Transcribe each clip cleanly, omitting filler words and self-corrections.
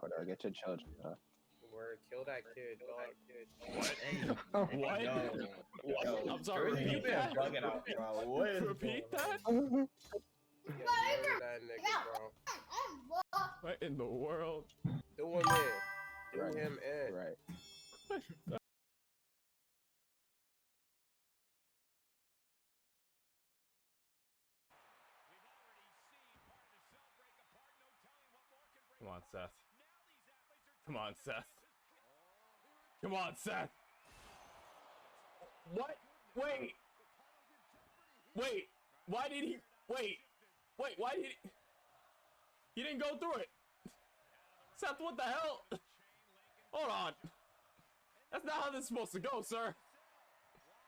Ecuador. Get your children, bro. Word, kill that kid, dog. What? Hey, What? What? I'm sorry. You Repeat been that. bugging out, bro. What is Repeat that. Yeah, murder that nigga, bro. What in the world? Do him in. Do Right. him in. Right. Come on, Seth. Come on, Seth. Come on, Seth. What? Wait. Wait. Why did he? Wait. Wait. Why did he? He didn't go through it. Seth, what the hell? Hold on. That's not how this is supposed to go, sir.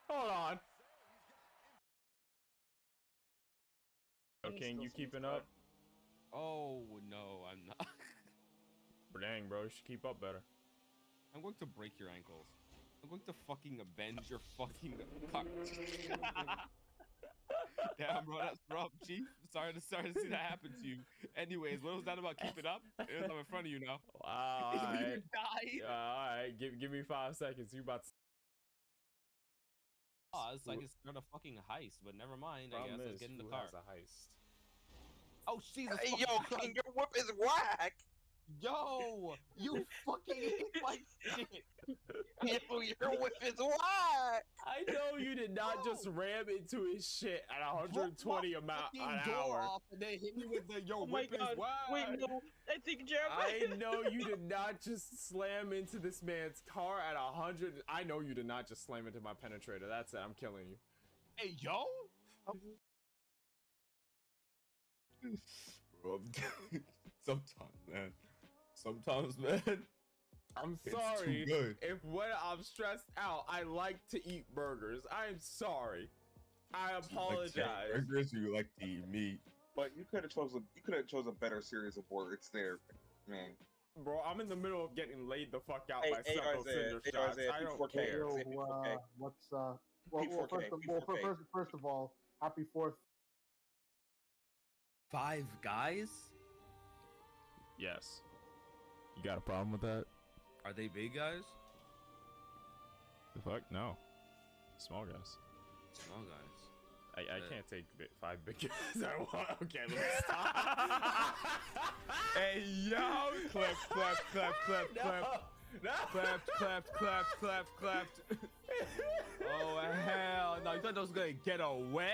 Hold on. King, you keeping up? Oh no, I'm not. Dang, bro, you should keep up better. I'm going to break your ankles. I'm going to fucking bend your fucking cock. Damn, bro, that's rough, Chief. Sorry to see that happen to you. Anyways, what was that about? Keep it up. I'm in front of you now. Wow, You alright. die. Alright, give me 5 seconds. You about to... Oh, it's like it's start a fucking heist, but never mind. I guess let's get in the car. Has a heist. Oh, Jesus. Hey, yo, King, your whip is whack. Yo, you fucking hit my shit. Yo, your whip is whack. I know you did not just ram into his shit at 120 an hour. Off and then hit me with the yo Oh my whip is God. wide. Wait, no. I think I know you did not just slam into this man's car at 100. I know you did not just slam into my penetrator. That's it. I'm killing you. Hey, yo. Sometimes, man. I'm It's sorry too good. if when I'm stressed out, I like to eat burgers. I'm sorry. I apologize. Burgers, you like to eat meat. But you could have chose a better series of words there, man. Bro, I'm in the middle of getting laid the fuck out Hey, by several cinder shots. I don't P4K. care. Yo, P4K. what's first of all, happy 4th. 5 guys? Yes. You got a problem with that? Are they big guys? The fuck? No. Small guys. Small guys. I can't take 5 big guys at once. Okay, let me stop. Hey, yo! Clap, clap, clap, clap, clap. No. Clapped, clapped, clapped, clapped, clapped. Oh, hell no. You thought that was gonna get away?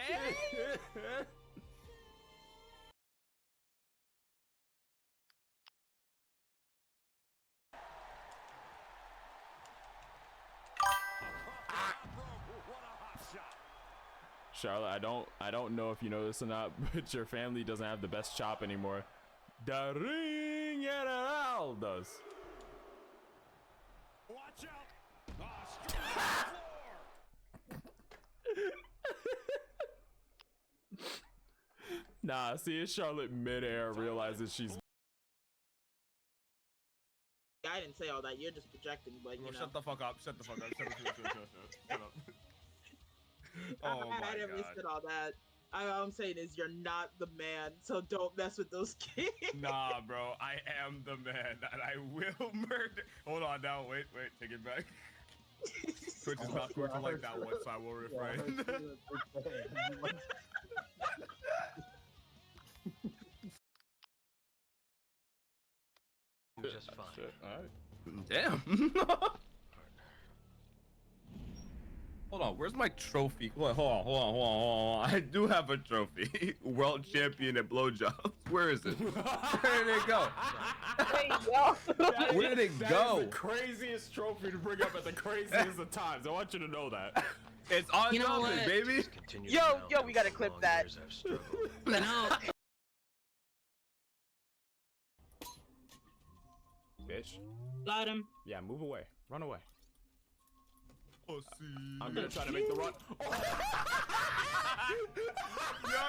Charlotte, I don't know if you know this or not, but your family doesn't have the best chop anymore. The Ring General does. Watch out! Straight Nah, see if Charlotte midair realizes she's. I didn't say all that. You're just projecting, but you know. Shut the fuck up. Shut the fuck up. Shut up. Oh my I never God. said all that. All I'm saying is you're not the man, so don't mess with those kids. Nah, bro. I am the man, and I will murder. Hold on now. Wait. Take it back. Twitch is not going to like that one, so I will refrain. Just fine. Shit, all right. Damn. Hold on, where's my trophy? Hold on. I do have a trophy. World champion at blowjobs. Where is it? Where did it go? Hey, yo. Where did it That go? is the craziest trophy to bring up at the craziest of times. I want you to know that. It's on something, baby. Yo, we gotta clip that. You know, Bitch. Got him. Yeah, move away. Run away. Pussy. I'm gonna try to make the run. Yo,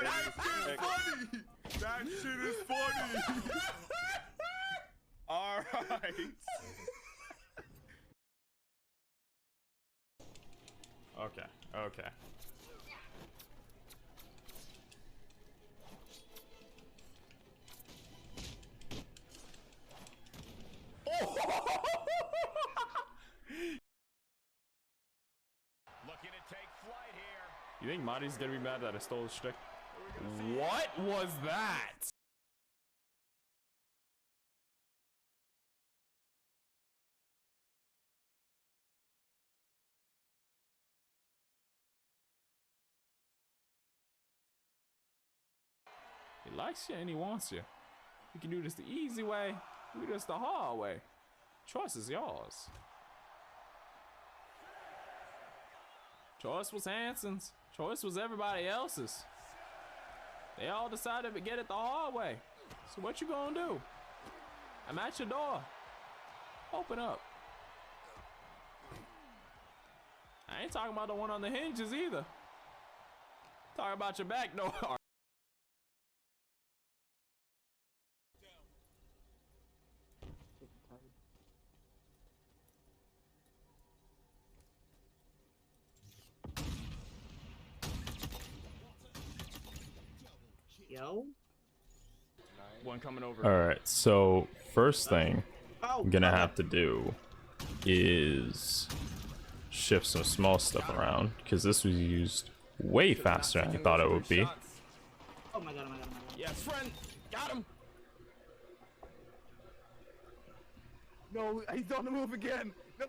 that shit is funny. That shit is funny. All right. Okay. think Marty's gonna be mad that I stole his shtick? What was that? He likes you and he wants you. You can do this the easy way, do this the hard way. Choice is yours. Choice was Hanson's. Choice was everybody else's. They all decided to get it the hard way. So what you gonna do? I'm at your door. Open up. I ain't talking about the one on the hinges either. Talking about your back door. Yo. One coming over. All right, so first thing Oh, I'm gonna have to do is shift some small stuff around because this was used way faster than I thought it would be. Oh my god, oh my god, oh my god. Yes, friend. Got him. No, he's on the move again. No.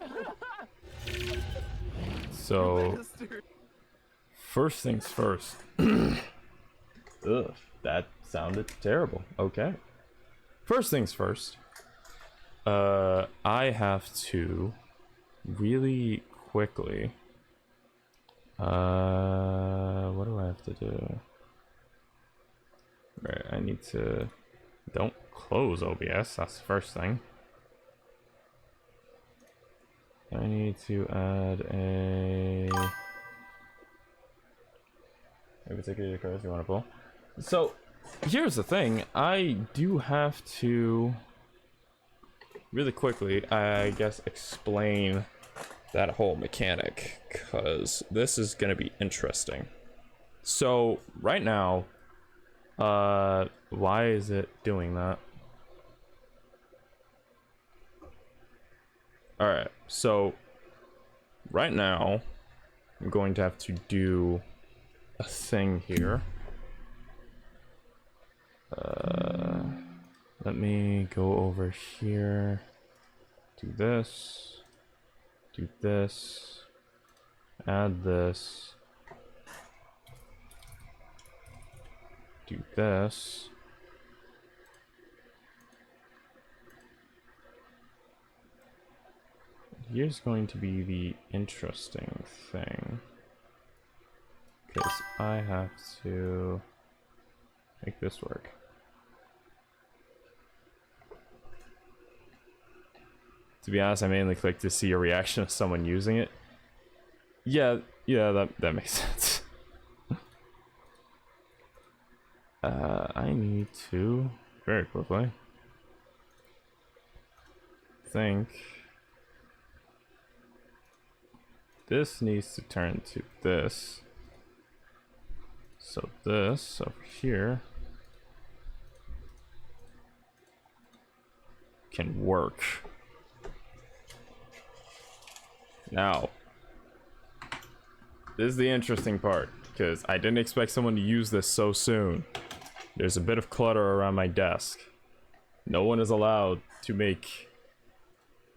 So first things first. Ugh, that sounded terrible. Okay. First things first. I have to really quickly. What do I have to do? Right, I need to. Don't close OBS. That's the first thing. I need to add a. A particular card you want to pull. So, here's the thing. I do have to really quickly, I guess, explain that whole mechanic because this is going to be interesting. So, right now, why is it doing that? Alright, so right now, I'm going to have to do a thing here. Let me go over here, do this, add this, do this. Here's going to be the interesting thing, because I have to make this work. To be honest, I mainly click to see a reaction of someone using it. Yeah, that makes sense. I need to very quickly think. This needs to turn to this. So this over here can work. Now, this is the interesting part, because I didn't expect someone to use this so soon. There's a bit of clutter around my desk. No one is allowed to make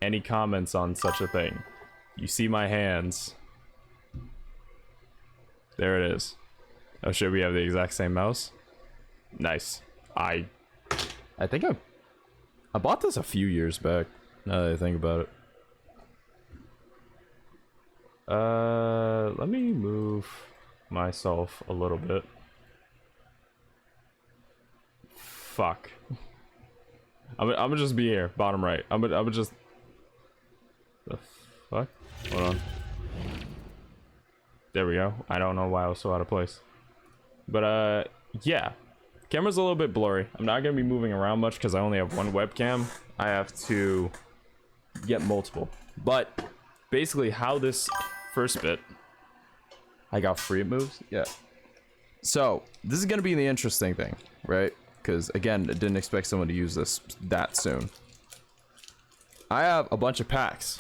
any comments on such a thing. You see my hands. There it is. Oh shit, we have the exact same mouse? Nice. I think I bought this a few years back, now that I think about it. Let me move myself a little bit. Fuck. I'm gonna just be here, bottom right. I'm gonna just. The fuck? Hold on. There we go. I don't know why I was so out of place. But yeah. Camera's a little bit blurry. I'm not gonna be moving around much because I only have one webcam. I have to get multiple. But basically how this first bit, I got free it moves. Yeah. So this is gonna be the interesting thing, right? Because again, I didn't expect someone to use this that soon. I have a bunch of packs.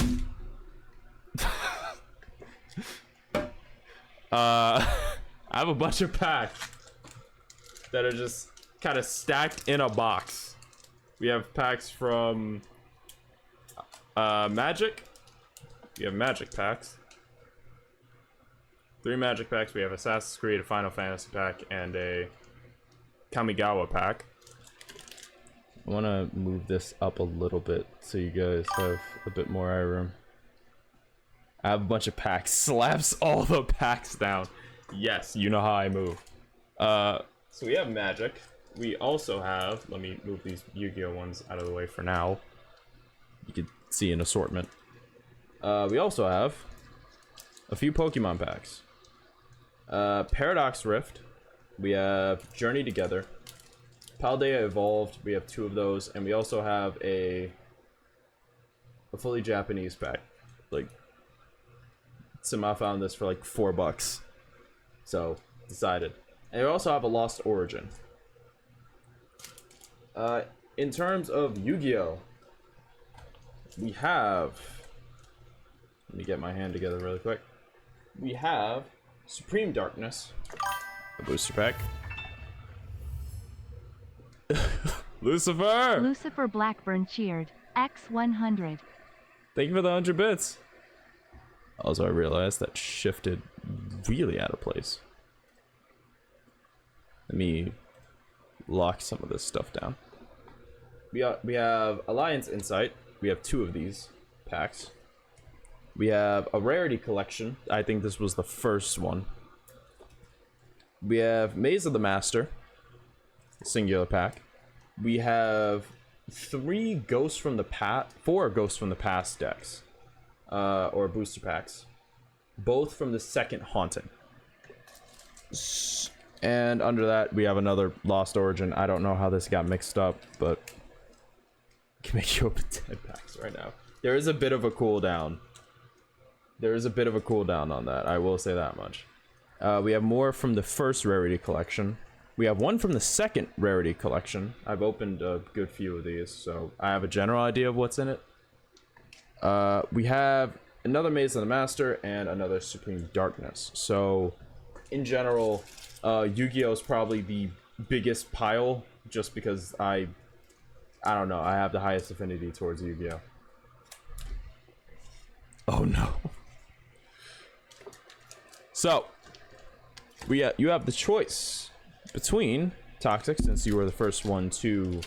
I have a bunch of packs that are just kind of stacked in a box. We have packs from Magic. We have Magic packs. 3 Magic packs. We have Assassin's Creed, a Final Fantasy pack, and a Kamigawa pack. I want to move this up a little bit so you guys have a bit more eye room. I have a bunch of packs. Slaps all the packs down. Yes, you know how I move. So we have Magic. We also have, let me move these Yu-Gi-Oh ones out of the way for now. You can see an assortment. We also have a few Pokemon packs. Paradox Rift. We have Journey Together. Paldea Evolved. We have 2 of those, and we also have a fully Japanese pack. Like, somehow found this for like $4. So, decided. And we also have a Lost Origin. In terms of Yu-Gi-Oh, we have... Let me get my hand together really quick. We have Supreme Darkness, a booster pack. Lucifer! Lucifer Blackburn cheered. X100. Thank you for the 100 bits. Also, I realized that shifted really out of place. Let me lock some of this stuff down. We have Alliance Insight. We have 2 of these packs. We have a Rarity Collection. I think this was the first one. We have Maze of the Master, singular pack. We have 4 Ghosts from the Past decks, or booster packs, both from the second Haunting. And under that, we have another Lost Origin. I don't know how this got mixed up, but I can make you open 10 packs right now. There is a bit of a cooldown. There is a bit of a cooldown on that. I will say that much. We have more from the first Rarity Collection. We have 1 from the second Rarity Collection. I've opened a good few of these, so I have a general idea of what's in it. We have another Maze of the Master and another Supreme Darkness. So, in general, Yu-Gi-Oh is probably the biggest pile, just because I don't know, I have the highest affinity towards Yu-Gi-Oh. Oh no. So, you have the choice between Toxic, since you were the first one to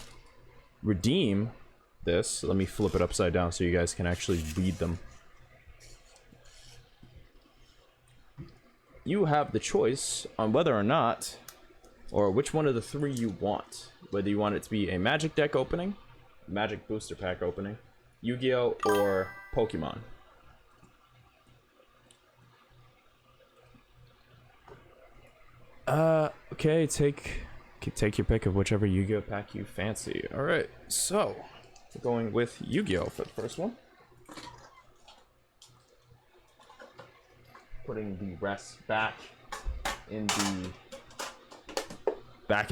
redeem this. Let me flip it upside down so you guys can actually read them. You have the choice on whether or not, or which one of the 3 you want. Whether you want it to be a Magic deck opening, Magic booster pack opening, Yu-Gi-Oh, or Pokemon. Okay, take your pick of whichever Yu-Gi-Oh pack you fancy. Alright, so, we're going with Yu-Gi-Oh for the first one. Putting the rest back in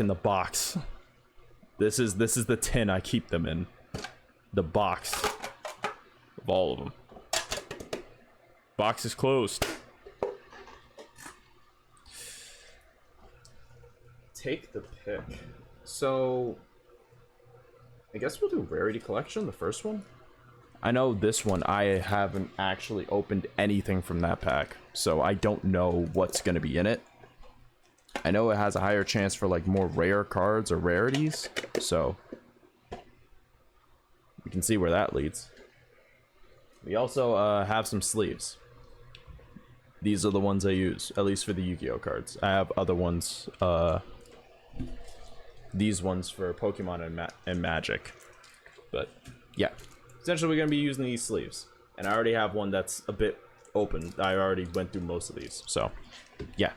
the box. This is the tin I keep them in. The box of all of them. Box is closed. Take the pick. So, I guess we'll do Rarity Collection, the first one. I know this one, I haven't actually opened anything from that pack, so I don't know what's going to be in it. I know it has a higher chance for like more rare cards or rarities, so we can see where that leads. We also have some sleeves. These are the ones I use, at least for the Yu-Gi-Oh cards. I have other ones, these ones for Pokemon and Magic. But yeah, essentially we're going to be using these sleeves. And I already have one that's a bit open. I already went through most of these, so yeah.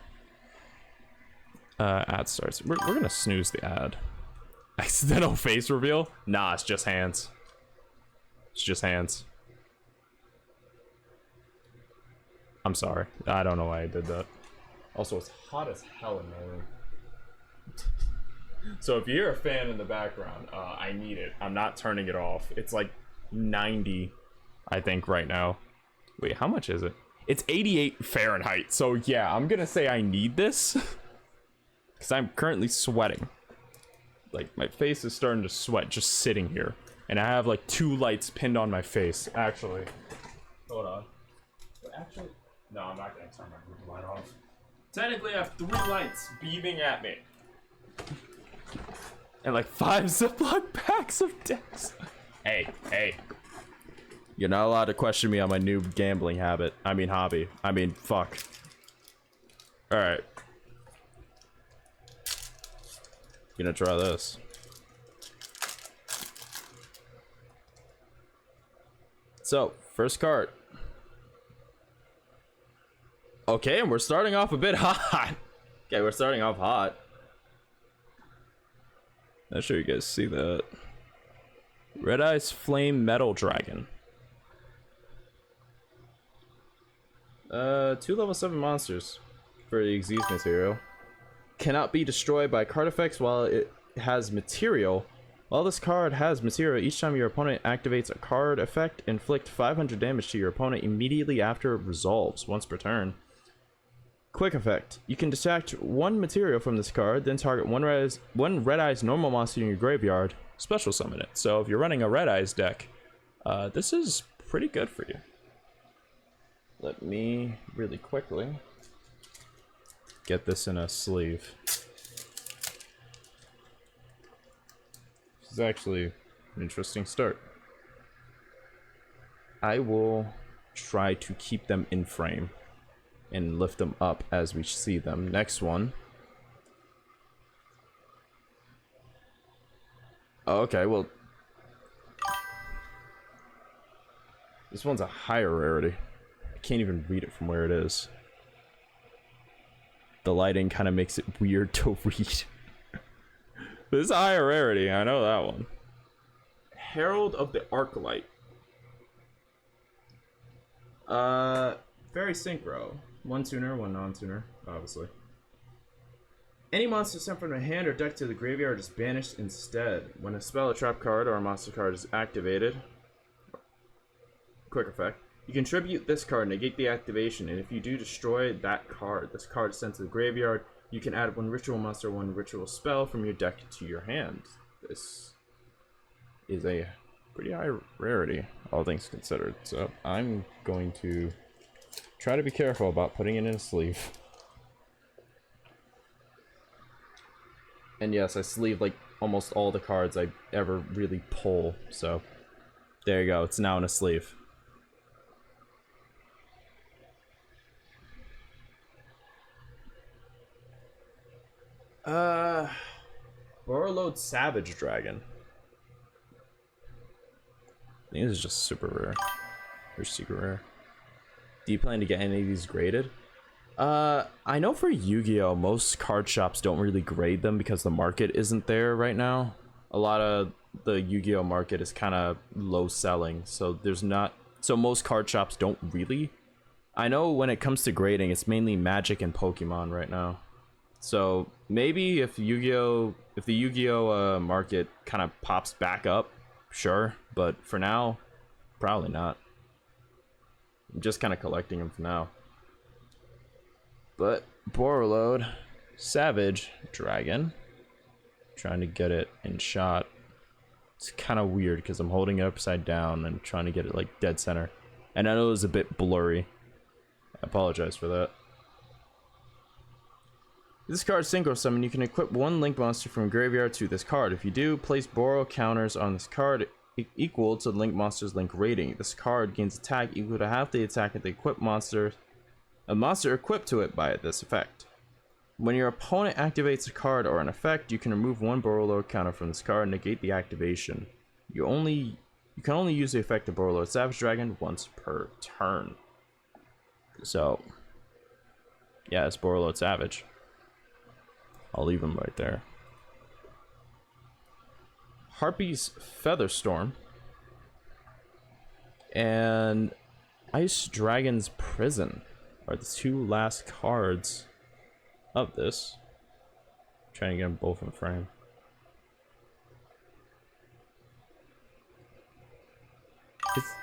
Ad starts. We're going to snooze the ad. Accidental face reveal? Nah, it's just hands. It's just hands. I'm sorry. I don't know why I did that. Also, it's hot as hell in my room. So if you hear a fan in the background, I need it. I'm not turning it off. It's like 90, I think, right now. Wait, how much is it? It's 88 Fahrenheit. So yeah, I'm gonna say I need this. Because I'm currently sweating. Like, my face is starting to sweat just sitting here. And I have like 2 lights pinned on my face. Actually. Hold on. Actually, no, I'm not gonna turn my movie light off. Technically, I have 3 lights beaming at me. And like 5 Ziploc packs of decks. Hey, hey. You're not allowed to question me on my new gambling habit. I mean, hobby. I mean, fuck. Alright. Gonna try this. So, first card. Okay, and we're starting off a bit hot. Okay, we're starting off hot. Not sure you guys see that. Red Eyes Flame Metal Dragon. 2 level 7 monsters for the Xyz material. Cannot be destroyed by card effects while it has material. While this card has material, each time your opponent activates a card effect, inflict 500 damage to your opponent immediately after it resolves, once per turn. Quick effect. You can detract 1 material from this card, then target one Red Eyes normal monster in your graveyard, special summon it. So if you're running a Red Eyes deck, this is pretty good for you. Let me really quickly get this in a sleeve. This is actually an interesting start. I will try to keep them in frame and lift them up as we see them. Next one. Oh, okay, well, this one's a higher rarity. I can't even read it from where it is. The lighting kind of makes it weird to read. But this is a higher rarity, I know that one. Herald of the Arclight. Very synchro. 1 tuner, 1 non-tuner, obviously. Any monster sent from the hand or deck to the graveyard is banished instead. When a spell, a trap card, or a monster card is activated, quick effect, you contribute this card, negate the activation, and if you do destroy that card, this card is sent to the graveyard. You can add 1 ritual monster, 1 ritual spell from your deck to your hand. This is a pretty high rarity, all things considered. So I'm going to try to be careful about putting it in a sleeve. And yes, I sleeve like almost all the cards I ever really pull. So there you go, it's now in a sleeve. Borrowload Savage Dragon. I think this is just super rare. Or secret rare. Do you plan to get any of these graded? I know for Yu-Gi-Oh! Most card shops don't really grade them because the market isn't there right now. A lot of the Yu-Gi-Oh! Market is kind of low selling, so there's not... So most card shops don't really. I know when it comes to grading, it's mainly Magic and Pokemon right now. So maybe if the Yu-Gi-Oh! Market kind of pops back up, sure. But for now, probably not. I'm just kind of collecting them for now. But Borrowload Savage Dragon, trying to get it in shot. It's kind of weird because I'm holding it upside down and trying to get it like dead center. And I know it was a bit blurry. I apologize for that. This card synchro summon. You can equip 1 link monster from graveyard to this card. If you do, place borrow counters on this card equal to the link monster's link rating. This card gains attack equal to half the attack of the equipped monster. A monster equipped to it by this effect. When your opponent activates a card or an effect, you can remove 1 Borrowload counter from this card and negate the activation. You can only use the effect of Borrowload Savage Dragon once per turn. So, yeah, it's Borrowload Savage. I'll leave him right there. Harpy's Featherstorm and Ice Dragon's Prison are the 2 last cards of this. Trying to get them both in frame.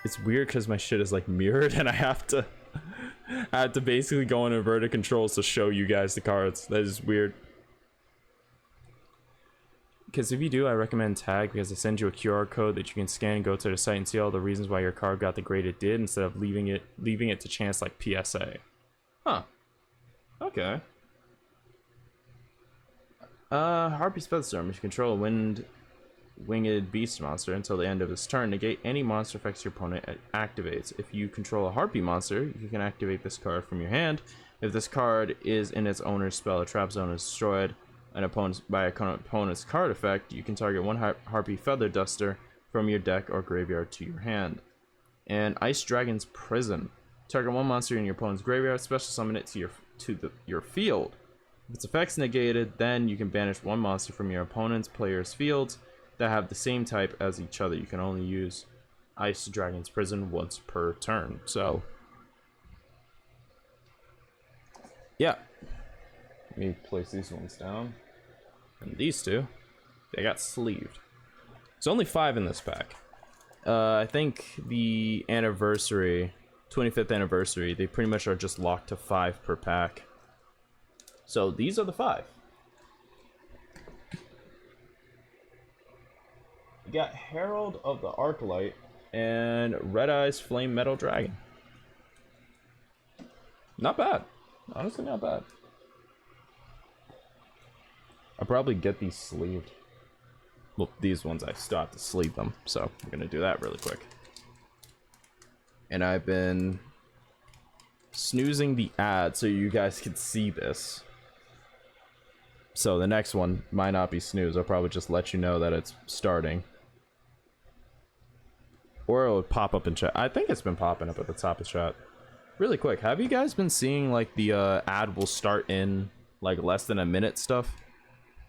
It's weird because my shit is like mirrored and I have to I had to basically go in inverted controls to show you guys the cards. That is weird. Because if you do, I recommend Tag, because they send you a QR code that you can scan and go to the site and see all the reasons why your card got the grade it did, instead of leaving it to chance like PSA. Huh. Okay. Harpy Speedstorm. If you control a winged beast monster until the end of its turn, negate any monster effects your opponent activates. If you control a harpy monster, you can activate this card from your hand. If this card is in its owner's spell or trap zone is destroyed by an opponent's card effect, you can target one harpy feather duster from your deck or graveyard to your hand. And Ice Dragon's Prison. Target one monster in your opponent's graveyard, special summon it to your field. If its effect's negated, then you can banish one monster from your opponent's player's fields that have the same type as each other. You can only use Ice Dragon's Prison once per turn. So, yeah. Let me place these ones down. And these two, they got sleeved. There's only 5 in this pack. I think the anniversary, 25th anniversary, they pretty much are just locked to 5 per pack. So these are the 5. You got Herald of the Arclight and Red Eyes Flame Metal Dragon. Not bad. Honestly, not bad. I'll probably get these sleeved. Well, these ones I still have to sleeve them, so I'm gonna do that really quick. And I've been snoozing the ad so you guys can see this. So the next one might not be snooze. I'll probably just let you know that it's starting. Or it'll pop up in chat. I think it's been popping up at the top of chat. Really quick, have you guys been seeing like the ad will start in like less than a minute stuff?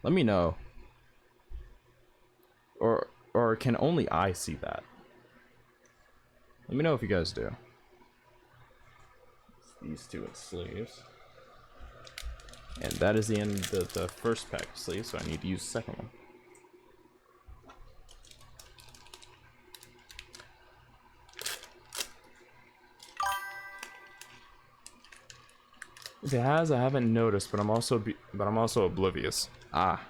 Let me know. Or can only I see that? Let me know if you guys do. These two in sleeves. And that is the end of the first pack of sleeves, so I need to use the second one. If it has, I haven't noticed, but I'm also oblivious. Ah.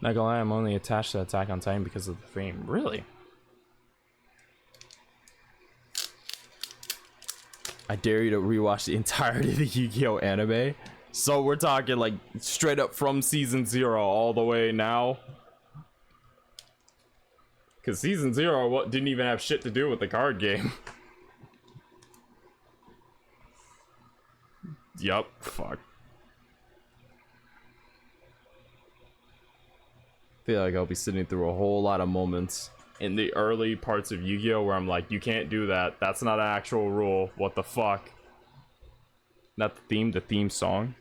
Not gonna lie, I'm only attached to Attack on Titan because of the fame. Really? I dare you to rewatch the entirety of the Yu-Gi-Oh anime. So we're talking like straight up from season 0 all the way now. Because season 0 didn't even have shit to do with the card game. Yup, fuck. Feel like I'll be sitting through a whole lot of moments in the early parts of Yu-Gi-Oh where I'm like, you can't do that. That's not an actual rule. What the fuck? Not the theme song.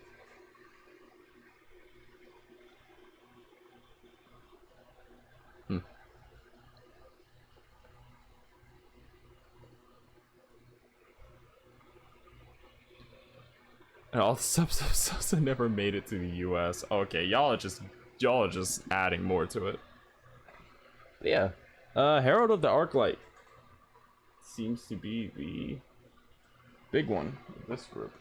And all the subs that never made it to the US. Okay, y'all are just adding more to it. But yeah. Herald of the Arclight seems to be the big one of this group.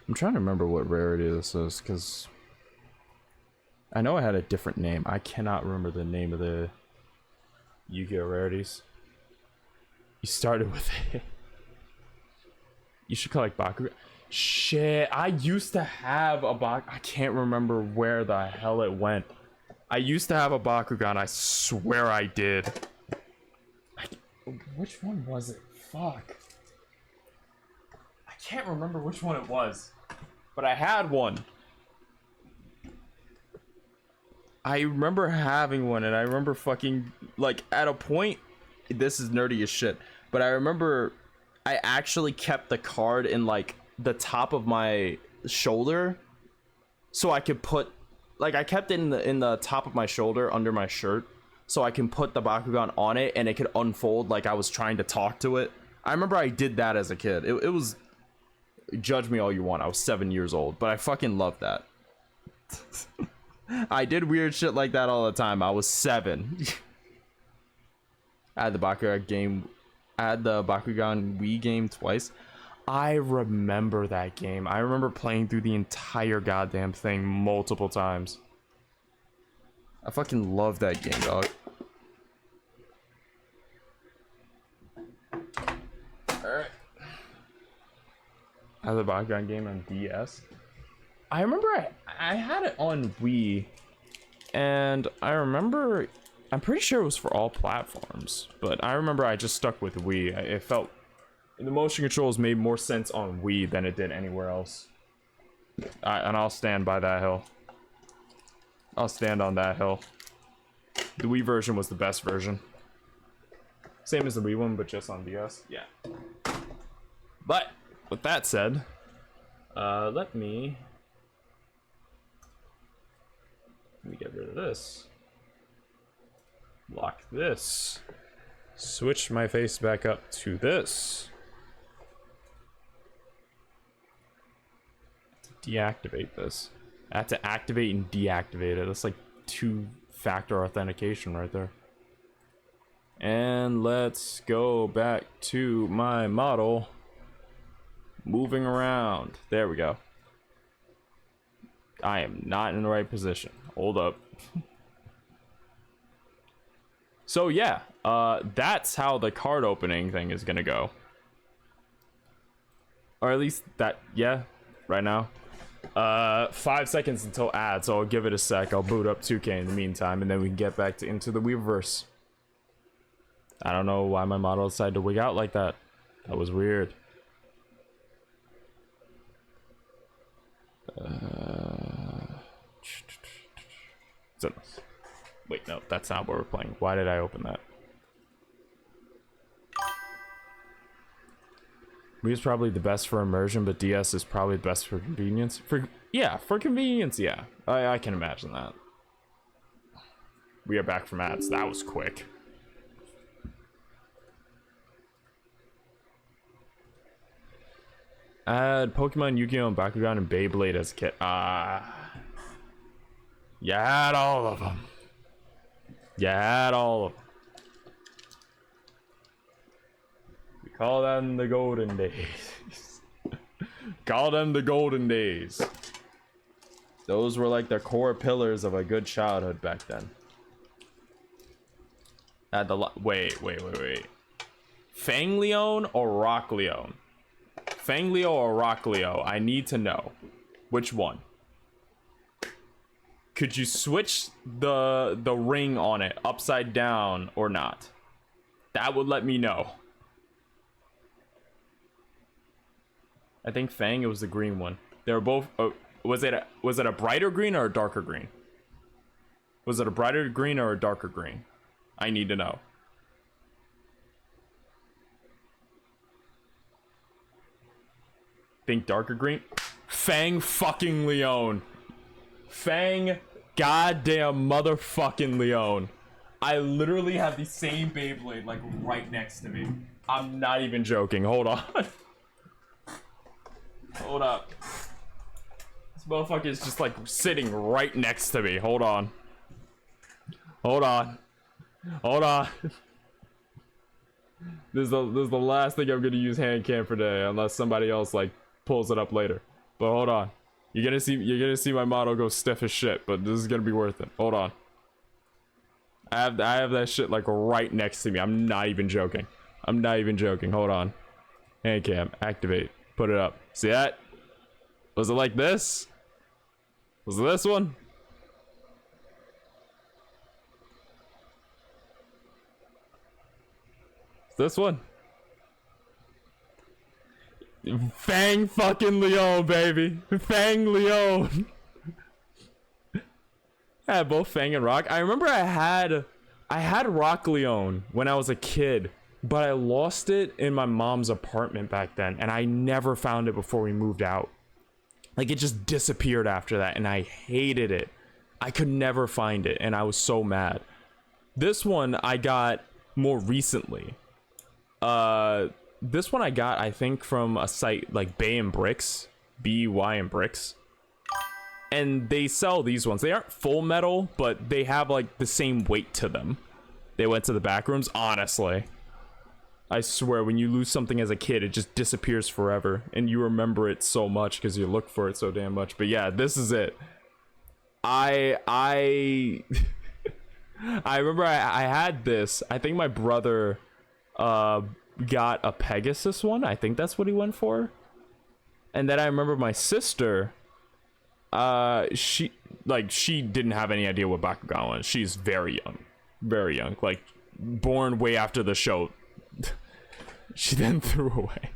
I'm trying to remember what rarity this is, because I know I had a different name. I cannot remember the name of the Yu-Gi-Oh rarities. You started with it. You should collect Bakugan. Shit, I used to have a I can't remember where the hell it went. I used to have a Bakugan. I swear I did. Which one was it? Fuck. I can't remember which one it was. But I had one. I remember having one, and I remember fucking, like, at a point, this is nerdy as shit, but I remember I actually kept the card in, like, the top of my shoulder, so I could put, like, I kept it in the top of my shoulder, under my shirt, so I can put the Bakugan on it and it could unfold like I was trying to talk to it. I remember I did that as a kid. It was, judge me all you want, I was 7 years old, but I fucking loved that. I did weird shit like that all the time. I was 7. I had the Bakugan game. I had the Bakugan Wii game twice. I remember that game. I remember playing through the entire goddamn thing multiple times. I fucking love that game, dog. Alright. I had the Bakugan game on DS. I remember I had it on Wii, and I remember, I'm pretty sure it was for all platforms, but I remember I just stuck with Wii. It felt, the motion controls made more sense on Wii than it did anywhere else. And I'll stand by that hill. I'll stand on that hill. The Wii version was the best version. Same as the Wii one, but just on DS. Yeah. But, with that said, let me get rid of this. Lock this. Switch my face back up to this. Deactivate this. I have to activate and deactivate it. That's like 2-factor authentication right there. And let's go back to my model. Moving around. There we go. I am not in the right position. Hold up. So yeah, that's how the card opening thing is gonna go. Or at least that, yeah, right now. 5 seconds until ad, so I'll give it a sec. I'll boot up 2K in the meantime, and then we can get back to into the Weaverse. I don't know why my model decided to wig out like that. That was weird. Wait, no, that's not what we're playing. Why did I open that? Wii is probably the best for immersion, but DS is probably the best for convenience. For convenience, yeah. I can imagine that. We are back from ads. That was quick. I had Pokemon, Yu-Gi-Oh, and Bakugan and Beyblade as a kid. You had all of them. You had all of them. We call them the golden days. Call them the golden days. Those were like the core pillars of a good childhood back then. At the wait. Fangleon or Rockleon? Fangleo or Rockleo? I need to know. Which one? Could you switch the ring on it upside down or not? That would let me know. I think Fang, it was the green one. They were both. Was it a brighter green or a darker green? Was it a brighter green or a darker green? I need to know. Think darker green. Fang fucking Leon. Fang goddamn motherfucking Leon. I literally have the same Beyblade like right next to me. I'm not even joking. Hold on. Hold up. This motherfucker is just like sitting right next to me. Hold on. Hold on. Hold on. This is the last thing I'm gonna use hand cam for today, unless somebody else like pulls it up later. But hold on. You're gonna see my model go stiff as shit, but this is gonna be worth it. Hold on. I have that shit like right next to me. I'm not even joking. I'm not even joking. Hold on. Hand cam, activate. Put it up. See that? Was it like this? Was it this one? This one? Fang fucking Leon, baby. Fang Leon. I had both Fang and Rock. I remember I had Rock Leon when I was a kid, but I lost it in my mom's apartment back then, and I never found it before we moved out. Like, it just disappeared after that, and I hated it. I could never find it, and I was so mad. This one I got more recently. This one I got, I think, from a site like Bay and Bricks, BEY and Bricks. And they sell these ones. They aren't full metal, but they have like the same weight to them. They went to the back rooms. Honestly, I swear, when you lose something as a kid, it just disappears forever, and you remember it so much because you look for it so damn much. But yeah, this is it. I remember I had this. I think my brother got a Pegasus one. I think that's what he went for. And then I remember my sister, she didn't have any idea what Bakugan was. She's very young, like born way after the show. She then threw away.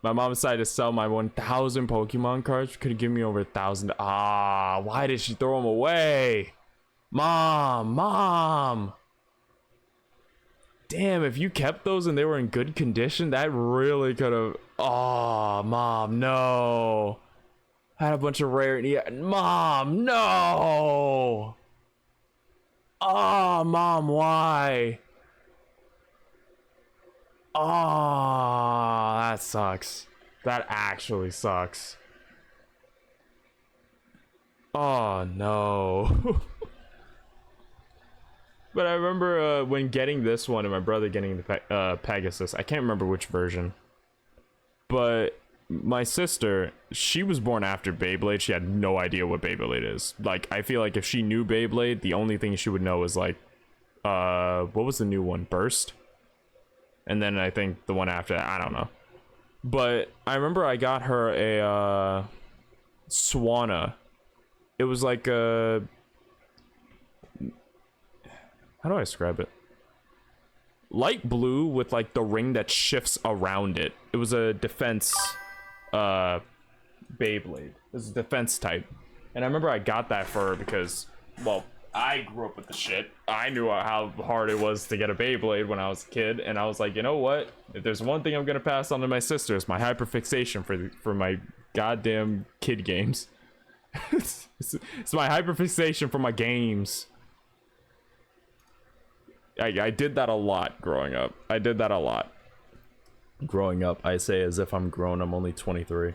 My mom decided to sell my 1,000 Pokemon cards. Could have given me over 1,000. Ah, why did she throw them away? Mom. Damn, if you kept those and they were in good condition, that really could have. Oh, Mom, no. I had a bunch of rare. Yeah, Mom, no. Oh, Mom, why? Oh, that sucks. That actually sucks. Oh, no. But I remember when getting this one and my brother getting the Pegasus. I can't remember which version. But my sister, she was born after Beyblade. She had no idea what Beyblade is. Like, I feel like if she knew Beyblade, the only thing she would know is like, what was the new one? Burst? And then I think the one after that, I don't know. But I remember I got her a Swanna. It was like a... How do I describe it? Light blue with like the ring that shifts around it. It was a defense Beyblade. It was a defense type. And I remember I got that for her because, well, I grew up with the shit. I knew how hard it was to get a Beyblade when I was a kid, and I was like, you know what? If there's one thing I'm gonna pass on to my sister, it's my hyperfixation for my goddamn kid games. it's my hyperfixation for my games. I did that a lot growing up. I did that a lot. Growing up, I say as if I'm grown. I'm only 23.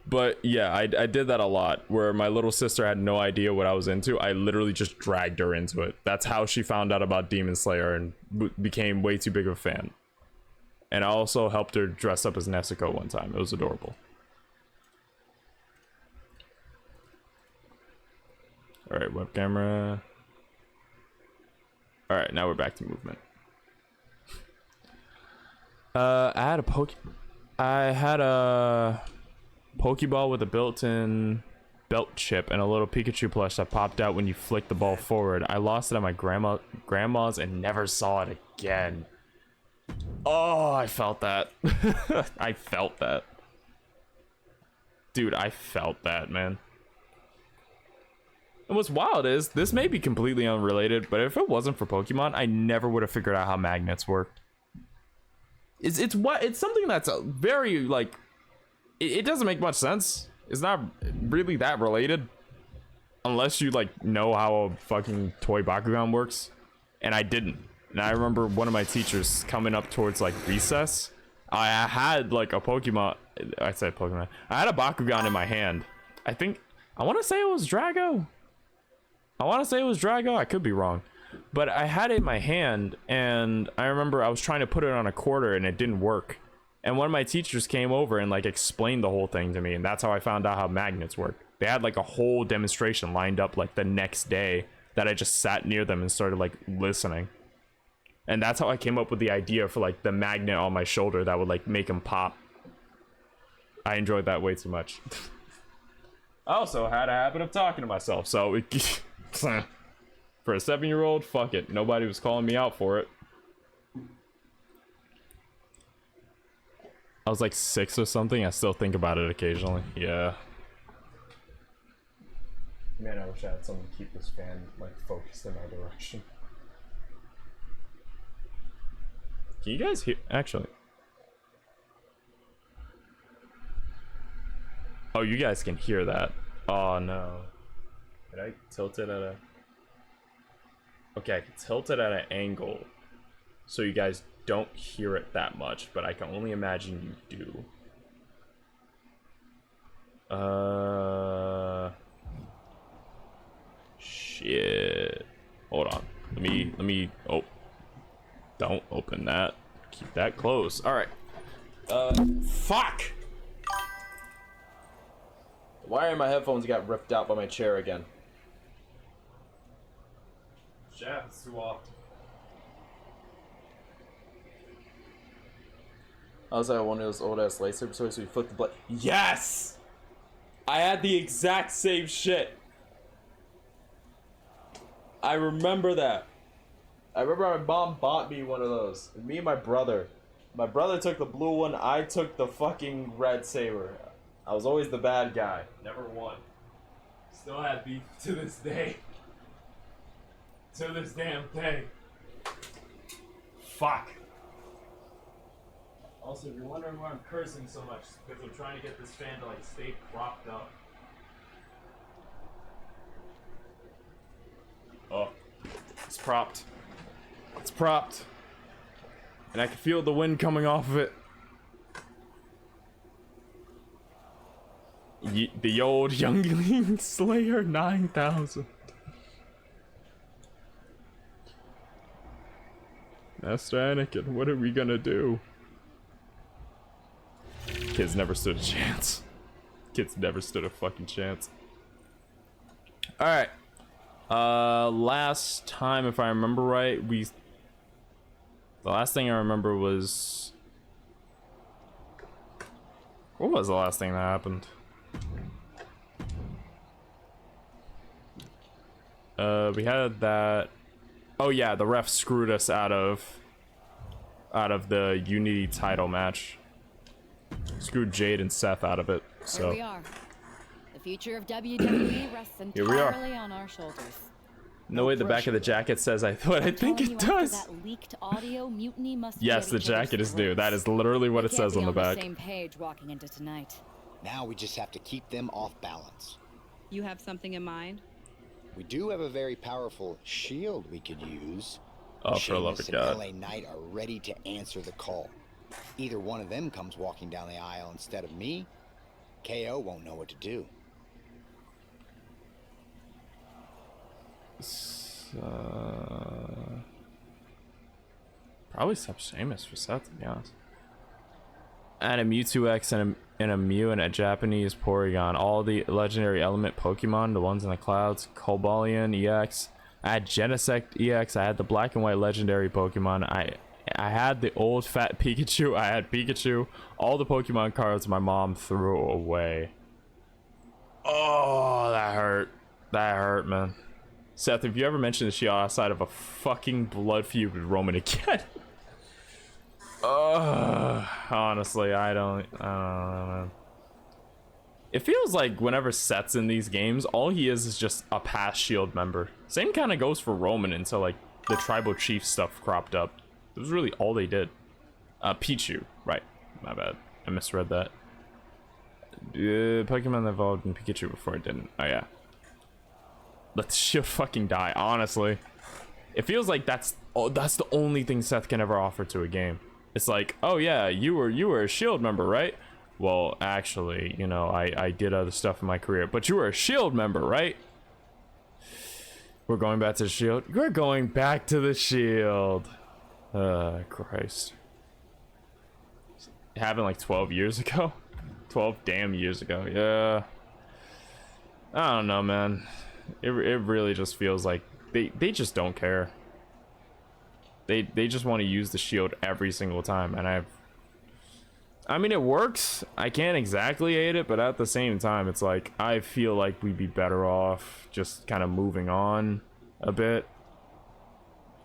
But yeah, I did that a lot, where my little sister had no idea what I was into. I literally just dragged her into it. That's how she found out about Demon Slayer and became way too big of a fan. And I also helped her dress up as Nezuko one time. It was adorable. Alright, web camera. Alright, now we're back to movement. I had a Pokeball with a built-in belt chip and a little Pikachu plush that popped out when you flicked the ball forward. I lost it at my grandma's and never saw it again. Oh, I felt that. I felt that. Dude, I felt that, man. And what's wild is, this may be completely unrelated, but if it wasn't for Pokemon, I never would have figured out how magnets worked. It's something that's very, like, it doesn't make much sense. It's not really that related. Unless you, like, know how a fucking toy Bakugan works. And I didn't. And I remember one of my teachers coming up towards, like, recess. I had, like, a Pokemon. I said Pokemon. I had a Bakugan in my hand. I want to say it was Drago. I could be wrong. But I had it in my hand. And I remember I was trying to put it on a quarter and it didn't work. And one of my teachers came over and like explained the whole thing to me, and that's how I found out how magnets work. They had like a whole demonstration lined up like the next day that I just sat near them and started like listening. And that's how I came up with the idea for like the magnet on my shoulder that would like make them pop. I enjoyed that way too much. I also had a habit of talking to myself, so for a 7-year-old, fuck it. Nobody was calling me out for it. I was like 6 or something. I still think about it occasionally. Yeah. Man, I wish I had someone to keep this fan like focused in my direction. Can you guys hear? Actually. Oh, you guys can hear that. Oh no. Did I tilt it at a... Okay, I can tilt it at an angle so you guys don't hear it that much, but I can only imagine you do. Shit. Hold on. Let me oh. Don't open that. Keep that close. All right. Fuck. The wire in my headphones got ripped out by my chair again. Shaft is too often. I was at one of those old ass lightsaber swords, so you flick the blade. Yes! I had the exact same shit. I remember that. I remember my mom bought me one of those. And me and my brother. My brother took the blue one, I took the fucking red saber. I was always the bad guy. Never won. Still have beef to this day. To this damn day. Fuck. Also, if you're wondering why I'm cursing so much, it's because I'm trying to get this fan to like stay propped up. Oh, it's propped. It's propped. And I can feel the wind coming off of it. The old Youngling Slayer 9000. Master Anakin, what are we gonna do? Kids never stood a chance. Kids never stood a fucking chance. Alright. Last time, if I remember right, the last thing I remember was... What was the last thing that happened? We had that... Oh yeah, the ref screwed us out of the Unity title match. Screwed Jade and Seth out of it. So here we are. The future of WWE rests entirely on our shoulders. No way the back of the jacket says what I think it does. That leaked audio, Mutiny must Yes, the jacket is new. That is literally what it says on the back. Same page walking into tonight. Now we just have to keep them off balance. You have something in mind? We do have a very powerful shield we could use. Oh, for the love of God. LA Knight are ready to answer the call. Either one of them comes walking down the aisle instead of me, KO won't know what to do. Probably sub Sheamus for Seth, to be honest. And a Mewtwo X and a Mew and a Japanese Porygon. All the legendary element Pokemon, the ones in the clouds. Cobalion EX. I had Genesect EX. I had the black and white legendary Pokemon. I had the old fat Pikachu. I had Pikachu. All the Pokemon cards my mom threw away. Oh, that hurt. That hurt, man. Seth, have you ever mentioned the shield outside of a fucking blood feud with Roman again? Honestly, I don't know, man. It feels like whenever Seth's in these games, all he is just a past shield member. Same kind of goes for Roman until like the tribal chief stuff cropped up. It was really all they did. Pichu, right? My bad. I misread that. Pokemon that evolved in Pikachu before it didn't. Oh yeah. Let the shield fucking die. Honestly, it feels like that's the only thing Seth can ever offer to a game. It's like, oh yeah, you were a shield member, right? Well, actually, you know, I did other stuff in my career, but you were a shield member, right? We're going back to the shield. We're going back to the shield. Christ. It happened like 12 years ago. 12 damn years ago. Yeah. I don't know, man. It really just feels like they just don't care. They just want to use the shield every single time, and I mean, it works. I can't exactly hate it, but at the same time, it's like I feel like we'd be better off just kind of moving on a bit.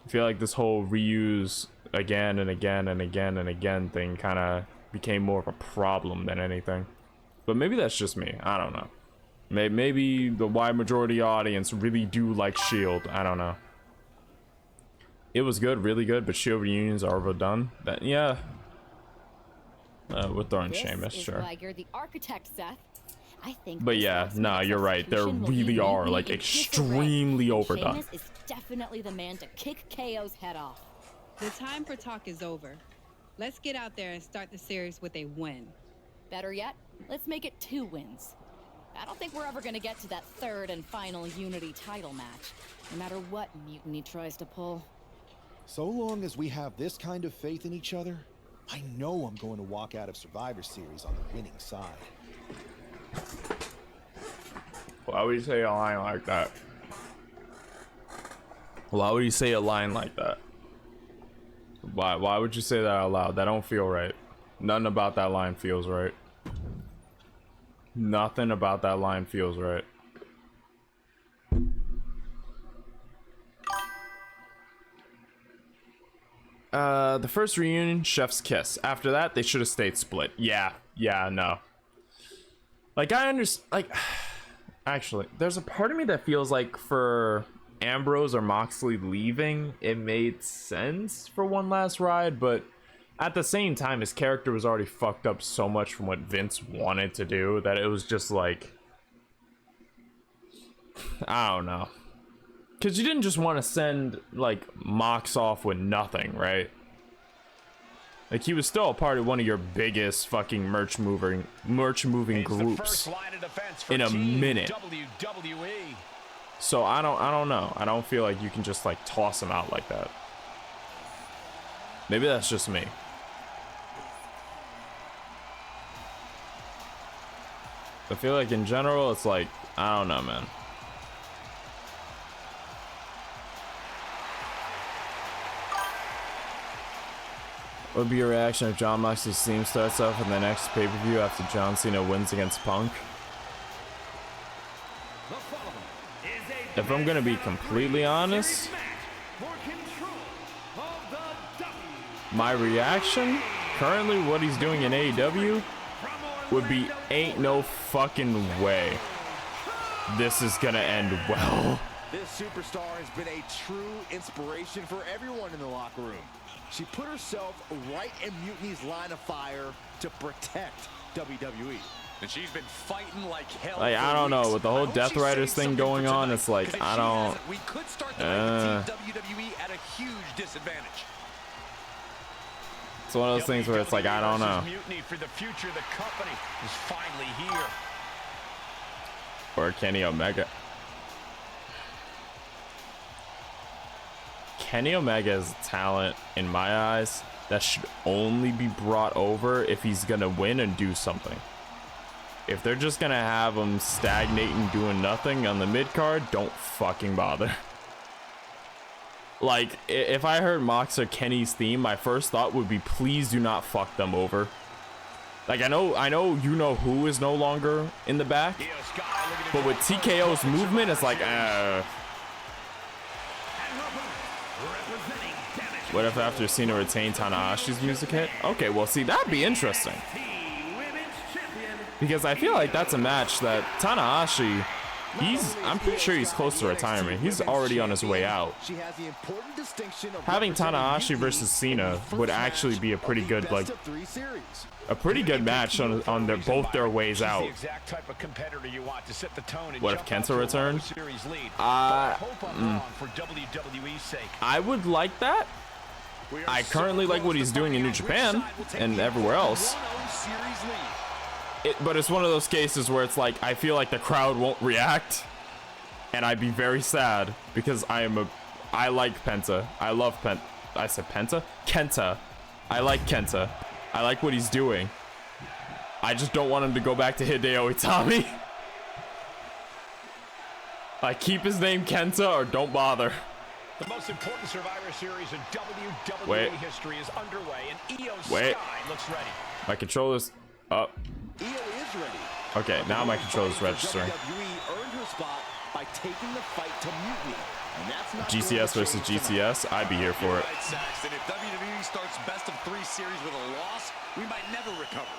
I feel like this whole reuse again and again and again and again thing kind of became more of a problem than anything. But maybe that's just me. I don't know. Maybe the wide majority audience really do like Shield. I don't know. It was good, really good, but Shield reunions are overdone. That, yeah. We're throwing Sheamus, sure. You're the architect, Seth. I think but yeah, nah, you're right. They really are like extremely overdone. definitely the man to kick KO's head off. The time for talk is over. Let's get out there and start the series with a win. Better yet, let's make it 2 wins. I don't think we're ever gonna get to that 3rd and final Unity title match, no matter what Mutiny tries to pull. So long as we have this kind of faith in each other, I know I'm going to walk out of Survivor Series on the winning side. Why would you say a line like that? Why would you say a line like that? Why would you say that out loud? That don't feel right. Nothing about that line feels right. Nothing about that line feels right. The first reunion, chef's kiss. After that, they should have stayed split. Yeah, no. Like, I understand. Like, actually, there's a part of me that feels like for Ambrose or Moxley leaving, it made sense for one last ride, but at the same time, his character was already fucked up so much from what Vince wanted to do that it was just like, I don't know. Because you didn't just want to send, like, Mox off with nothing, right? Like, he was still a part of one of your biggest fucking merch moving groups in a minute. WWE. So I don't know. I don't feel like you can just, like, toss him out like that. Maybe that's just me. I feel like in general, it's like, I don't know, man. What would be your reaction if John Moxley's theme starts off in the next pay-per-view after John Cena wins against Punk? If I'm gonna be completely honest, my reaction, currently what he's doing in AEW, would be ain't no fucking way this is gonna end well. This superstar has been a true inspiration for everyone in the locker room. She put herself right in Mutiny's line of fire to protect WWE. And she's been fighting like hell. Like, I don't know, with the whole Death Riders thing going on, it's like, I don't. We could start the night with Team WWE at a huge disadvantage. It's one of those things where it's like, I don't know. Mutiny for the future of the company is finally here. Or Kenny Omega. Kenny Omega is a talent in my eyes that should only be brought over if he's gonna win and do something. If they're just gonna have him stagnating doing nothing on the mid card, don't fucking bother. Like, if I heard Mox or Kenny's theme, my first thought would be, please do not fuck them over. Like, I know you know who is no longer in the back, but with TKO's movement, it's like, what if after Cena retained, Tanahashi's music hit? Okay, well, see, that'd be interesting. Because I feel like that's a match that Tanahashi, I'm pretty sure he's close to retirement. He's already on his way out. Having Tanahashi versus Cena would actually be a pretty good, like, a pretty good match on their both their ways out. What if Kenta returned? I would like that. I currently like what he's doing in New Japan and everywhere else. But it's one of those cases where it's like, I feel like the crowd won't react, and I'd be very sad because I like Penta. I love Penta. I said Penta? Kenta. I like Kenta. I like what he's doing. I just don't want him to go back to Hideo Itami. Like, keep his name Kenta or don't bother. The most important Survivor Series in WWE history is underway, and Io Sky looks ready. My controller's up. Io is ready. Okay, now my controller's registering. WWE earned her spot by taking the fight to Mutiny. And that's not GCS versus GCS, I'd be here for it. Right, Saxton. If WWE starts best of 3 series with a loss, we might never recover.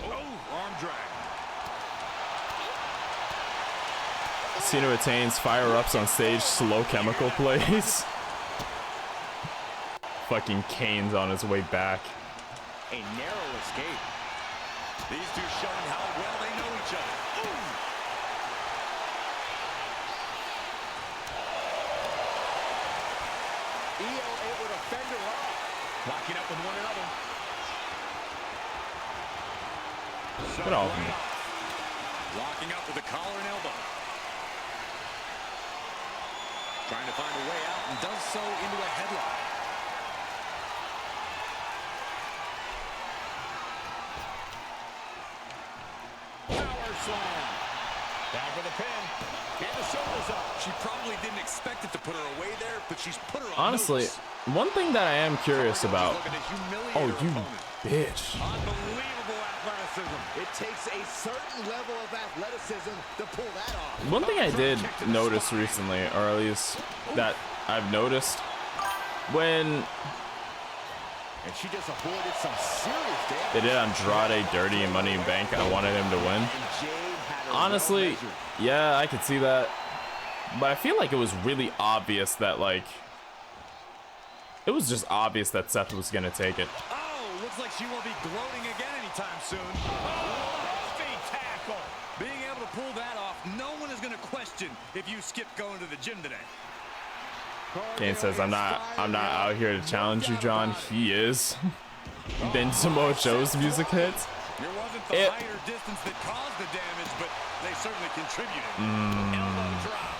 Oh, arm drag. Cena retains, fire-ups on stage, slow chemical plays. Fucking Kane's on his way back. A narrow escape. These two showing how well they know each other. fender off. Locking up with one another. Get off me. Locking up with the collar and elbow. Trying to find a way out and does so into a headlock. Power slam. Down for the pin. And the shoulders up. She probably didn't expect it to put her away there, but she's put her on Honestly, notice. one thing that I am curious about. Oh, you bitch. Unbelievable athleticism. It takes a certain level of athleticism to pull that off. One thing I did notice recently, or at least that I've noticed, when And she just avoided some serious damage. they did Andrade dirty in Money in Bank, I wanted him to win. Honestly, yeah, I could see that. But I feel like it was really obvious that, like, it was just obvious that Seth was going to take it. Oh, looks like she won't be gloating again anytime soon. Oh, feet tackle. Being able to pull that off, no one is going to question if you skipped going to the gym today. Kane says, I'm not out here to challenge you, John. He is. Then Samoa Joe's music hits. It wasn't the height or distance that caused the damage, but they certainly contributed. Elbow drop.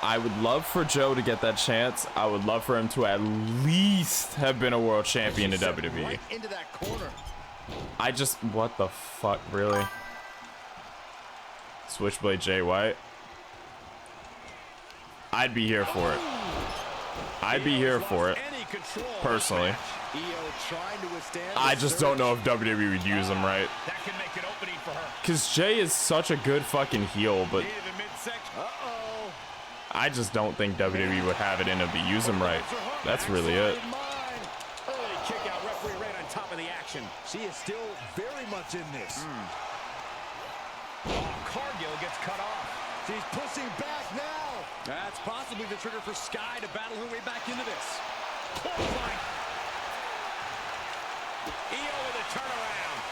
I would love for Joe to get that chance. I would love for him to at least have been a world champion in WWE. Right into that corner. I just, what the fuck, really? Switchblade Jay White. I'd be here for it. I'd be here for it. Personally. I just don't know if WWE would use him right. Because Jay is such a good fucking heel, but I just don't think WWE would have it in him to use him right. That's really it. Early kick out, referee right on top of the action. She is still very much in this. Oh, Cargill gets cut off. She's pushing back now. That's possibly the trigger for Sky to battle her way back into this. Clothesline. Io with a turnaround.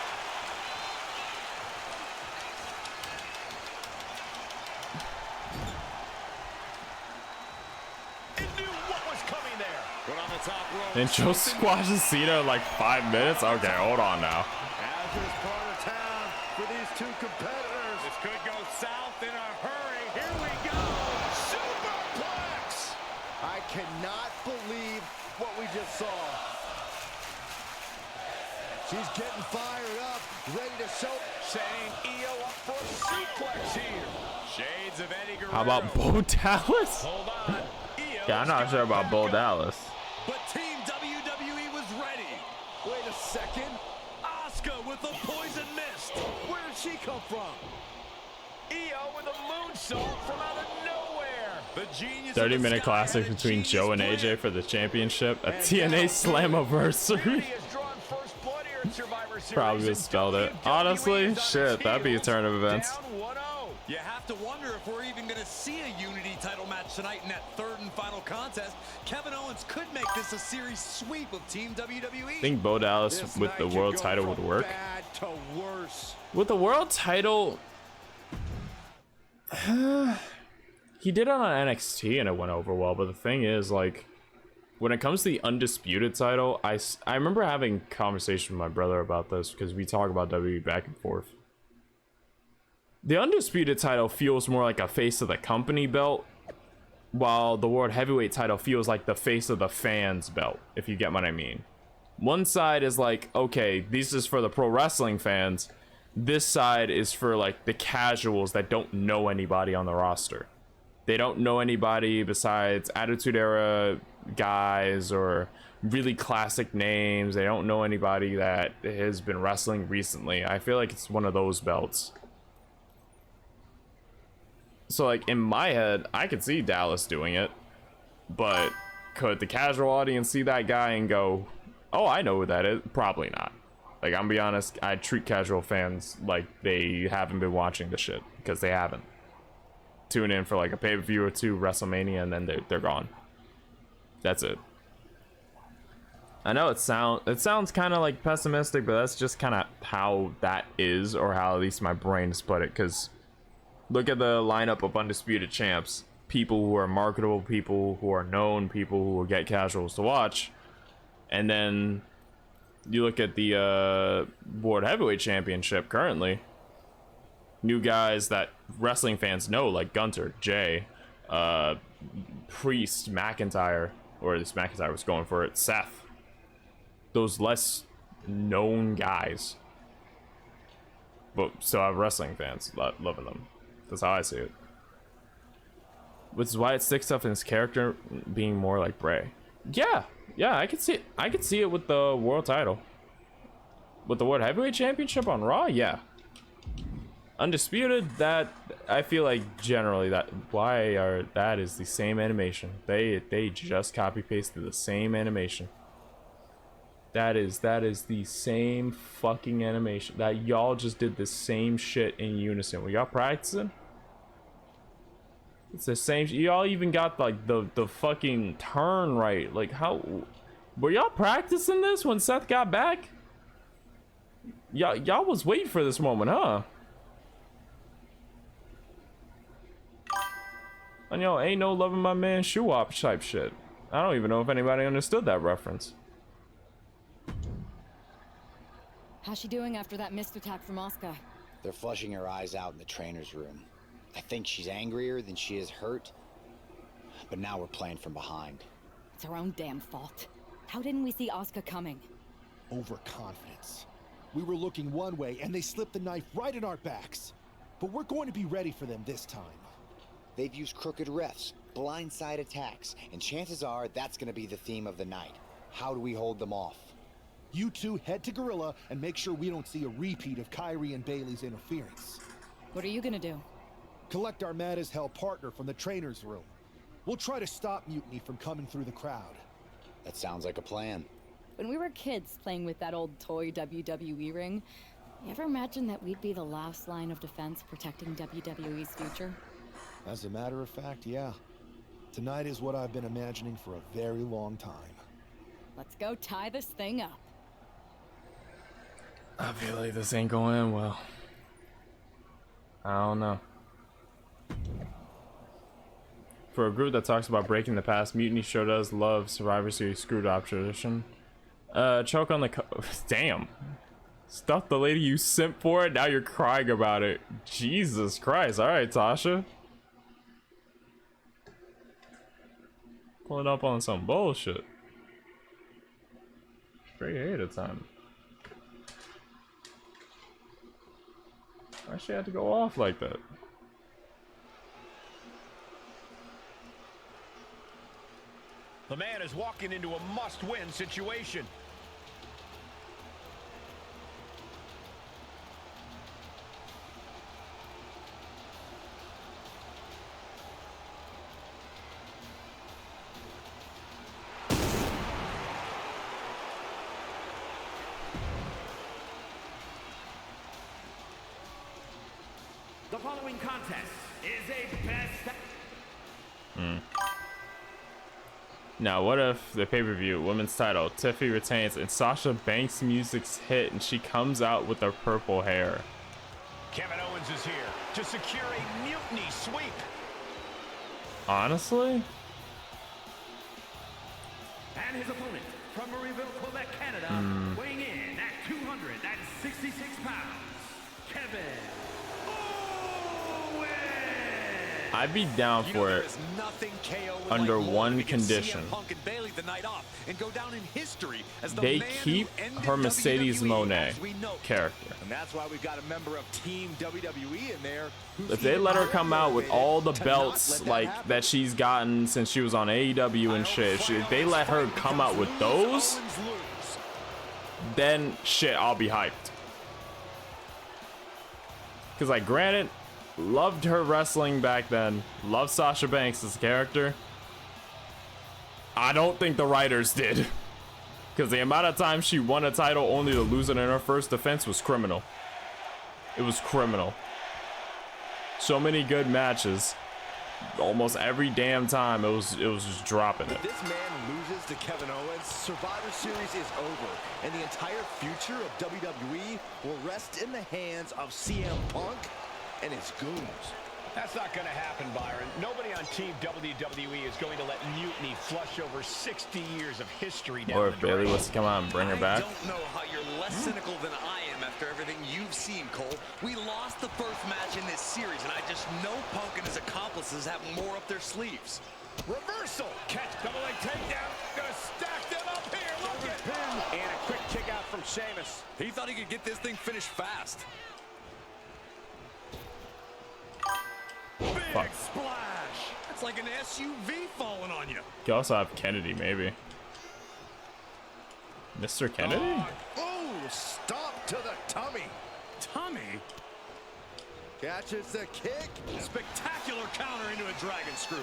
It knew what was coming there. Put on the top rope. And Joe squashes Cena in like 5 minutes? Okay, hold on now. As is part of town for these two competitors. This could go south in a hurry. Here we go. Superplex. I cannot believe what we just saw. She's getting fired up, ready to show. Setting Io up for a suplex here. Shades of Eddie Guerrero. How about Bo Dallas? Hold on. Io Yeah, I'm not sure about Bo Dallas. But Team WWE was ready. Wait a second. Asuka with the poison mist. Where did she come from? Io with a moonsault from out of nowhere. The genius 30-minute classic between Joe and AJ for the championship. A TNA Slammiversary. Probably misspelled it. Honestly, shit, that'd be a turn of events. You have to wonder if we're even going to see a Unity title match tonight in that third and final contest. Kevin Owens could make this a series sweep of Team WWE. I think Bo Dallas with the world title would work. Bad to worse. With the world title, he did it on NXT and it went over well. But the thing is, like, when it comes to the undisputed title, I remember having a conversation with my brother about this because we talk about WWE back and forth. The undisputed title feels more like a face of the company belt, while the world heavyweight title feels like the face of the fans belt, if you get what I mean. One side is like, okay, this is for the pro wrestling fans. This side is for like the casuals that don't know anybody on the roster. They don't know anybody besides Attitude Era guys or really classic names. They don't know anybody that has been wrestling recently. I feel like it's one of those belts. So like in my head, I could see Dallas doing it, but could the casual audience see that guy and go, oh, I know who that is? Probably not. Like, I'm gonna be honest, I treat casual fans like they haven't been watching the shit, because they haven't. Tune in for like a pay-per-view or two, WrestleMania, and then they're gone. That's it. I know it sounds kind of like pessimistic, but that's just kind of how that is, or how at least my brain has put it, because look at the lineup of undisputed champs. people who are marketable, people who are known, people who will get casuals to watch. And then you look at the World Heavyweight Championship currently. New guys that wrestling fans know, like Gunter, Jay, Priest, McIntyre, or at least McIntyre was going for it, Seth. Those less known guys, but still have wrestling fans loving them. That's how I see it. Which is why it sticks up in his character being more like Bray. Yeah, I could see it. I could see it with the world title. With the World Heavyweight Championship on Raw, yeah. Undisputed, that I feel like generally that is the same animation. They just copy pasted the same animation. That is the same fucking animation. That y'all just did the same shit in unison. Were y'all practicing? It's the same. Y'all even got like the fucking turn right. Like how were y'all practicing this when Seth got back? Y'all was waiting for this moment, huh? And y'all ain't no loving my man shoe wop type shit. I don't even know if anybody understood that reference. How's she doing after that missed attack from Asuka? They're flushing her eyes out in the trainer's room. I think she's angrier than she is hurt. But now we're playing from behind. It's our own damn fault. How didn't we see Asuka coming? Overconfidence. We were looking one way and they slipped the knife right in our backs. But we're going to be ready for them this time. They've used crooked refs, blindside attacks, and chances are that's going to be the theme of the night. How do we hold them off? You two head to Gorilla and make sure we don't see a repeat of Kyrie and Bailey's interference. What are you gonna do? Collect our mad as hell partner from the trainer's room. We'll try to stop Mutiny from coming through the crowd. That sounds like a plan. When we were kids playing with that old toy WWE ring, you ever imagine that we'd be the last line of defense protecting WWE's future? As a matter of fact, yeah. Tonight is what I've been imagining for a very long time. Let's go tie this thing up. I feel like this ain't going in well. I don't know. For a group that talks about breaking the past, Mutiny sure does love Survivor Series screwdrop tradition. Choke on the damn. Stuff the lady you simp for it, now you're crying about it. Jesus Christ. Alright, Tasha. Pulling up on some bullshit. Straight ahead of time. Why she had to go off like that? The man is walking into a must-win situation. The following contest is a best. Now, what if the pay-per-view women's title, Tiffy retains, and Sasha Banks' music's hit, and she comes out with her purple hair? Kevin Owens is here to secure a Mutiny sweep. Honestly? And his opponent from Marieville, Quebec, Canada, weighing in at 266 pounds, Kevin. I'd be down for it under one condition. They keep her Mercedes Moné character. And that's why we've got a member of Team WWE in there. If they let her come out with all the belts like that she's gotten since she was on AEW and shit, if they let her come out with those, then shit, I'll be hyped. Because like, granted, loved her wrestling back then. Loved Sasha Banks as a character. I don't think the writers did. Because the amount of time she won a title only to lose it in her first defense was criminal. It was criminal. So many good matches. Almost every damn time it was just dropping it. If this man loses to Kevin Owens, Survivor Series is over. And the entire future of WWE will rest in the hands of CM Punk and his goons. That's not going to happen, Byron. Nobody on Team WWE is going to let Mutiny flush over 60 years of history down Or the if Bailey drain. wants to come out and bring her back. I don't know how you're less cynical than I am after everything you've seen, Cole. We lost the first match in this series, and I just know Punk and his accomplices have more up their sleeves. Reversal. Catch. Double leg takedown. Gonna stack them up here. Look at him. And a quick kick out from Sheamus. He thought he could get this thing finished fast. Big Fuck. splash. That's like an SUV falling on you. You also have Kennedy, maybe. Mr. Kennedy? Oh, stop to the tummy. Tommy. Catches the kick. Spectacular counter into a dragon screw.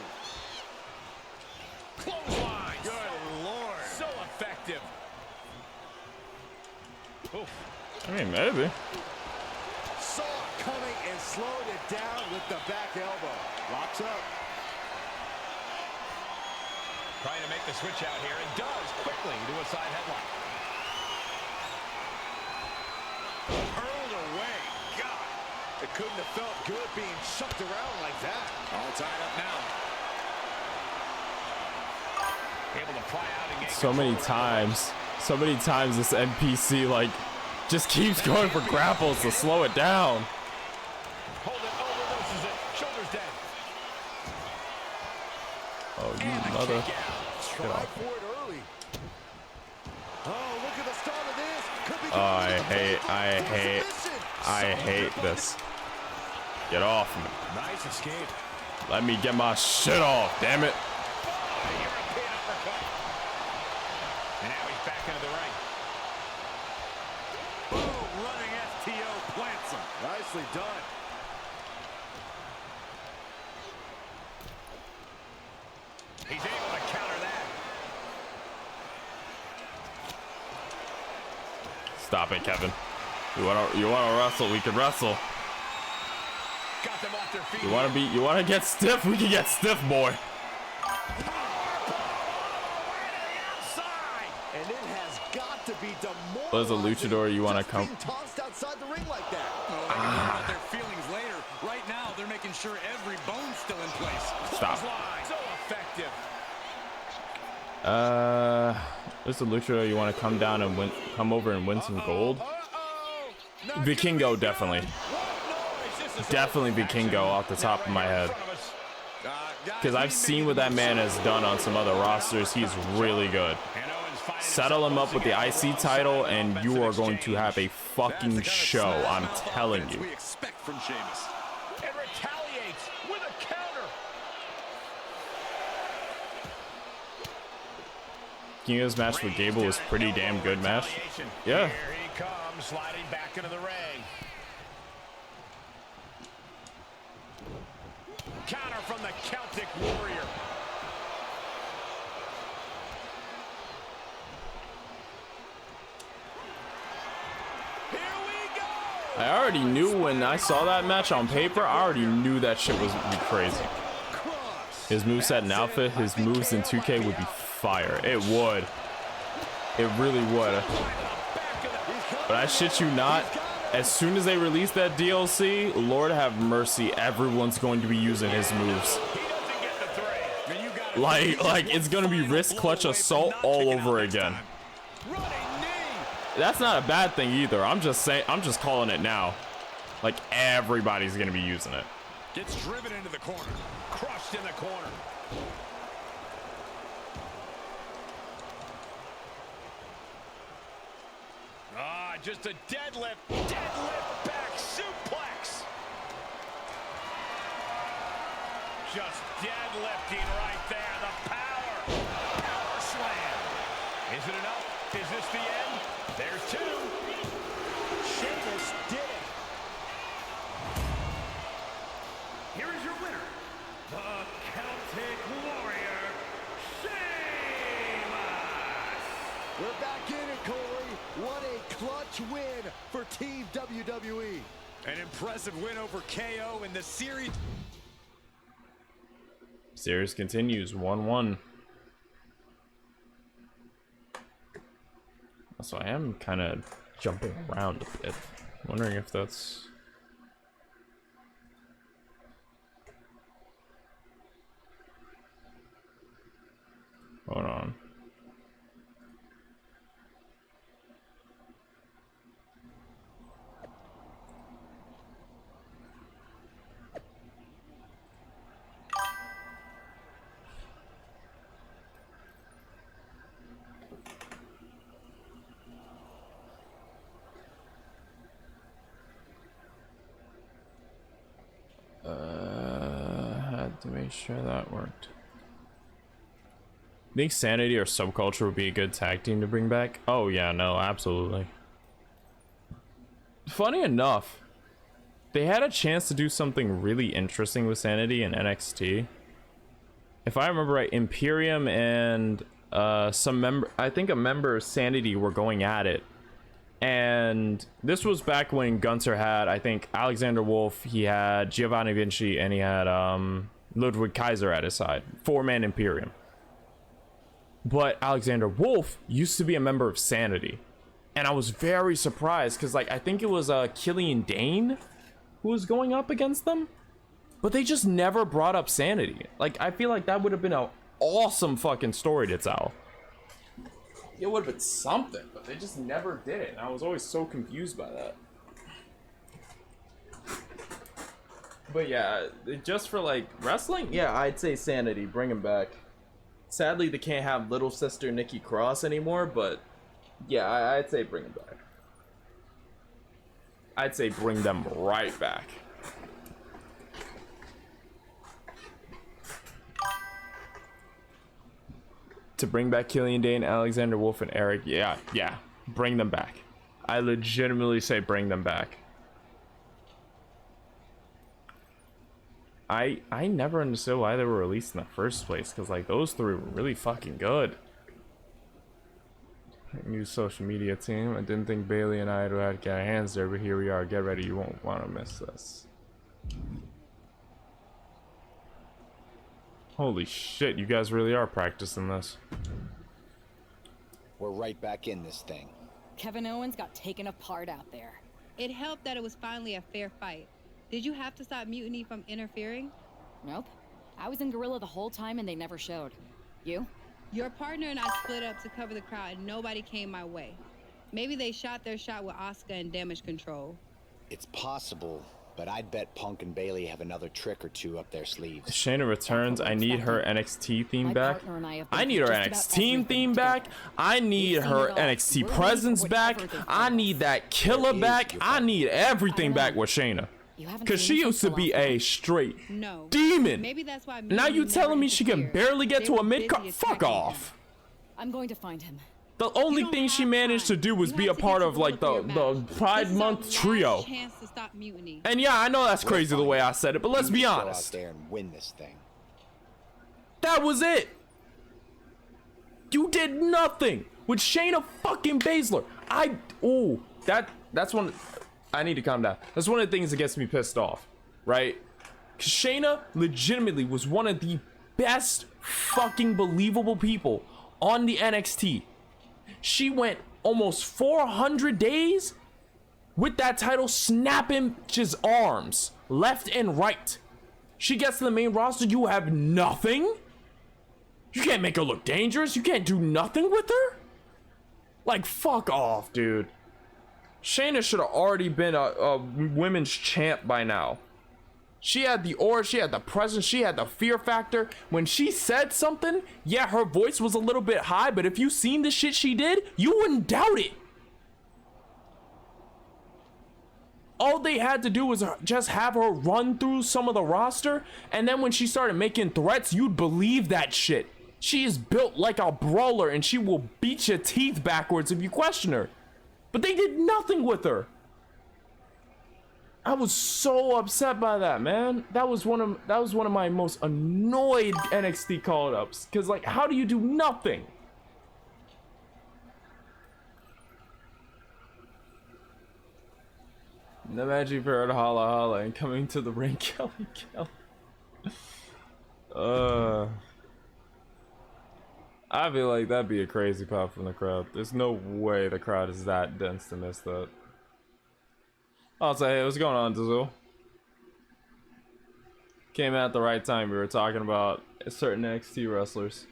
Clothesline. Good Lord. So effective. Oof. I mean, maybe. Saw it coming and slowed it down with the back elbow. Locks up. Trying to make the switch out here, and does quickly to a side headlock. Hurled away. God, it couldn't have felt good being shucked around like that. All tied up now. Able to pry out and get So many times this NPC like just keeps going for grapples to slow it down. Hold it, reverses it. Shoulders dead. Oh, you mother. Try for it early. Oh, look at the start of this. Could be I hate this. Get off me. Nice escape. Let me get my shit off, damn it. European uppercut. And now he's back into the ring. Boom, running FTO plants him. Nicely done. He's able to counter that. Stop it, Kevin. You wanna wrestle, we can wrestle. Got them off their feet. You wanna get stiff, we can get stiff, boy. And it has got to be demoralizing. What is a luchador you wanna come? Being tossed outside the ring like that. Oh, they can worry about their feelings later. Right now, they're making sure every bone's still in place. Stop. Clothesline. So effective. This is a luchador you want to come down and win, come over and win some gold. Vikingo, definitely. Definitely Vikingo off the top of my head. Because I've seen what that man has done on some other rosters. He's really good. Settle him up with the IC title and you are going to have a fucking show, I'm telling you. We expect from Sheamus. And retaliates with a counter. Vikingo's match with Gable was pretty damn good match. Yeah. Here he comes, sliding back into the ring. Counter from the Celtic Warrior. Here we go. I already knew when I saw that match on paper, I already knew that shit was crazy. His moveset in Alpha, his moves in 2K would be fire. It would. It really would. But I shit you not, as soon as they release that DLC, Lord have mercy, everyone's going to be using his moves. Like it's gonna be wrist clutch assault all over again. That's not a bad thing either. I'm just saying, I'm just calling it now. Like everybody's gonna be using it. Gets driven into the corner. Crushed in the corner. Ah, just a deadlift. Deadlift back suplex. Just deadlifting right there. The power. Power slam. Is it enough? Is this the end? There's two. Sheamus did it. Here is your winner, the Celtic Warrior, Sheamus. We're back in it, Corey. What a clutch win for Team WWE. An impressive win over KO in the series. Series continues 1-1. So I am kind of jumping around a bit. Wondering if that's... Hold on. Had to make sure that worked. Think Sanity or Subculture would be a good tag team to bring back? Oh yeah, no, absolutely. Funny enough, they had a chance to do something really interesting with Sanity in NXT. If I remember right, Imperium and some member, I think a member of Sanity were going at it. And this was back when Gunther had, I think, Alexander Wolf, he had Giovanni Vinci, and he had Ludwig Kaiser at his side. 4-man Imperium. But Alexander Wolf used to be a member of Sanity. And I was very surprised because, like, I think it was Killian Dane who was going up against them. But they just never brought up Sanity. Like, I feel like that would have been an awesome fucking story to tell. It would have been something, but they just never did it. And I was always so confused by that. But yeah, just for like wrestling, yeah, I'd say Sanity, bring him back. Sadly, they can't have little sister Nikki Cross anymore, but yeah, I'd say bring him back. I'd say bring them right back. To bring back Killian Dane, Alexander Wolf, and Eric, yeah, bring them back. I legitimately say bring them back. I never understood why they were released in the first place, because like those three were really fucking good. New social media team. I didn't think Bailey and I would have got our hands there, but here we are. Get ready, you won't want to miss this. Holy shit, you guys really are practicing this. We're right back in this thing. Kevin Owens got taken apart out there. It helped that it was finally a fair fight. Did you have to stop Mutiny from interfering? Nope. I was in Gorilla the whole time and they never showed. You? Your partner and I split up to cover the crowd and nobody came my way. Maybe they shot their shot with Asuka and Damage Control. It's possible, but I'd bet Punk and Bailey have another trick or two up their sleeves. Shayna returns. I need her NXT theme back. I need her NXT theme back. I need her NXT presence back. I need that killer back. I need everything back with Shayna. Because she used to be a straight demon. Maybe that's why now you telling me she can barely get to a mid-card? Fuck off. I'm going to find him. The only thing she managed to do was be a part of like the Pride Month trio. And yeah, I know that's crazy the way I said it, but let's be honest. Go out there and win this thing. That was it. You did nothing with Shayna fucking Baszler. That's one. I need to calm down. That's one of the things that gets me pissed off, right? 'Cause Shayna legitimately was one of the best fucking believable people on the NXT. She went almost 400 days with that title snapping his arms left and right. She gets to the main roster, you have nothing? You can't make her look dangerous? You can't do nothing with her? Like, fuck off, dude. Shayna should have already been a women's champ by now. She had the aura, she had the presence, she had the fear factor. When she said something, yeah, her voice was a little bit high, but if you seen the shit she did, you wouldn't doubt it. All they had to do was just have her run through some of the roster, and then when she started making threats, you'd believe that shit. She is built like a brawler, and she will beat your teeth backwards if you question her. But they did nothing with her. I was so upset by that, man. That was one of my most annoyed NXT call-ups. Cause like, how do you do nothing? Imagine if you heard holla holla and coming to the ring, Kelly. I feel like that'd be a crazy pop from the crowd. There's no way the crowd is that dense to miss that. I'll say, hey, what's going on, Dazul? Came at the right time. We were talking about certain NXT wrestlers.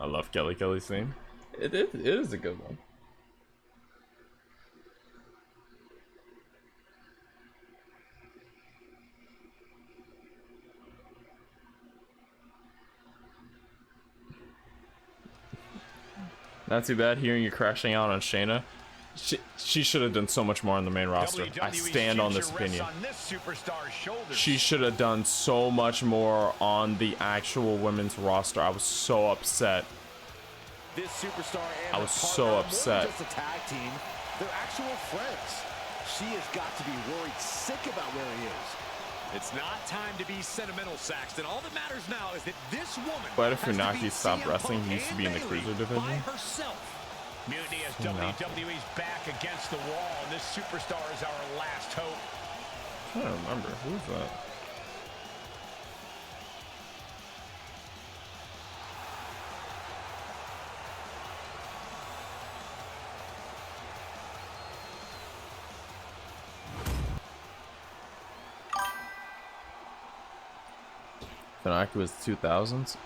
I love Kelly's theme. It is a good one. Not too bad hearing you crashing out on Shayna. She should have done so much more on the main roster. I stand on this opinion. She should have done so much more on the actual women's roster. I was so upset. This superstar and I was so upset. Just a tag team, they're actual friends. She has got to be worried sick about where he is. It's not time to be sentimental, Saxton. All that matters now is that this woman. But if Funaki stopped wrestling, he used to be in the cruiser division. Mutiny has WWE's back against the wall, and this superstar is our last hope. I don't remember. Who's that? Funaki was 2000s?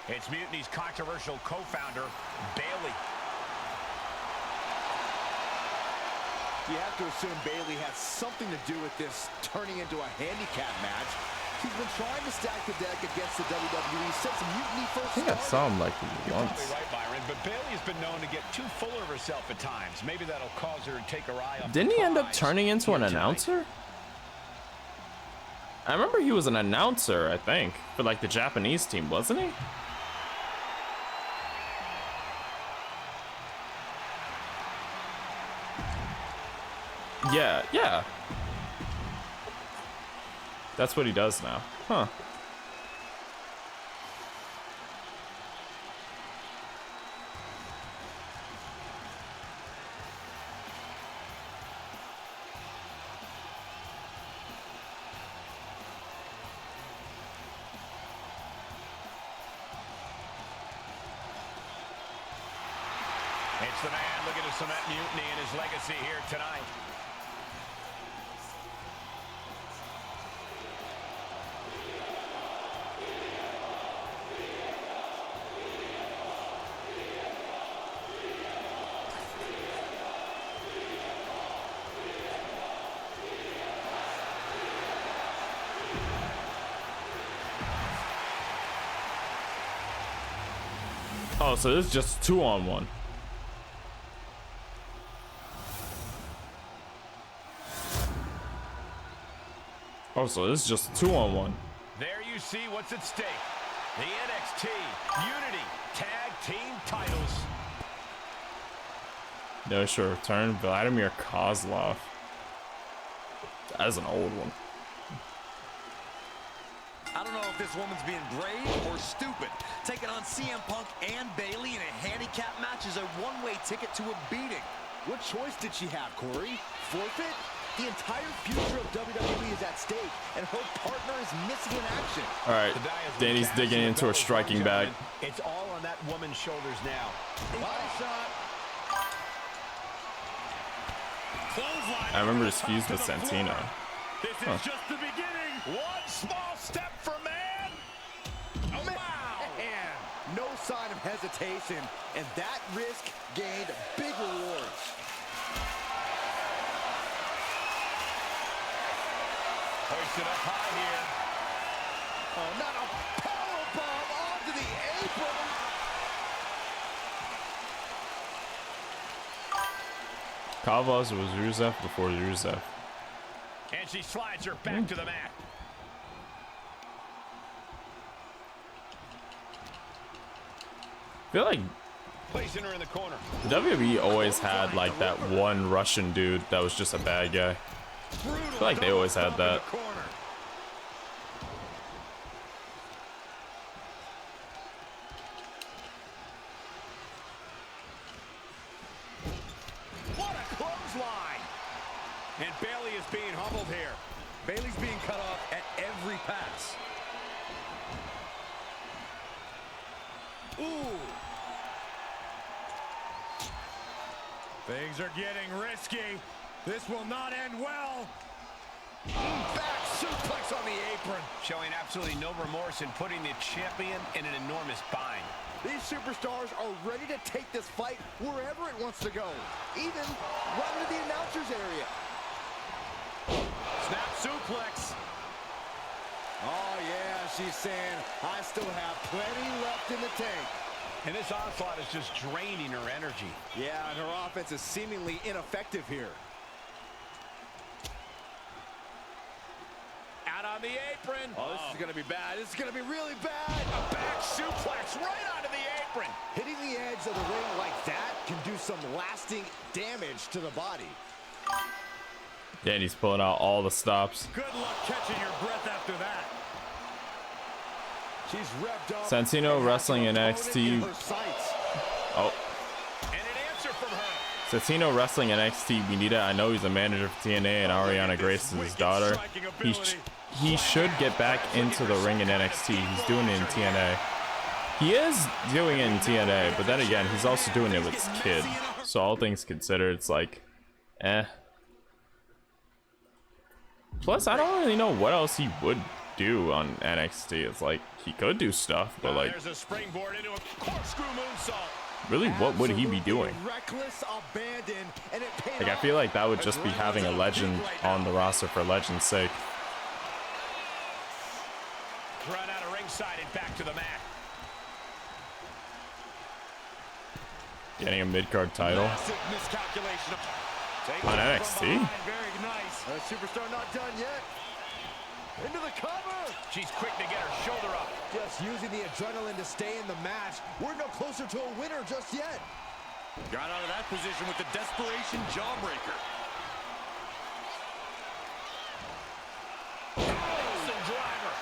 It's Mutiny's controversial co-founder, Bayley. You have to assume Bayley has something to do with this turning into a handicap match. She's been trying to stack the deck against the WWE since Mutiny first I think I saw him like You're once. probably right, Byron, but Bayley has been known to get too full of herself at times. Maybe that'll cause her to take her eye off Didn't the he end up prize turning into an here tonight. announcer? I remember he was an announcer, I think, for like the Japanese team, wasn't he? Yeah. That's what he does now. Huh. It's the man looking to cement Mutiny and his legacy here tonight. Oh, so this is just 2-on-1. Oh, so this is just 2-on-1. There you see what's at stake. The NXT Unity Tag Team titles. No sure return Vladimir Kozlov. That's an old one. I don't know if this woman's being brave or stupid. Taking on CM Punk and Bayley in a handicap match is a one-way ticket to a beating. What choice did she have, Corey? Forfeit? The entire future of WWE is at stake, and her partner is missing in action. All right, Danny's digging into her striking bag. It's all on that woman's shoulders now. Body shot. I remember his fuse with Santino. This is just the beginning. One small step for man. Oh, wow. And no sign of hesitation, and that risk gained big rewards. Hoisted up high here. Oh, not a powerbomb onto the apron. Kavaz was Rusev before Rusev. And she slides her back to the mat. I feel like Placing her in the corner. the WWE always had like that one Russian dude that was just a bad guy. I feel like they always had that. What a clothesline! And Bayley is being humbled here. Bayley's being cut off at every pass. Ooh! Things are getting risky. This will not end well. apron. Showing absolutely no remorse in putting the champion in an enormous bind. These superstars are ready to take this fight wherever it wants to go, even right into the announcer's area. Snap suplex. Oh, yeah, she's saying, I still have plenty left in the tank. And this onslaught is just draining her energy. Yeah, and her offense is seemingly ineffective here. Out on the apron. Oh, this is going to be bad. This is going to be really bad. A back suplex right onto the apron. Hitting the edge of the ring like that can do some lasting damage to the body. Yeah, he's pulling out all the stops. Good luck catching your breath after that. She's revved up. Santino wrestling in NXT. Oh. And an answer from her. Santino wrestling in NXT. Benita, I know he's a manager for TNA, and Ariana Grace is his daughter. He should get back into the ring in NXT. He's doing it in TNA. He is doing it in TNA, but then again, he's also doing it with his kid. So all things considered, it's like, eh. Plus, I don't really know what else he would do on NXT. It's like, he could do stuff, but like, There's a springboard into a corkscrew moonsault. really, what would he be doing? Reckless abandon, and it paid Like, I feel like that would just be having a legend on the roster for legend's sake. Run out of ringside and back to the mat. Getting a mid-card title miscalculation on NXT. Very nice. Superstar not done yet. Into the cover. She's quick to get her shoulder up. Just using the adrenaline to stay in the match. We're no closer to a winner just yet. Got out of that position with the desperation jawbreaker. Awesome driver.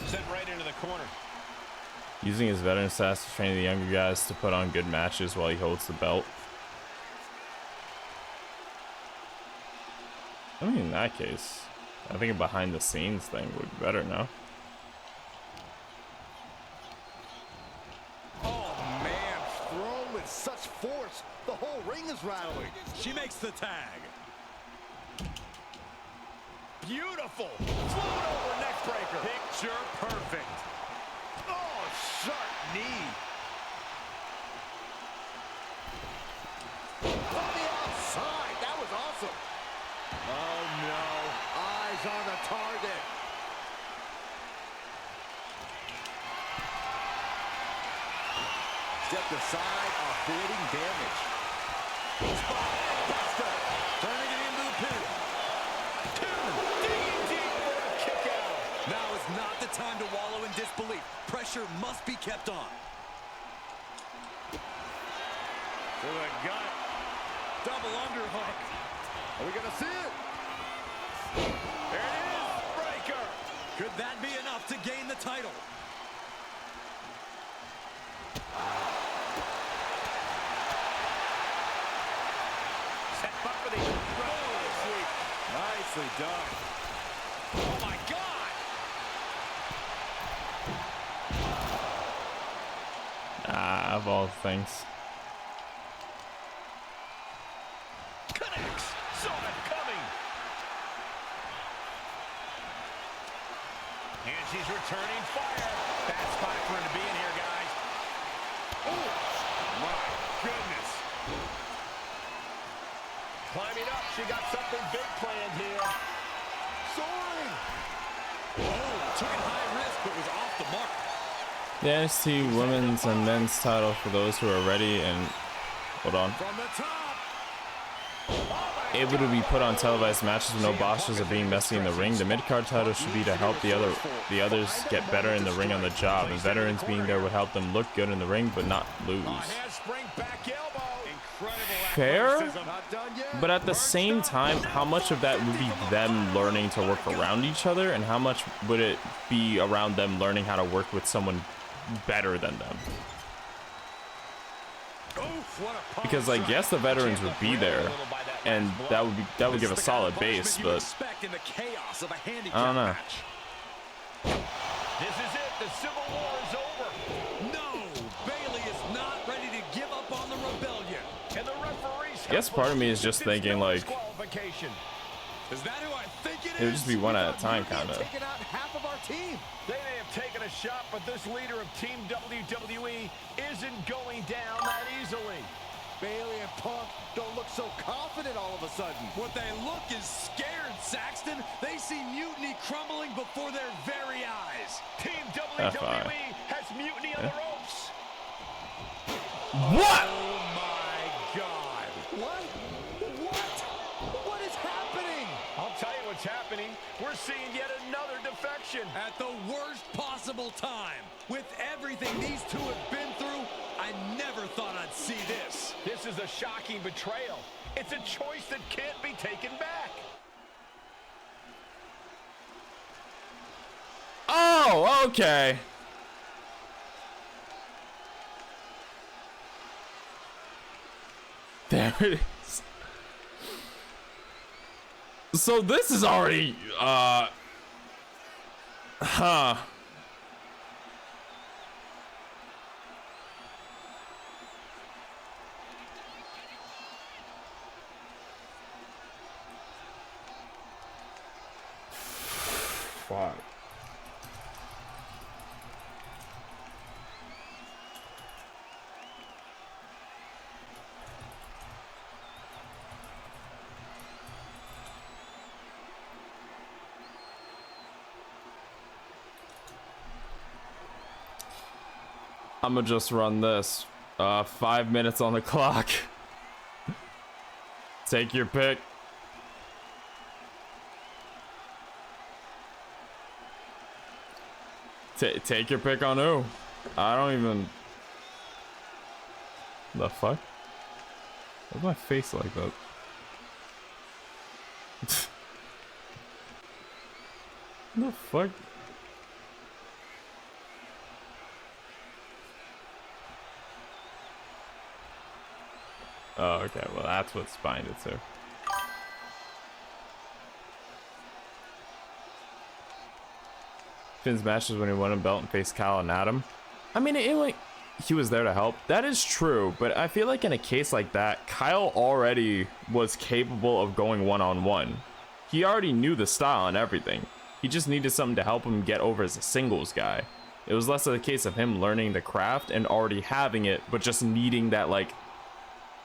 Sent right into the corner. Using his veteran stats to train the younger guys to put on good matches while he holds the belt. I mean, in that case, I think a behind the scenes thing would be better now. Oh, man. Thrown with such force. The whole ring is rattling. She makes the tag. Beautiful. Float over neck breaker. Picture perfect. Oh, sharp knee. From the outside. That was awesome. Oh, no. Eyes on the target. Stepped aside, avoiding damage. Buster. Turning it into the pin. Digging deep for a kick out. Now is not the time to wallow in disbelief. Pressure must be kept on. To the gut. Double underhook. Are we going to see it? There it is. Breaker. Could that be enough to gain the title? Set up for the sweep. Nicely done. Oh my God. Ah, of all things. Connects. Saw it coming. And she's returning fire. Bad spot for him to be in here, guys. Oh, my goodness. Climbing up. She got something big planned here. Soaring. Oh, took it high risk, but was off the mark. The NXT women's and men's title for those who are ready and hold on. From the top. Able to be put on televised matches when no bosses are being messy in the ring. The mid-card title should be to help the others get better in the ring on the job, and veterans being there would help them look good in the ring but not lose. Fair, but at the same time, how much of that would be them learning to work around each other, and how much would it be around them learning how to work with someone better than them? Because like, yes, the veterans would be there, and that would give a solid base, but I don't know. This is it. The Civil War is over. No, Bailey is not ready to give up on the rebellion. And the referee's guess part of me is just thinking like Is that who I think it is? it would just be one at a time, kind of. Taking out half of our team. They may have taken a shot, but this leader of Team WWE isn't going down that easily. Bailey and Punk don't look so confident all of a sudden. What they look is scared, Saxton. They see mutiny crumbling before their very eyes. Team WWE has mutiny on the ropes. What? Oh my God. What is happening? I'll tell you what's happening. We're seeing yet another defection. At the worst possible time. With everything these two have been through, I never thought I'd see this. This is a shocking betrayal. It's a choice that can't be taken back. Oh, okay. There it is. So this is already, huh. Fuck. I'm gonna just run this. 5 minutes on the clock. Take your pick. Take your pick on who. I don't even. The fuck? Why's my face like that? The fuck? Oh, okay. Well, that's what spined it to. Finn's matches when he won a belt and faced Kyle and Adam. I mean, he was there to help. That is true, but I feel like in a case like that, Kyle already was capable of going one-on-one. He already knew the style and everything. He just needed something to help him get over as a singles guy. It was less of a case of him learning the craft and already having it, but just needing that like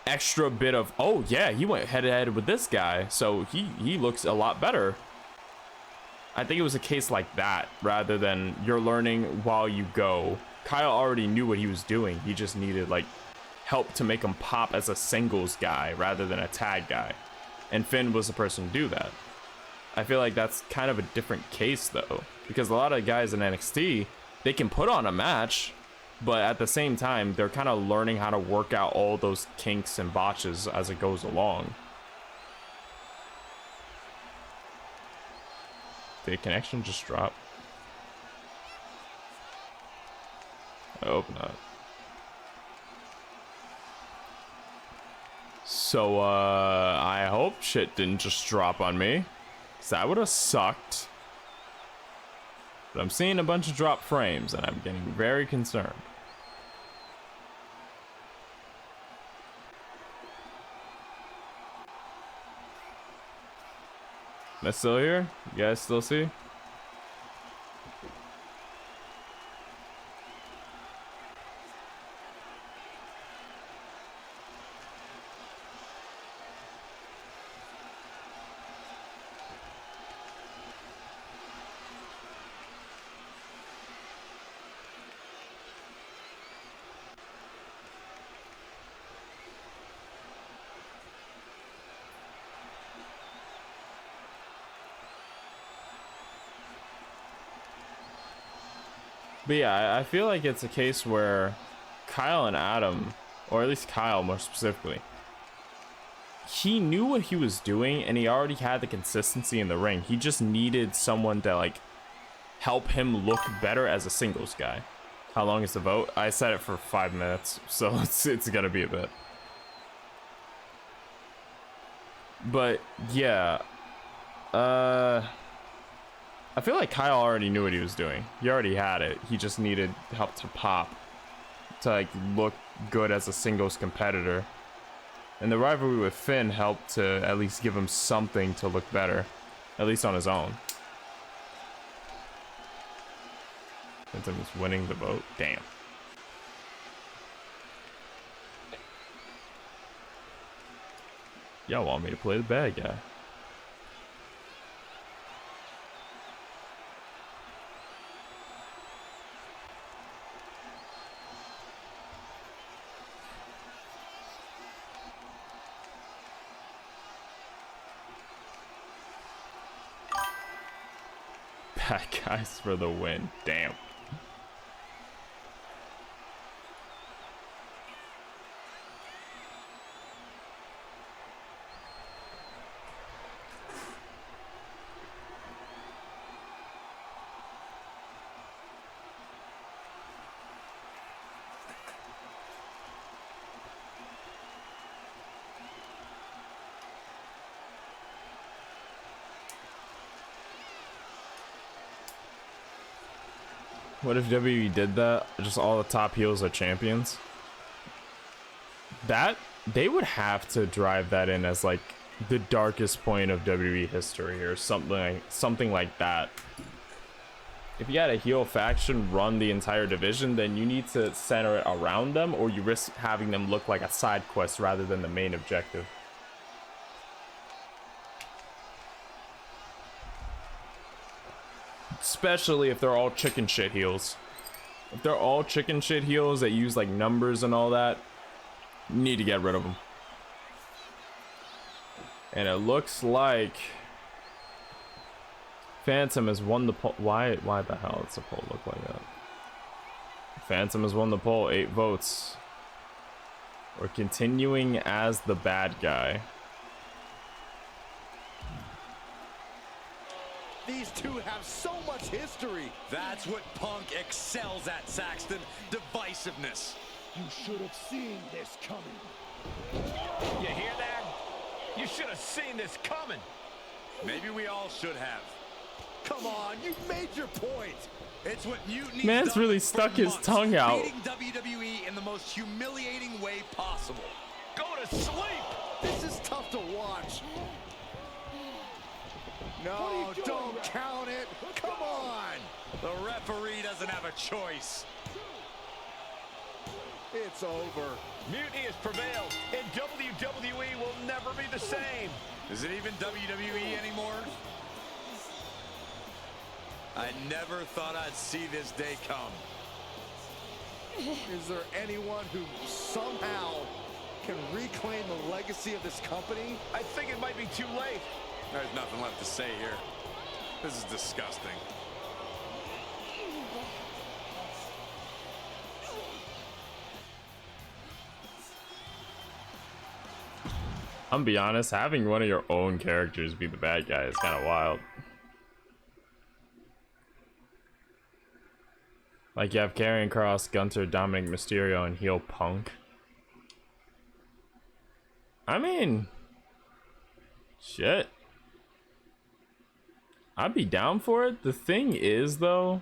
extra bit of, oh yeah, he went head-to-head with this guy, so he looks a lot better. I think it was a case like that, rather than you're learning while you go. Kyle already knew what he was doing. He just needed like help to make him pop as a singles guy rather than a tag guy. And Finn was the person to do that. I feel like that's kind of a different case though, because a lot of guys in NXT, they can put on a match, but at the same time, they're kind of learning how to work out all those kinks and botches as it goes along. Did connection just drop? I hope not. So, I hope shit didn't just drop on me, 'cause that would have sucked. But I'm seeing a bunch of drop frames, and I'm getting very concerned. Am I still here? You guys still see? But yeah, I feel like it's a case where Kyle and Adam, or at least Kyle more specifically, he knew what he was doing and he already had the consistency in the ring. He just needed someone to like help him look better as a singles guy. How long is the vote? I set it for 5 minutes, so it's gonna be a bit. But yeah, I feel like Kyle already knew what he was doing. He already had it. He just needed help to pop, to like look good as a singles competitor. And the rivalry with Finn helped to at least give him something to look better, at least on his own. Phantom is winning the vote. Damn. Y'all want me to play the bad guy. Bad guys for the win. Damn. What if WWE did that? Just all the top heels are champions? That, they would have to drive that in as like the darkest point of WWE history or something like that. If you had a heel faction run the entire division, then you need to center it around them, or you risk having them look like a side quest rather than the main objective. Especially if they're all chicken shit heels. If they're all chicken shit heels that use like numbers and all that, you need to get rid of them. And it looks like Phantom has won the poll. Why the hell does the poll look like that? Phantom has won the poll, 8 votes. We're continuing as the bad guy. These two have so much history. That's what Punk excels at, Saxton. Divisiveness. You should have seen this coming. You hear that? You should have seen this coming. Maybe we all should have. Come on, you made your point. It's what Mutiny Man's really stuck his tongue out. Beating WWE in the most humiliating way possible. Go to sleep. This is tough to watch. No, don't count it. Come on. The referee doesn't have a choice. It's over. Mutiny has prevailed, and WWE will never be the same. Is it even WWE anymore? I never thought I'd see this day come. Is there anyone who somehow can reclaim the legacy of this company? I think it might be too late. There's nothing left to say here. This is disgusting. I'm gonna be honest, having one of your own characters be the bad guy is kind of wild. Like you have Karrion Kross, Gunther, Dominic Mysterio, and heel Punk. I mean, shit. I'd be down for it. The thing is, though,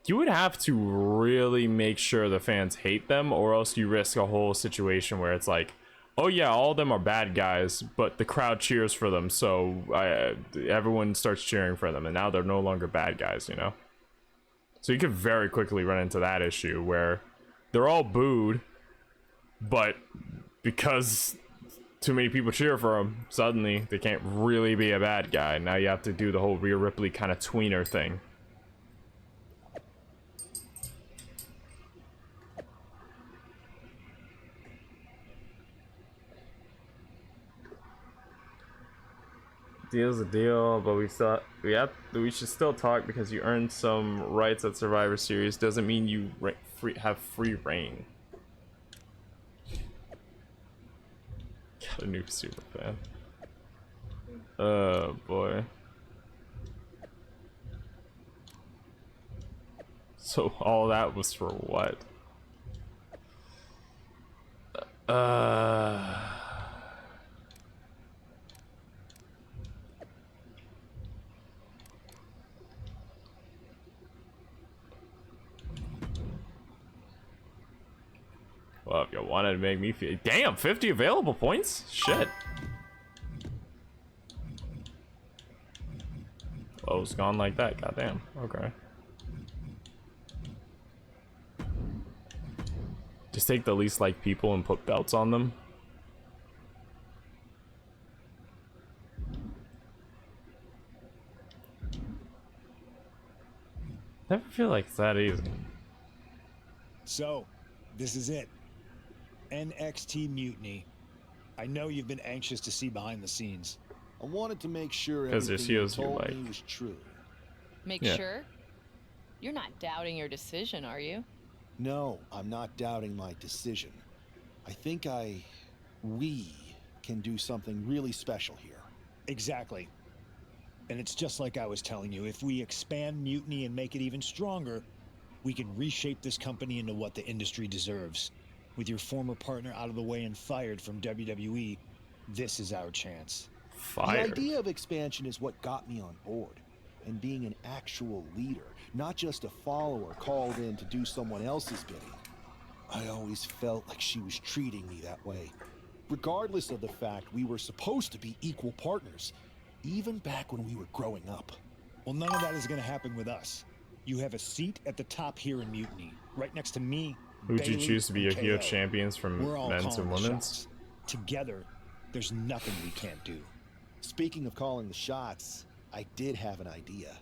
you would have to really make sure the fans hate them, or else you risk a whole situation where it's like, oh yeah, all of them are bad guys, but the crowd cheers for them, so everyone starts cheering for them, and now they're no longer bad guys, you know? So you could very quickly run into that issue where they're all booed, but because too many people cheer for him, suddenly they can't really be a bad guy. Now you have to do the whole Rhea Ripley kind of tweener thing. Deal's a deal, but we should still talk because you earned some rights at Survivor Series. Doesn't mean you have free reign. Got a new super fan. Oh boy. So all that was for what? Well, if you wanted to make me feel... Damn, 50 available points? Shit. Oh, it's gone like that. Goddamn. Okay. Just take the least liked people and put belts on them. Never feel like it's that easy. So, this is it. NXT Mutiny. I know you've been anxious to see behind the scenes. I wanted to make sure 'Cause there's everything you heels you told like. me was true. Make Yeah. sure? You're not doubting your decision, are you? No, I'm not doubting my decision. I think we can do something really special here. Exactly. And it's just like I was telling you, if we expand Mutiny and make it even stronger, we can reshape this company into what the industry deserves. With your former partner out of the way and fired from WWE, this is our chance. Fired. The idea of expansion is what got me on board. And being an actual leader, not just a follower called in to do someone else's bidding. I always felt like she was treating me that way. Regardless of the fact we were supposed to be equal partners, even back when we were growing up. Well, none of that is going to happen with us. You have a seat at the top here in Mutiny, right next to me. Who'd you Bayley, choose to be your and heel KO. champions from We're all men's calling and the women's? shots. Together, there's nothing we can't do. Speaking of calling the shots, I did have an idea.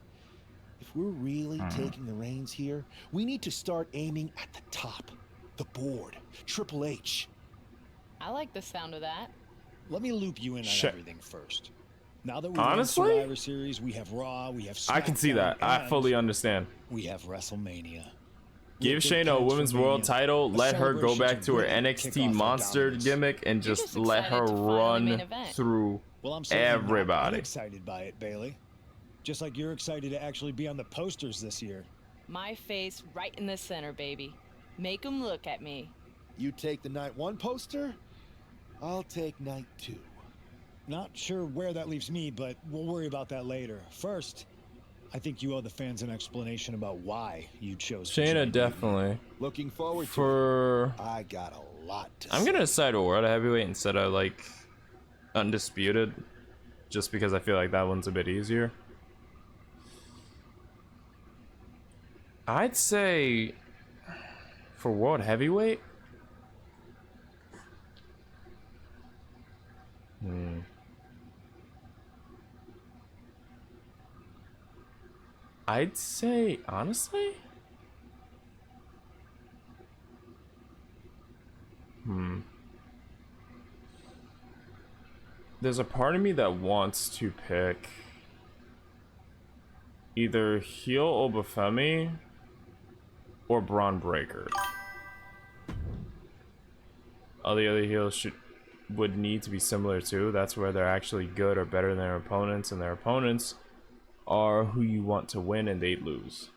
If we're really taking the reins here, we need to start aiming at the top. The board, Triple H. I like the sound of that. Let me loop you in on Shit. everything first. Now that we Honestly? won Survivor Series, we have Raw, we have SmackDown, I can see that. I and fully understand. we have WrestleMania. Give We have big Shayna a plans women's for world Mania, title, a let her go celebration back to her really kick NXT off our monster dominance. gimmick and You're just just let excited her to finally main run event. through Well, I'm certainly not everybody. excited by it, Bailey. Just like you're excited to actually be on the posters this year. My face right in the center, baby. Make them look at me. You take the night 1 poster, I'll take night 2. Not sure where that leaves me, but we'll worry about that later. First, I think you owe the fans an explanation about why you chose to Shayna join definitely. Looking forward For to it. I got a lot to I'm say. gonna decide a world heavyweight instead of like undisputed, just because I feel like that one's a bit easier. I'd say for world heavyweight. I'd say honestly. There's a part of me that wants to pick either heel Obafemi or Braun Breaker. All the other heels would need to be similar too. That's where they're actually good or better than their opponents, and their opponents are who you want to win and they lose.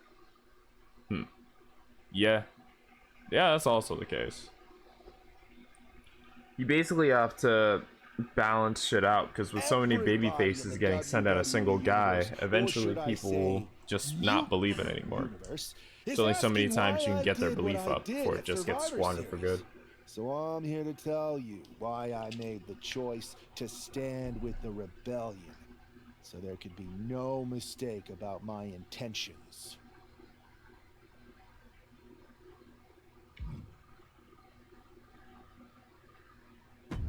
Yeah, that's also the case. You basically have to balance shit out, because with so many baby faces getting sent at a single guy, eventually people will just not believe it anymore. There's only so many times you can get their belief up before it just gets squandered for good. So I'm here to tell you why I made the choice to stand with the rebellion, so there could be no mistake about my intentions.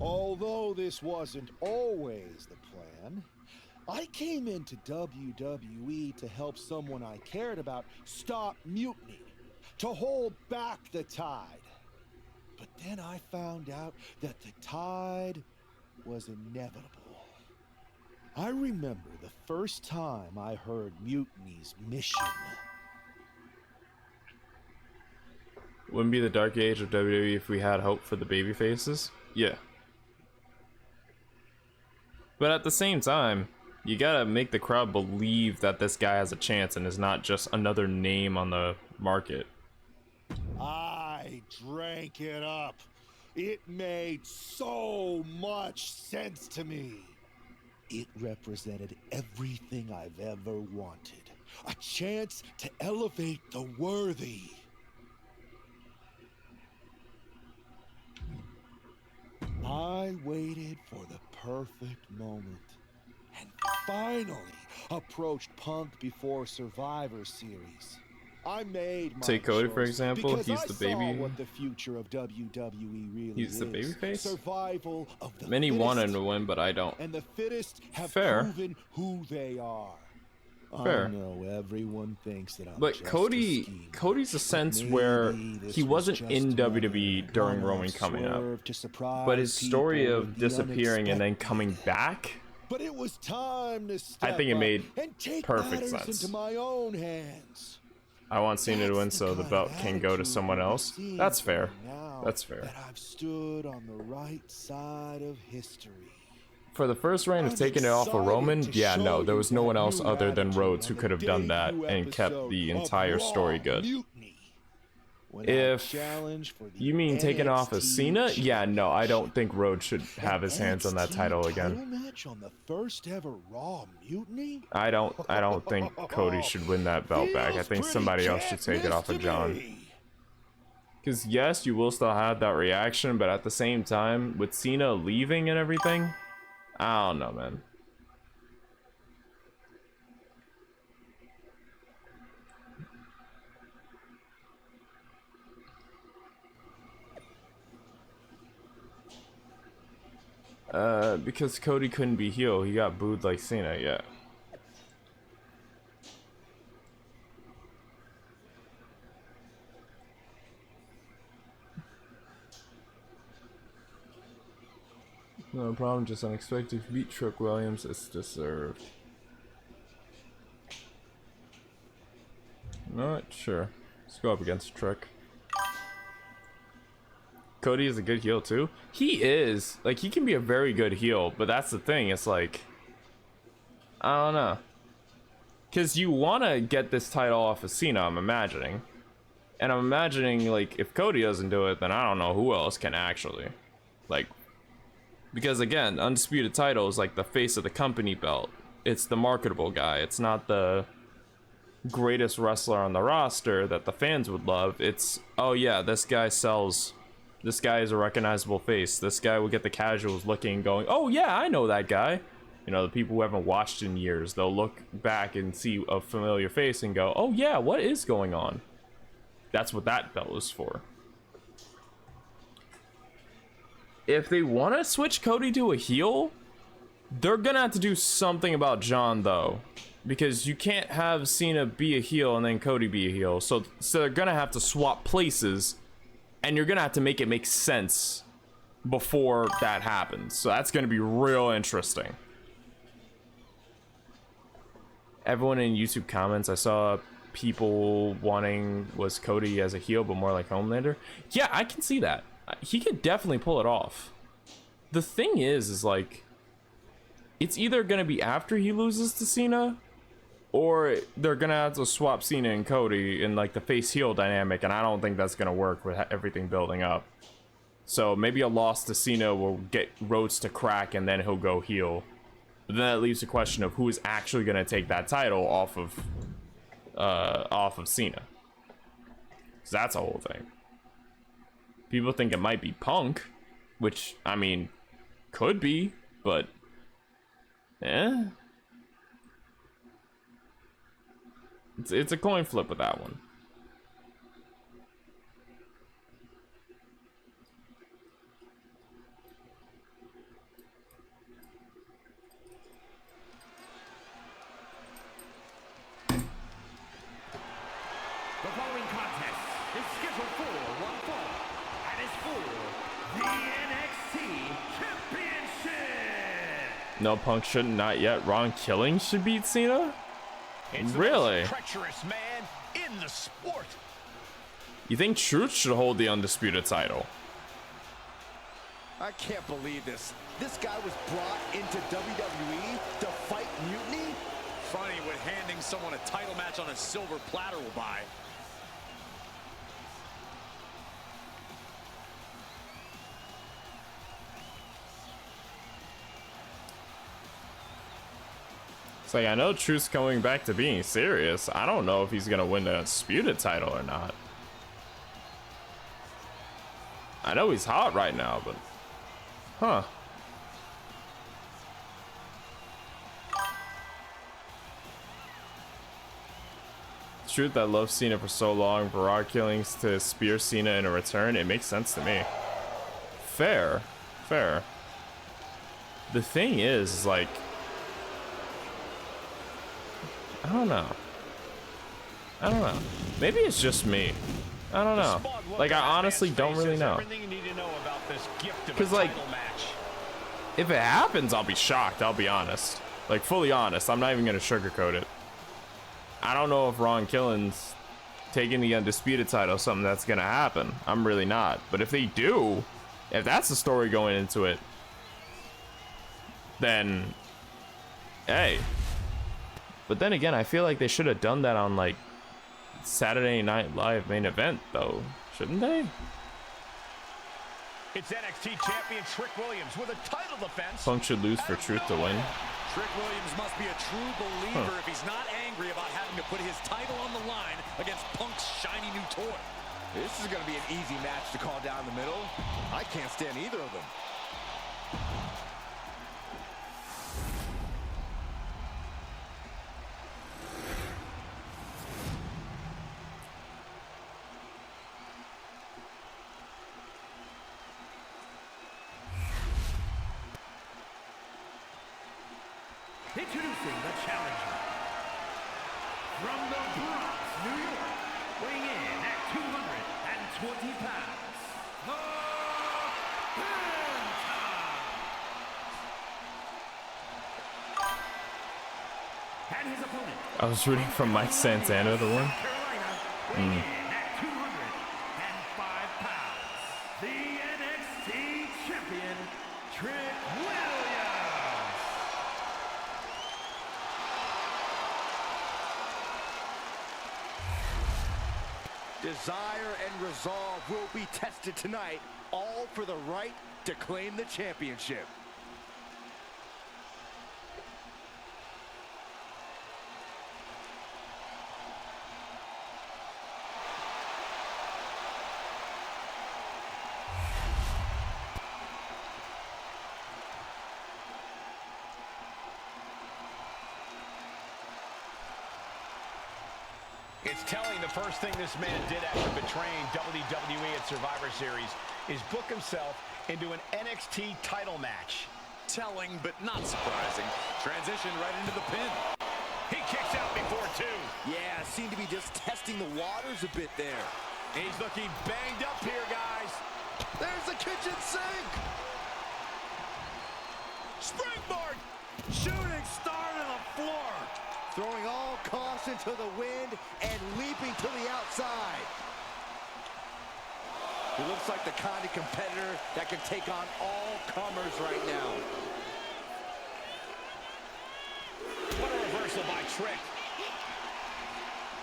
Although this wasn't always the plan, I came into WWE to help someone I cared about stop mutiny, to hold back the tide. But then I found out that the tide was inevitable. I remember the first time I heard Mutiny's mission. Wouldn't be the dark age of WWE if we had hope for the baby faces? Yeah. But at the same time, you gotta make the crowd believe that this guy has a chance and is not just another name on the market. I drank it up. It made so much sense to me. It represented everything I've ever wanted. A chance to elevate the worthy. I waited for the perfect moment and finally approached Punk before Survivor Series. I made my Take Cody, for choice example. because He's I the saw baby. what the future of WWE really He's the is. babyface? Survival of the Many fittest, wanted to win, but I don't. and the fittest have Fair. proven who they are. Fair. I know everyone thinks that I'm But just Cody's a sense where he wasn't in WWE during Roman coming up. But his story of disappearing and then coming back, But it was time to step I think it up made and take perfect matters sense. into my own hands. I want Cena to win so the belt can go to someone else. That's fair. Now That's fair. that I've stood on the right side of history. For the first reign of taking it off of Roman, yeah, no, there was no one else other than Rhodes who could have done that and kept the entire story good. If you mean taking it off of Cena, yeah, no, I don't think Rhodes should have his hands on that title again. Match on the first ever Raw Mutiny? I don't think Cody should win that belt back. I think somebody else should take it off of John. Because yes, you will still have that reaction, but at the same time, with Cena leaving and everything, I don't know, man. Because Cody couldn't be heel, he got booed like Cena, yeah. No problem, just unexpected. Beat Trick Williams, it's deserved. Not sure. Let's go up against Trick. Cody is a good heel too. He is. Like, he can be a very good heel, but that's the thing. It's like, I don't know. Because you want to get this title off of Cena, I'm imagining. And I'm imagining, like, if Cody doesn't do it, then I don't know who else can actually. Like, because again, undisputed title is like the face of the company belt. It's the marketable guy. It's not the greatest wrestler on the roster that the fans would love. It's, oh yeah, this guy sells. This guy is a recognizable face. This guy will get the casuals looking and going, oh yeah, I know that guy. You know, the people who haven't watched in years, they'll look back and see a familiar face and go, oh yeah, what is going on? That's what that belt is for. If they want to switch Cody to a heel, they're gonna have to do something about John though, because you can't have Cena be a heel and then Cody be a heel. So they're gonna have to swap places, and you're gonna have to make it make sense before that happens. So that's gonna be real interesting. Everyone in YouTube comments, I saw people wanting was Cody as a heel but more like Homelander. Yeah, I can see that. He could definitely pull it off. The thing is like, it's either gonna be after he loses to Cena, or they're gonna have to swap Cena and Cody in like the face heel dynamic, and I don't think that's gonna work with everything building up. So maybe a loss to Cena will get Rhodes to crack and then he'll go heel. But then that leaves the question of who is actually gonna take that title off of Cena. 'Cause that's a whole thing. People think it might be Punk, which, I mean, could be, but it's a coin flip with that one. The following contest is scheduled for one fall and is for the NXT Championship. No, Punk shouldn't, not yet. Ron Killing should beat Cena? Really? Treacherous man in the sport. You think Truth should hold the undisputed title? I can't believe this. This guy was brought into WWE to fight Mutiny? Funny what handing someone a title match on a silver platter will buy. It's like, I know Truth's coming back to being serious. I don't know if he's gonna win the undisputed title or not. I know he's hot right now, but Huh. Truth, I love Cena for so long. Barrage killings to spear Cena in a return. It makes sense to me. Fair. Fair. The thing is, like, I don't know. I don't know. Maybe it's just me. I don't know. Like, I honestly don't really know. Because, like, if it happens, I'll be shocked. I'll be honest. Like, fully honest. I'm not even going to sugarcoat it. I don't know if Ron Killings taking the Undisputed title is something that's going to happen. I'm really not. But if they do, if that's the story going into it, then, hey. But then again, I feel like they should have done that on, like, Saturday Night Live main event, though. Shouldn't they? It's NXT champion Trick Williams with a title defense. Punk should lose for Truth to win. Trick Williams must be a true believer if he's not angry about having to put his title on the line against Punk's shiny new toy. This is going to be an easy match to call down the middle. I can't stand either of them. Introducing the challenger from the Bronx, New York, weighing in at 220 pounds, the Phantom. And his opponent. I was rooting for Mike Santana to win. Weighing in at 205 pounds, the NXT champion, Trick Williams. Desire and resolve will be tested tonight, all for the right to claim the championship. It's telling the first thing this man did after betraying WWE at Survivor Series is book himself into an NXT title match. Telling, but not surprising. Transition right into the pin. He kicks out before two. Yeah, seemed to be just testing the waters a bit there. He's looking banged up here, guys. There's the kitchen sink. Springboard. Shooting star to the floor. Throwing all caution to the wind and leaping to the outside. He looks like the kind of competitor that can take on all comers right now. What a reversal by Trick.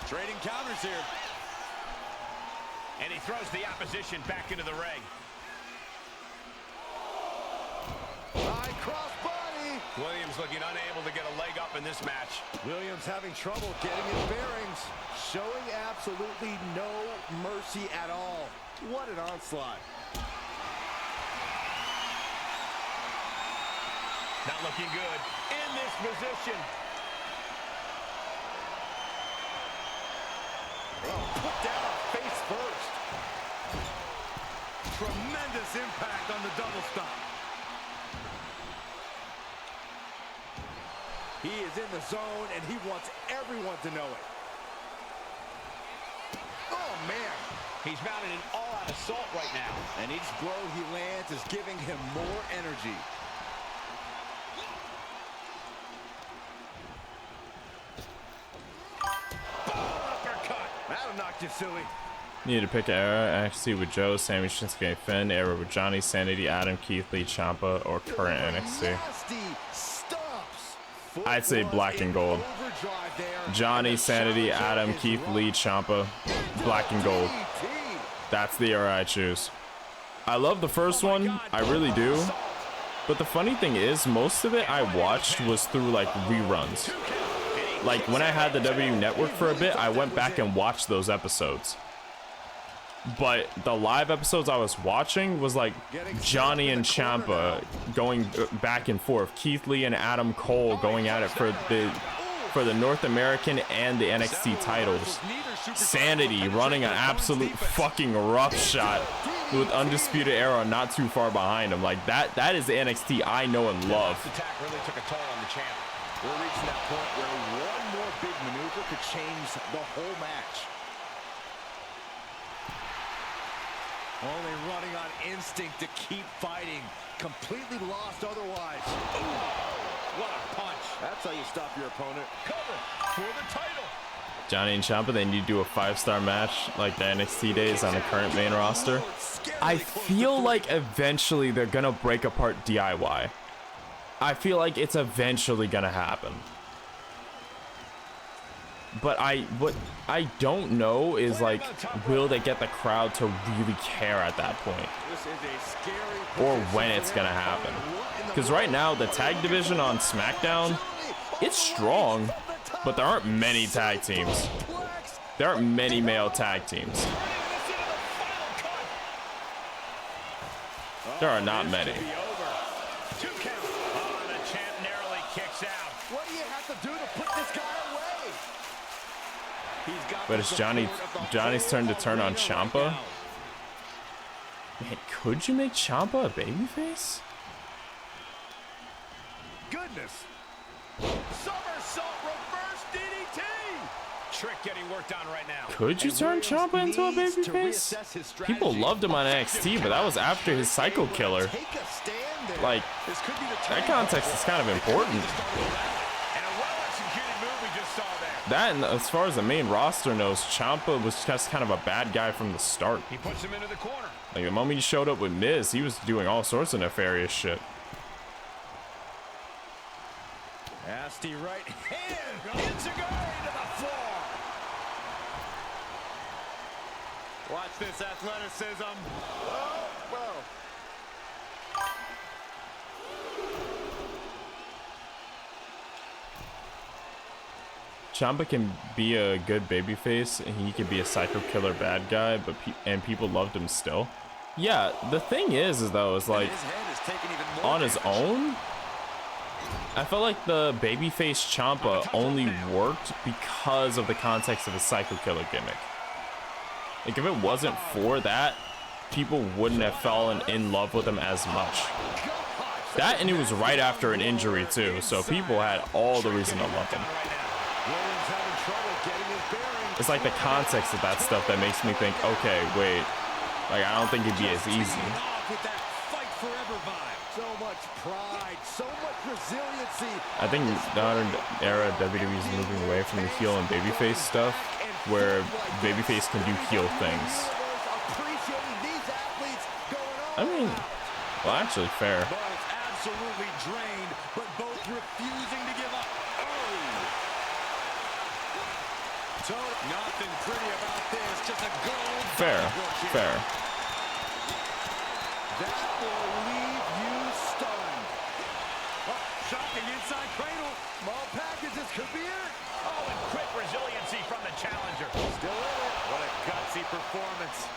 Trading counters here. And he throws the opposition back into the ring. High cross body. Williams looking unable to get a leg up in this match. Williams having trouble getting his bearings. Showing absolutely no mercy at all. What an onslaught. Not looking good in this position. Oh, put down face first. Tremendous impact on the double stomp. He is in the zone, and he wants everyone to know it. Oh, man. He's mounted an all-out assault right now. And each blow he lands is giving him more energy. Uppercut. That'll knock you silly. Need to pick an era. NXT with Joe, Sammy, Shinsuke, Finn. Era with Johnny, Sanity, Adam, Keith Lee, Ciampa, or current NXT. I'd say black and gold. Johnny, Sanity, Adam, Keith Lee, Ciampa, black and gold. That's the era I choose. I love the first one, I really do. But the funny thing is, most of it I watched was through like reruns. Like when I had the WWE Network for a bit, I went back and watched those episodes. but the live episodes I was watching was like Johnny and Ciampa going back and forth, Keith Lee and Adam Cole going at it for the North American and the NXT titles. Sanity running an absolute fucking rough shot with Undisputed Era not too far behind him. Like that is the NXT I know and love. This attack really took a toll on the champ. We're reaching that point where one more big maneuver could change the whole match. Only running on instinct to keep fighting. Completely lost otherwise. Ooh, what a punch. That's how you stop your opponent. Cover for the title. Johnny and Ciampa, they need to do a 5-star match like the NXT days on the current main roster. I feel like eventually they're gonna break apart DIY. I feel like it's eventually gonna happen. But what I don't know is, like, will they get the crowd to really care at that point? Or when it's gonna happen. Because right now, the tag division on SmackDown, it's strong, but there aren't many tag teams. There aren't many male tag teams. There are not many. But it's Johnny's turn to turn on Ciampa. Man, could you make Ciampa a babyface? Goodness. Somersault reverse DDT. Trick getting worked on right now. Could you turn Ciampa into a babyface? People loved him on NXT, but that was after his Psycho Killer. Like, that context is kind of important. That, and as far as the main roster knows, Ciampa was just kind of a bad guy from the start. He puts him into the corner. Like, the moment he showed up with Miz, he was doing all sorts of nefarious shit. Nasty right hand. Hits a guy into the floor. Watch this athleticism. Oh, well. Ciampa can be a good babyface, and he could be a Psycho Killer bad guy, but people loved him still. Yeah, the thing is like, on his own, I felt like the babyface Ciampa only worked because of the context of his Psycho Killer gimmick. Like, if it wasn't for that, people wouldn't have fallen in love with him as much. That, and it was right after an injury too, so people had all the reason to love him. It's like the context of that stuff that makes me think, okay, wait, like, I don't think it'd be as easy. So much pride, so much resiliency. I think the modern era WWE is moving away from the heel and babyface stuff, where babyface can do heel things. I mean, well, actually, fair. Absolutely drained, but both refusing to give up. Nothing pretty about this, just a goal. Fair. That will leave you stunned. Oh, shocking inside cradle. Small packages could be it. Oh, and quick resiliency from the challenger. Still in it. What a gutsy performance.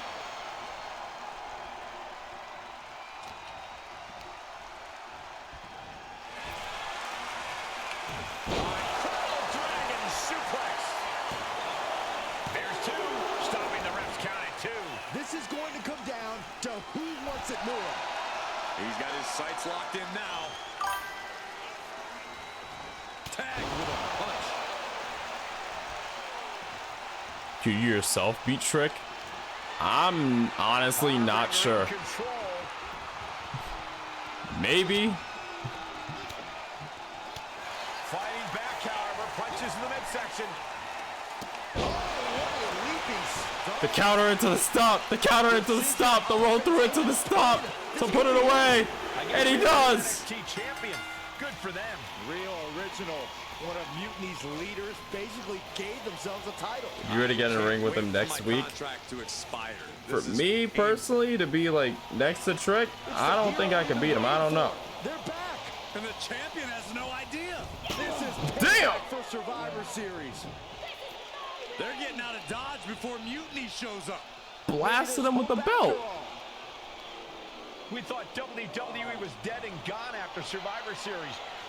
This is going to come down to who wants it more. He's got his sights locked in now. Tag with a punch. Could you yourself beat Trick? I'm honestly not sure. Maybe. Fighting back, however, punches in the midsection. The counter into the stop. The counter into the stop. The roll through into the stop. To put it away. And he does. Champion. Good for them. Real original. One of Mutiny's leaders basically gave themselves a title. You ready to get in a ring with him next week? For me personally, to be like next to Trick, I don't think I can beat him. I don't know. They're back, and the champion has no idea. This is damn for Survivor Series. They're getting out of Dodge before Mutiny shows up. blasted him with the belt. We thought WWE was dead and gone after Survivor Series,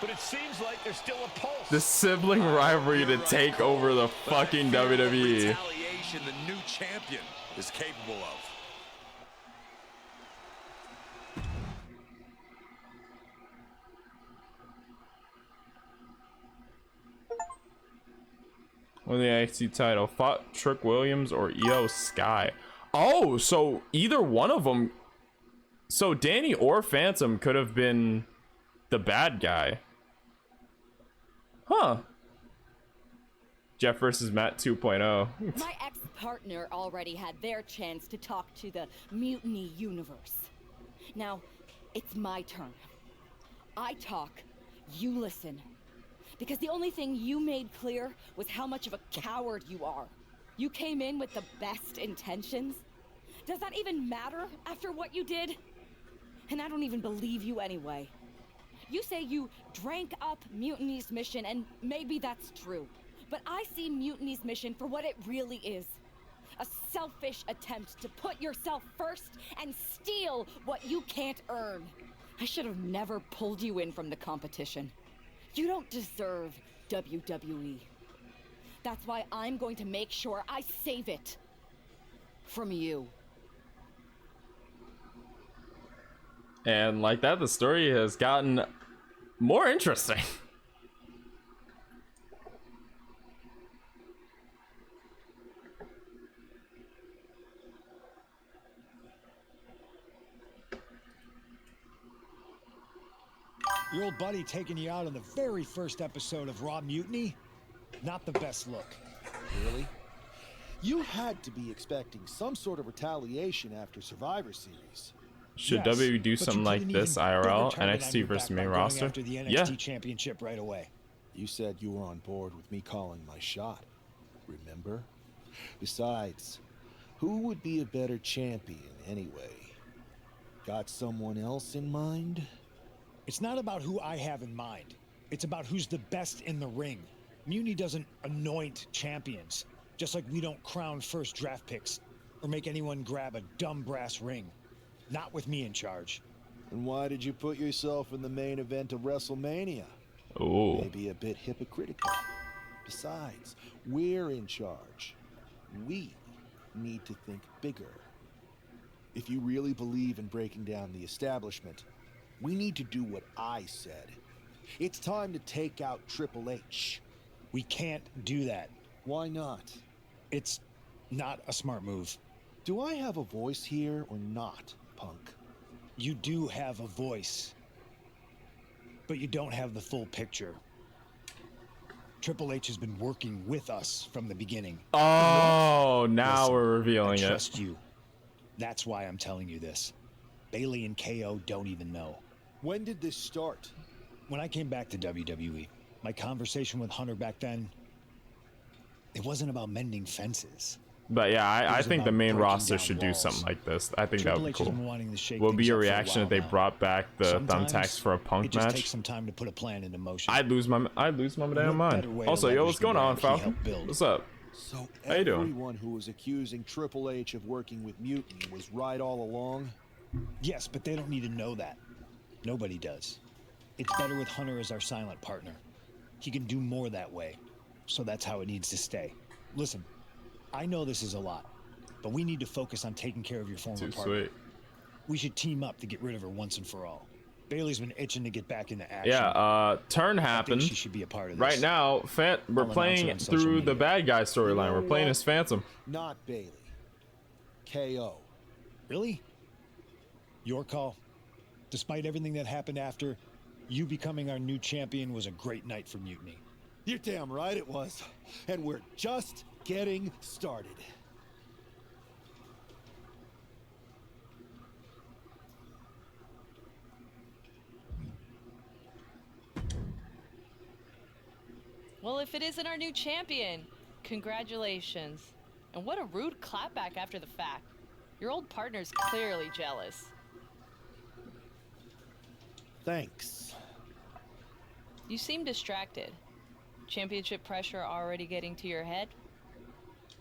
but it seems like there's still a pulse. The sibling rivalry to take over the fucking WWE. Retaliation the new champion is capable of. Won the NXT title, fought Trick Williams or Io Sky. Oh, so either one of them. So Danny or Phantom could have been the bad guy. Huh. Jeff versus Matt 2.0. My ex-partner already had their chance to talk to the Mutiny Universe. Now, it's my turn. I talk, you listen. Because the only thing you made clear was how much of a coward you are. You came in with the best intentions. Does that even matter after what you did? And I don't even believe you anyway. You say you drank up Mutiny's mission, and maybe that's true. But I see Mutiny's mission for what it really is. A selfish attempt to put yourself first and steal what you can't earn. I should have never pulled you in from the competition. You don't deserve WWE. That's why I'm going to make sure I save it. From you. And like that, the story has gotten more interesting. Your old buddy taking you out on the very first episode of Raw Mutiny? Not the best look. Really? You had to be expecting some sort of retaliation after Survivor Series. Should Yes, WWE do but something you put like an this even bigger IRL, target on NXT your versus back main by going roster? after the NXT Yeah. Championship right away. You said you were on board with me calling my shot. Remember? Besides, who would be a better champion anyway? Got someone else in mind? It's not about who I have in mind. It's about who's the best in the ring. Mutiny doesn't anoint champions, just like we don't crown first draft picks or make anyone grab a dumb brass ring. Not with me in charge. And why did you put yourself in the main event of WrestleMania? Ooh. Maybe a bit hypocritical. Besides, we're in charge. We need to think bigger. If you really believe in breaking down the establishment, we need to do what I said. It's time to take out Triple H. We can't do that. Why not? It's not a smart move. Do I have a voice here or not, punk? You do have a voice, but you don't have the full picture. Triple H has been working with us from the beginning. Oh, now Listen, we're revealing I it. trust you. That's why I'm telling you this. Bailey and KO don't even know. When did this start? When I came back to WWE, my conversation with Hunter back then, it wasn't about mending fences. But yeah, I was think the about main breaking roster down should do walls. something like this. I think that Triple would H be has cool. been wanting to shake What would be things your up for a reaction if while they now. brought back the Sometimes thumbtacks for a it punk just match? takes some time to put a plan into motion. I'd lose my damn What better mind. way to Also, yo, leverage what's the going on, brand he Falcon? helped build? What's up? So How you doing? everyone who was accusing Triple H of working with Mutiny was right all along? Yes, but they don't need to know that. Nobody does. It's better with Hunter as our silent partner. He can do more that way. So that's how it needs to stay. Listen, I know this is a lot, but we need to focus on taking care of your former Too partner. sweet. We should team up to get rid of her once and for all. Bailey's been itching to get back into action. Yeah, turn I think happened. she should be a part of this. Right now, we're I'll announce playing it on social through the media. bad guy storyline. We're playing as Phantom. Not Bailey. KO. Really? Your call. Despite everything that happened after, you becoming our new champion was a great night for Mutiny. You're damn right it was. And we're just getting started. Well, if it isn't our new champion, congratulations. And what a rude clapback after the fact. Your old partner's clearly jealous. Thanks. You seem distracted. Championship pressure already getting to your head?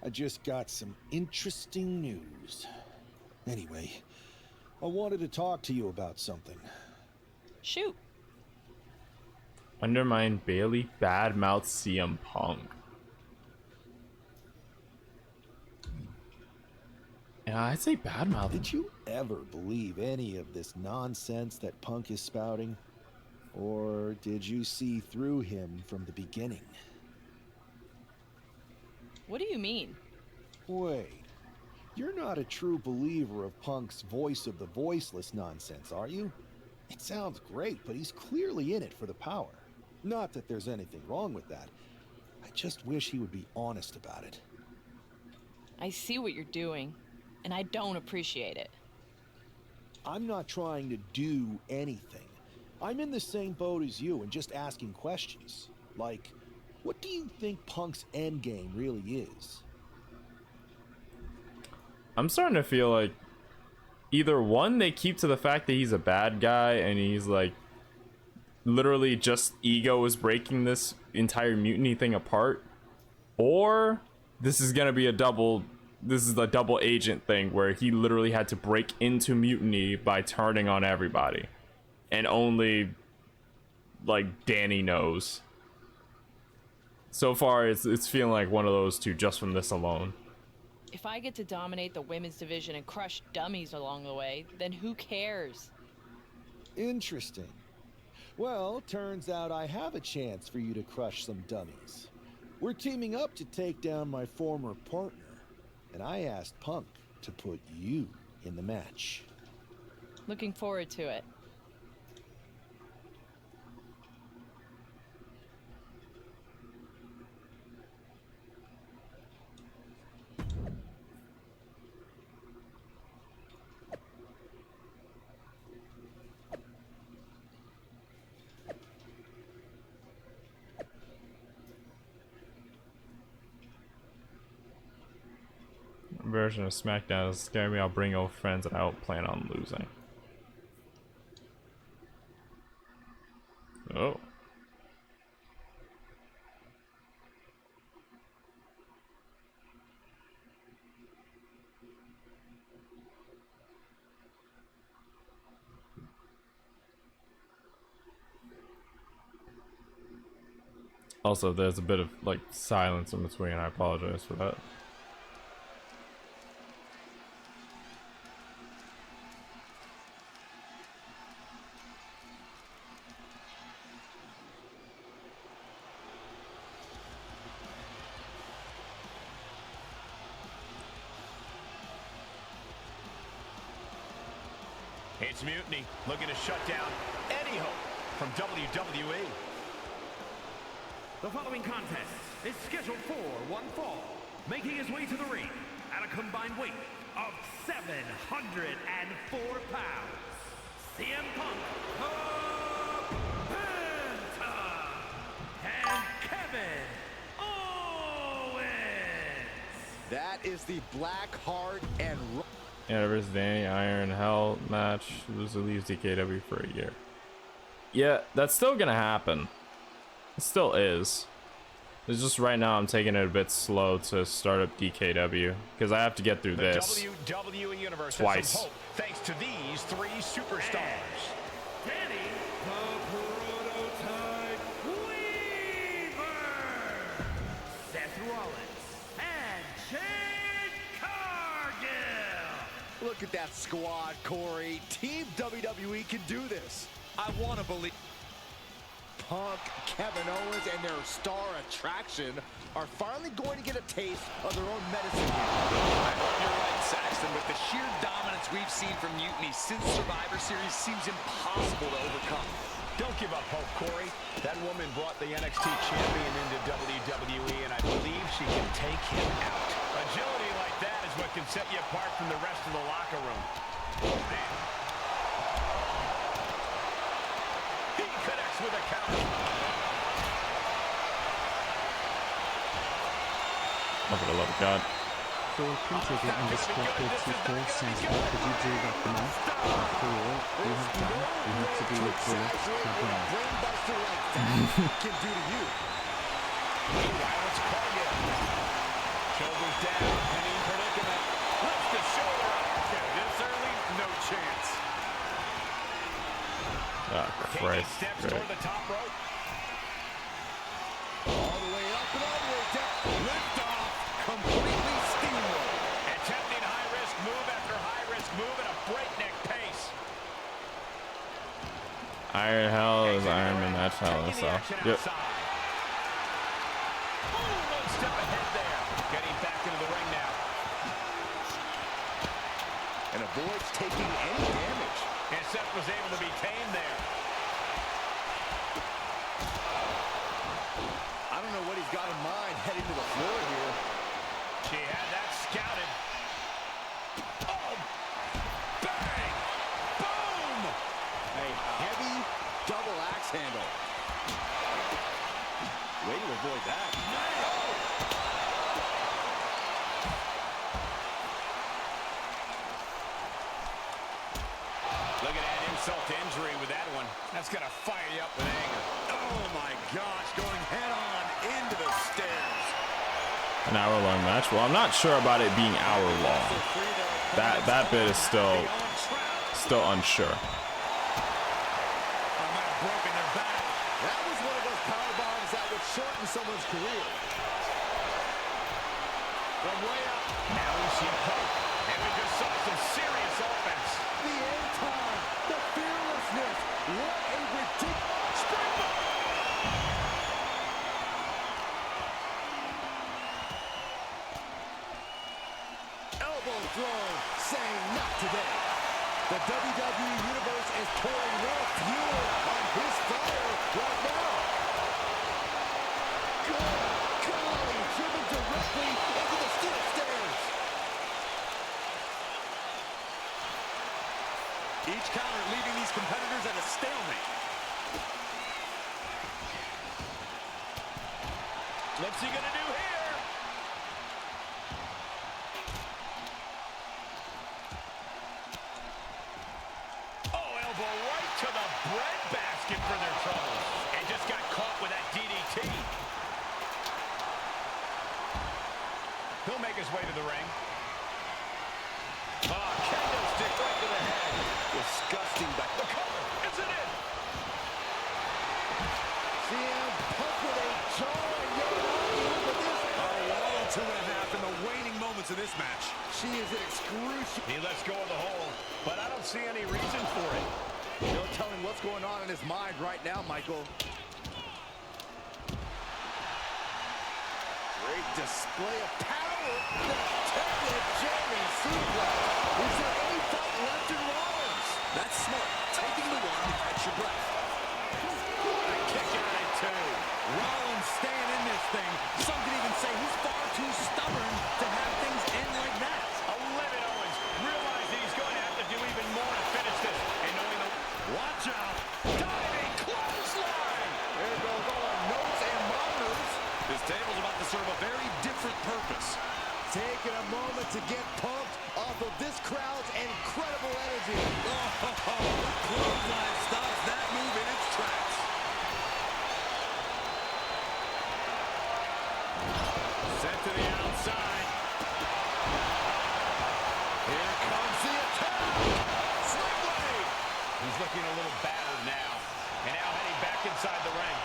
I just got some interesting news. Anyway, I wanted to talk to you about something. Shoot. Undermine Bailey, badmouth CM Punk. Yeah, I'd say badmouth. Did you ever believe any of this nonsense that Punk is spouting? Or did you see through him from the beginning? What do you mean? Wait, you're not a true believer of Punk's voice of the voiceless nonsense, are you? It sounds great, but he's clearly in it for the power. Not that there's anything wrong with that. I just wish he would be honest about it. I see what you're doing, and I don't appreciate it. I'm not trying to do anything. I'm in the same boat as you and just asking questions. Like, what do you think Punk's endgame really is? I'm starting to feel like either one, they keep to the fact that he's a bad guy and he's like literally just ego is breaking this entire mutiny thing apart, or this is gonna be a double agent thing where he literally had to break into mutiny by turning on everybody, and only like Danny knows. So far it's feeling like one of those two just from this alone. If I get to dominate the women's division and crush dummies along the way, then who cares? Interesting. Well, turns out I have a chance for you to crush some dummies. We're teaming up to take down my former partner, and I asked Punk to put you in the match. Looking forward to it. Version of SmackDown doesn't scare me. I'll bring old friends and I don't plan on losing. Oh. Also, there's a bit of like silence in between. I apologize for that. It's Mutiny looking to shut down any hope from WWE. The following contest is scheduled for one fall, making his way to the ring at a combined weight of 704 pounds. CM Punk, the Phantom, and Kevin Owens. That is the Black Heart and Yeah, versus Danny Iron Hell match. Loser leaves DKW for a year. Yeah, that's still gonna happen. It still is. It's just right now I'm taking it a bit slow to start up DKW because I have to get through this WWE Universe twice. has some hope thanks to these three superstars. Danny, the prototype Weaver, Seth Rollins, and Jade Cargill. Look at that squad, Corey. Team WWE can do this. I want to believe. Punk, Kevin Owens, and their star attraction are finally going to get a taste of their own medicine. I hope you're right, Saxton, but the sheer dominance we've seen from Mutiny since Survivor Series seems impossible to overcome. Don't give up hope, Corey. That woman brought the NXT champion into WWE, and I believe she can take him out. Agility like that is what can set you apart from the rest of the locker room. Oh, man. He connects with a counter. Look at the love of God. For Printed underscore 34 says, how could you do that, man? After all you have done, you have to be a bullet to burn. Can do to you. Meanwhile, it's Cargill. Shoulders down, pinning predicament. Lifts the shoulder up. This early, no chance. Oh, Christ. Steps Great. toward the top rope. All the way up and all the way down. Lift off. Completely steamrolled. Attempting high-risk move after high-risk move at a breakneck pace. Iron Hell is Iron Man. That's Hell. So, yep. One step ahead there. Getting back into the ring now. And avoids taking any damage. And Seth was able to be tamed there. I don't know what he's got in mind heading to the floor here. She had that scouted. Oh! Bang! Boom! A heavy double axe handle. Way to avoid that. Look at that insult to injury with that one. That's going to fire you up with anger. Oh, my gosh. Going head-on into the stairs. An hour-long match. Well, I'm not sure about it being hour-long. That bit is still unsure. Broken their back. That was one of those power bombs that would shorten someone's career. From way up. Now we see Punk. And we just saw some serious offense. The end time. The fearlessness. What a ridiculous springboard. Elbow throw. Saying not today. The WWE Universe is pouring more fuel on his fire right now. Good golly, driven directly into the steel stairs. Each counter leaving these competitors at a stalemate. What's he gonna do here? Right to the breadbasket for their troubles. And just got caught with that DDT. He'll make his way to the ring. Oh, kendo stick right to the head. Disgusting back. The cover. Is it in? CM Punk with a jarring with this. Oh, 2.5 in the waning moments of this match. She is an excruciating. He lets go of the hold, but I don't see any reason for it. No telling what's going on in his mind right now, Michael. Great display of power. The technical Jerry suplex. Is there any fight left in Rollins? That's smart. Taking the one to catch your breath. What a kick out at two. Rollins staying in this thing. Some could even say he's far too stubborn to have things end like that. 11 Owens realizing he's going to have to do even more to finish this. And knowing the... Watch out. Diving clothesline. There goes all our notes and monitors. This table's about to serve a very different purpose. Taking a moment to get pumped off of this crowd's incredible energy. Oh, clothesline stops that move in its tracks. Set to the outside. Here comes the attack. Sling blade. He's looking a little battered now. And now heading back inside the ring.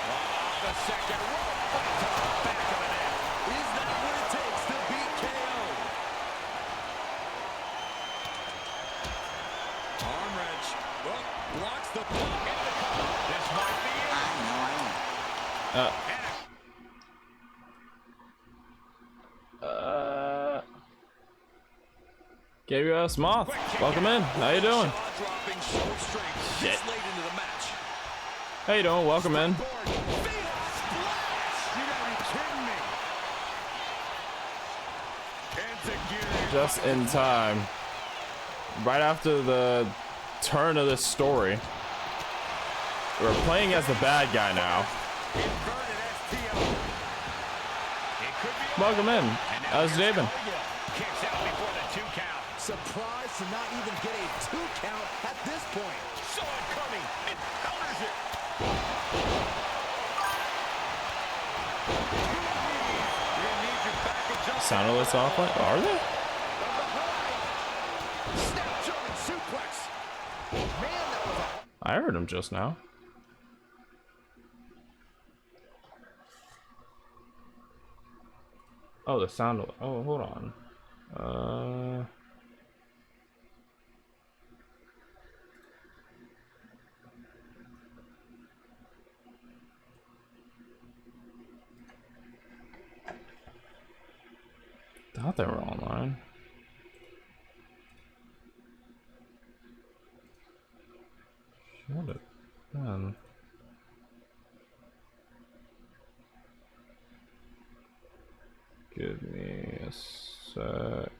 Off the second rope. Right to the back of the neck. Is that what it takes to beat KO? Arm wrench. Oh, blocks the block into the cover. This might be it. Gabriel S. Moth, welcome in. How you doing? Shit. How you doing? Welcome in. Just in time. Right after the turn of this story. We're playing as the bad guy now. Welcome in. How's Jabin? Kicks out before the 2 count. Surprised to not even get a 2 count at this point. Saw it coming and counters it. Sound alerts offline? Are they? Snap German suplex. Man, that was a... I heard him just now. Oh, the sound alert. Oh, hold on. Thought they were online. Should have been. Give me a sec.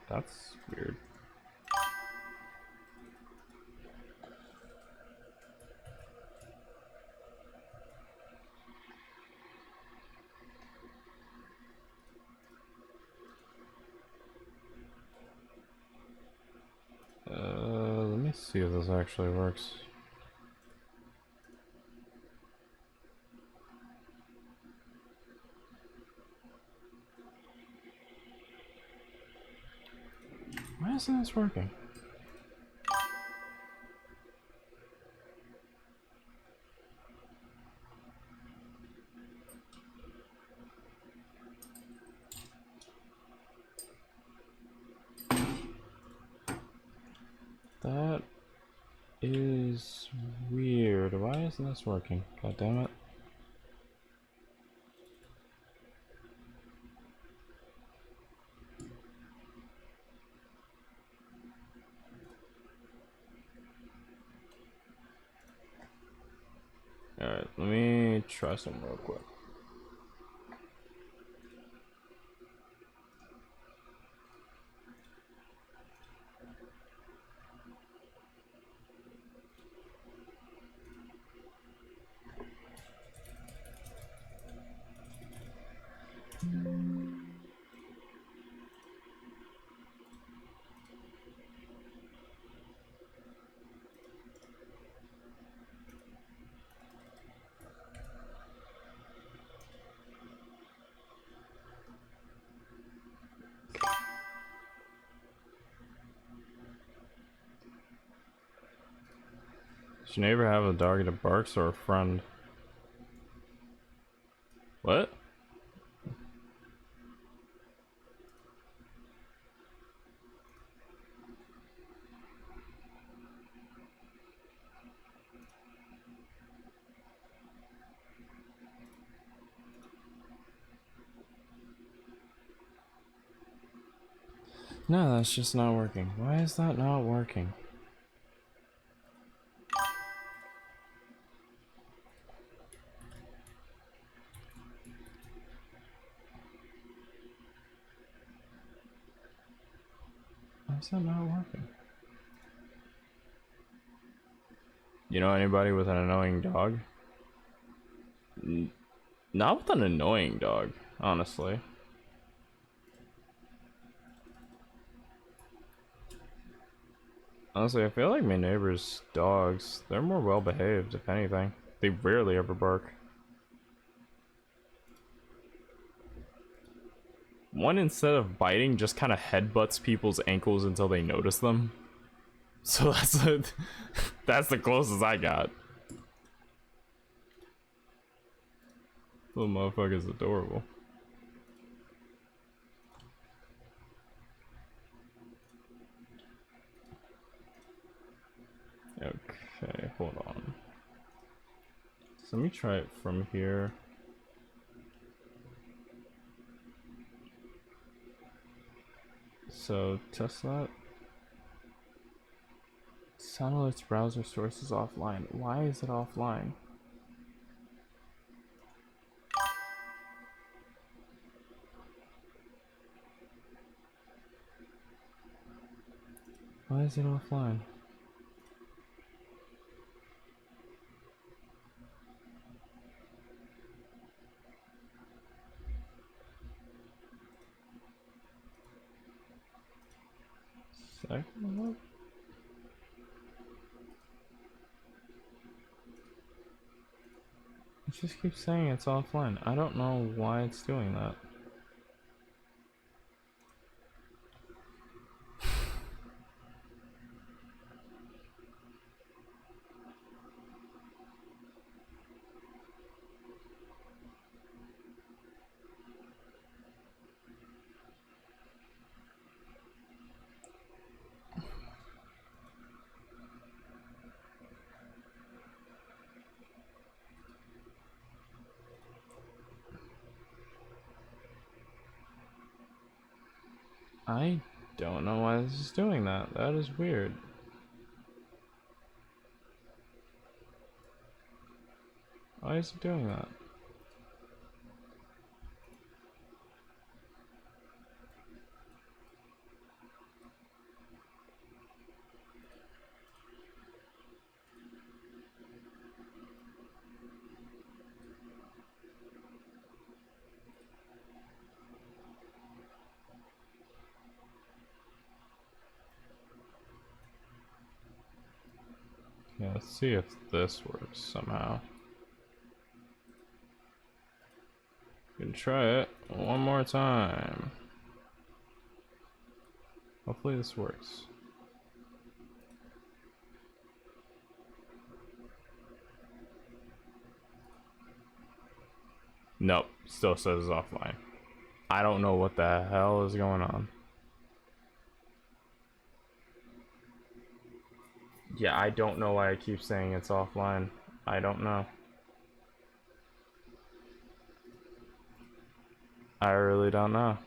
That's weird. Let me see if this actually works. Why isn't this working? That is weird. Why isn't this working? God damn it. Alright, let me try some real quick. Does your neighbor have a dog that barks or a friend? What? No, that's just not working. Why is that not working? Why is that not working? You know anybody with an annoying dog? Not with an annoying dog, honestly. Honestly, I feel like my neighbors' dogs, they're more well behaved, if anything. They rarely ever bark. One, instead of biting, just kind of headbutts people's ankles until they notice them. So that's the closest I got. Little motherfucker's adorable. Okay, hold on. So let me try it from here. So test that. Sound alerts browser source is offline. Why is it offline? Why is it offline? Second? It just keeps saying it's offline. I don't know why it's doing that. I don't know why this is doing that. That is weird. Why is it doing that? Yeah, let's see if this works somehow. We can try it one more time. Hopefully this works. Nope, still says it's offline. I don't know what the hell is going on. Yeah, I don't know why I keep saying it's offline. I don't know. I really don't know.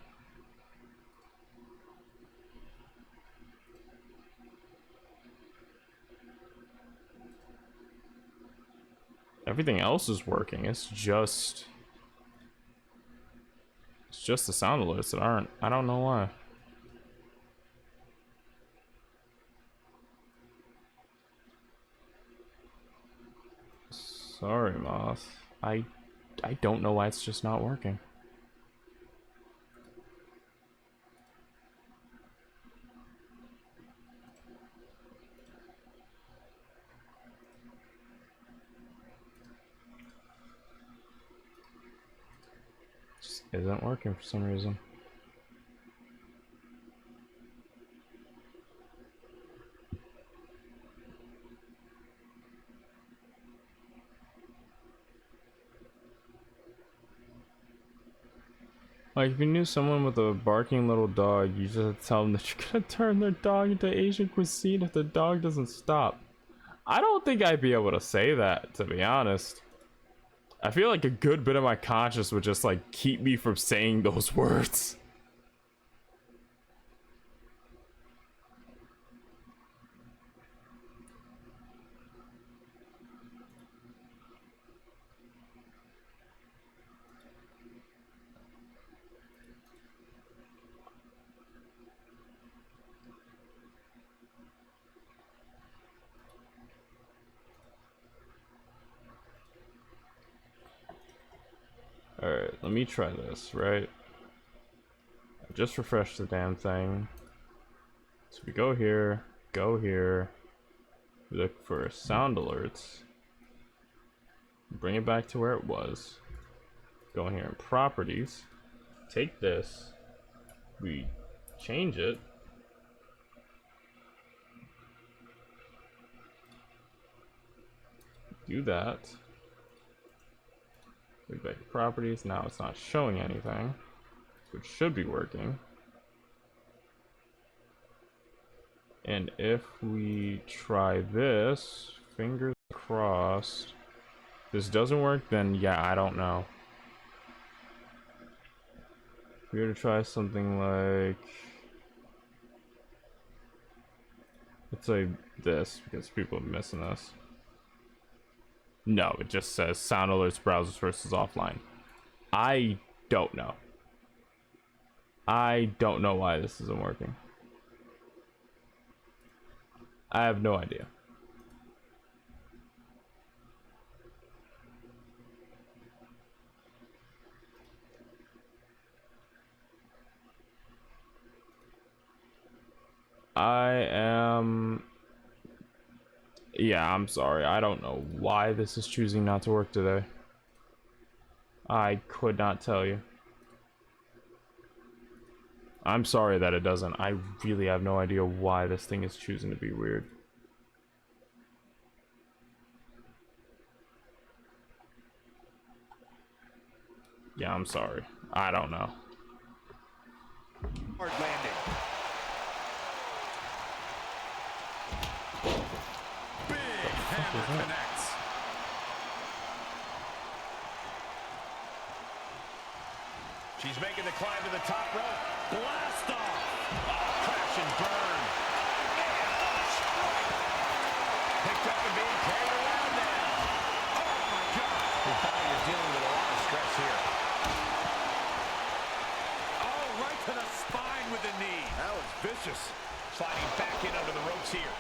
Everything else is working. It's just the sound alerts that aren't. I don't know why. Sorry, Moth. I don't know why it's just not working. Just isn't working for some reason. Like, if you knew someone with a barking little dog, you just have to tell them that you're gonna turn their dog into Asian cuisine if the dog doesn't stop. I don't think I'd be able to say that, to be honest. I feel like a good bit of my conscience would just, like, keep me from saying those words. Alright, let me try this, right? I just refreshed the damn thing. So we go here, we look for sound alerts, bring it back to where it was, go in here in properties, take this, we change it, do that, go back to properties. Now it's not showing anything, so it should be working. And if we try this, fingers crossed, this doesn't work, then yeah, I don't know. If we were to try something like, let's say this, because people are missing this. No, it just says sound alerts browsers versus offline. I don't know. I don't know why this isn't working. I have no idea. Yeah, I'm sorry. I don't know why this is choosing not to work today. I could not tell you. I'm sorry that it doesn't. I really have no idea why this thing is choosing to be weird. Yeah, I'm sorry. I don't know. Hard landing. Big hammer connects. She's making the climb to the top rope. Blast off. Oh, crash and burn. Picked up and being carried around now. Oh my God. Your body is dealing with a lot of stress here. Oh, right to the spine with the knee. That was vicious. Sliding back in under the ropes here.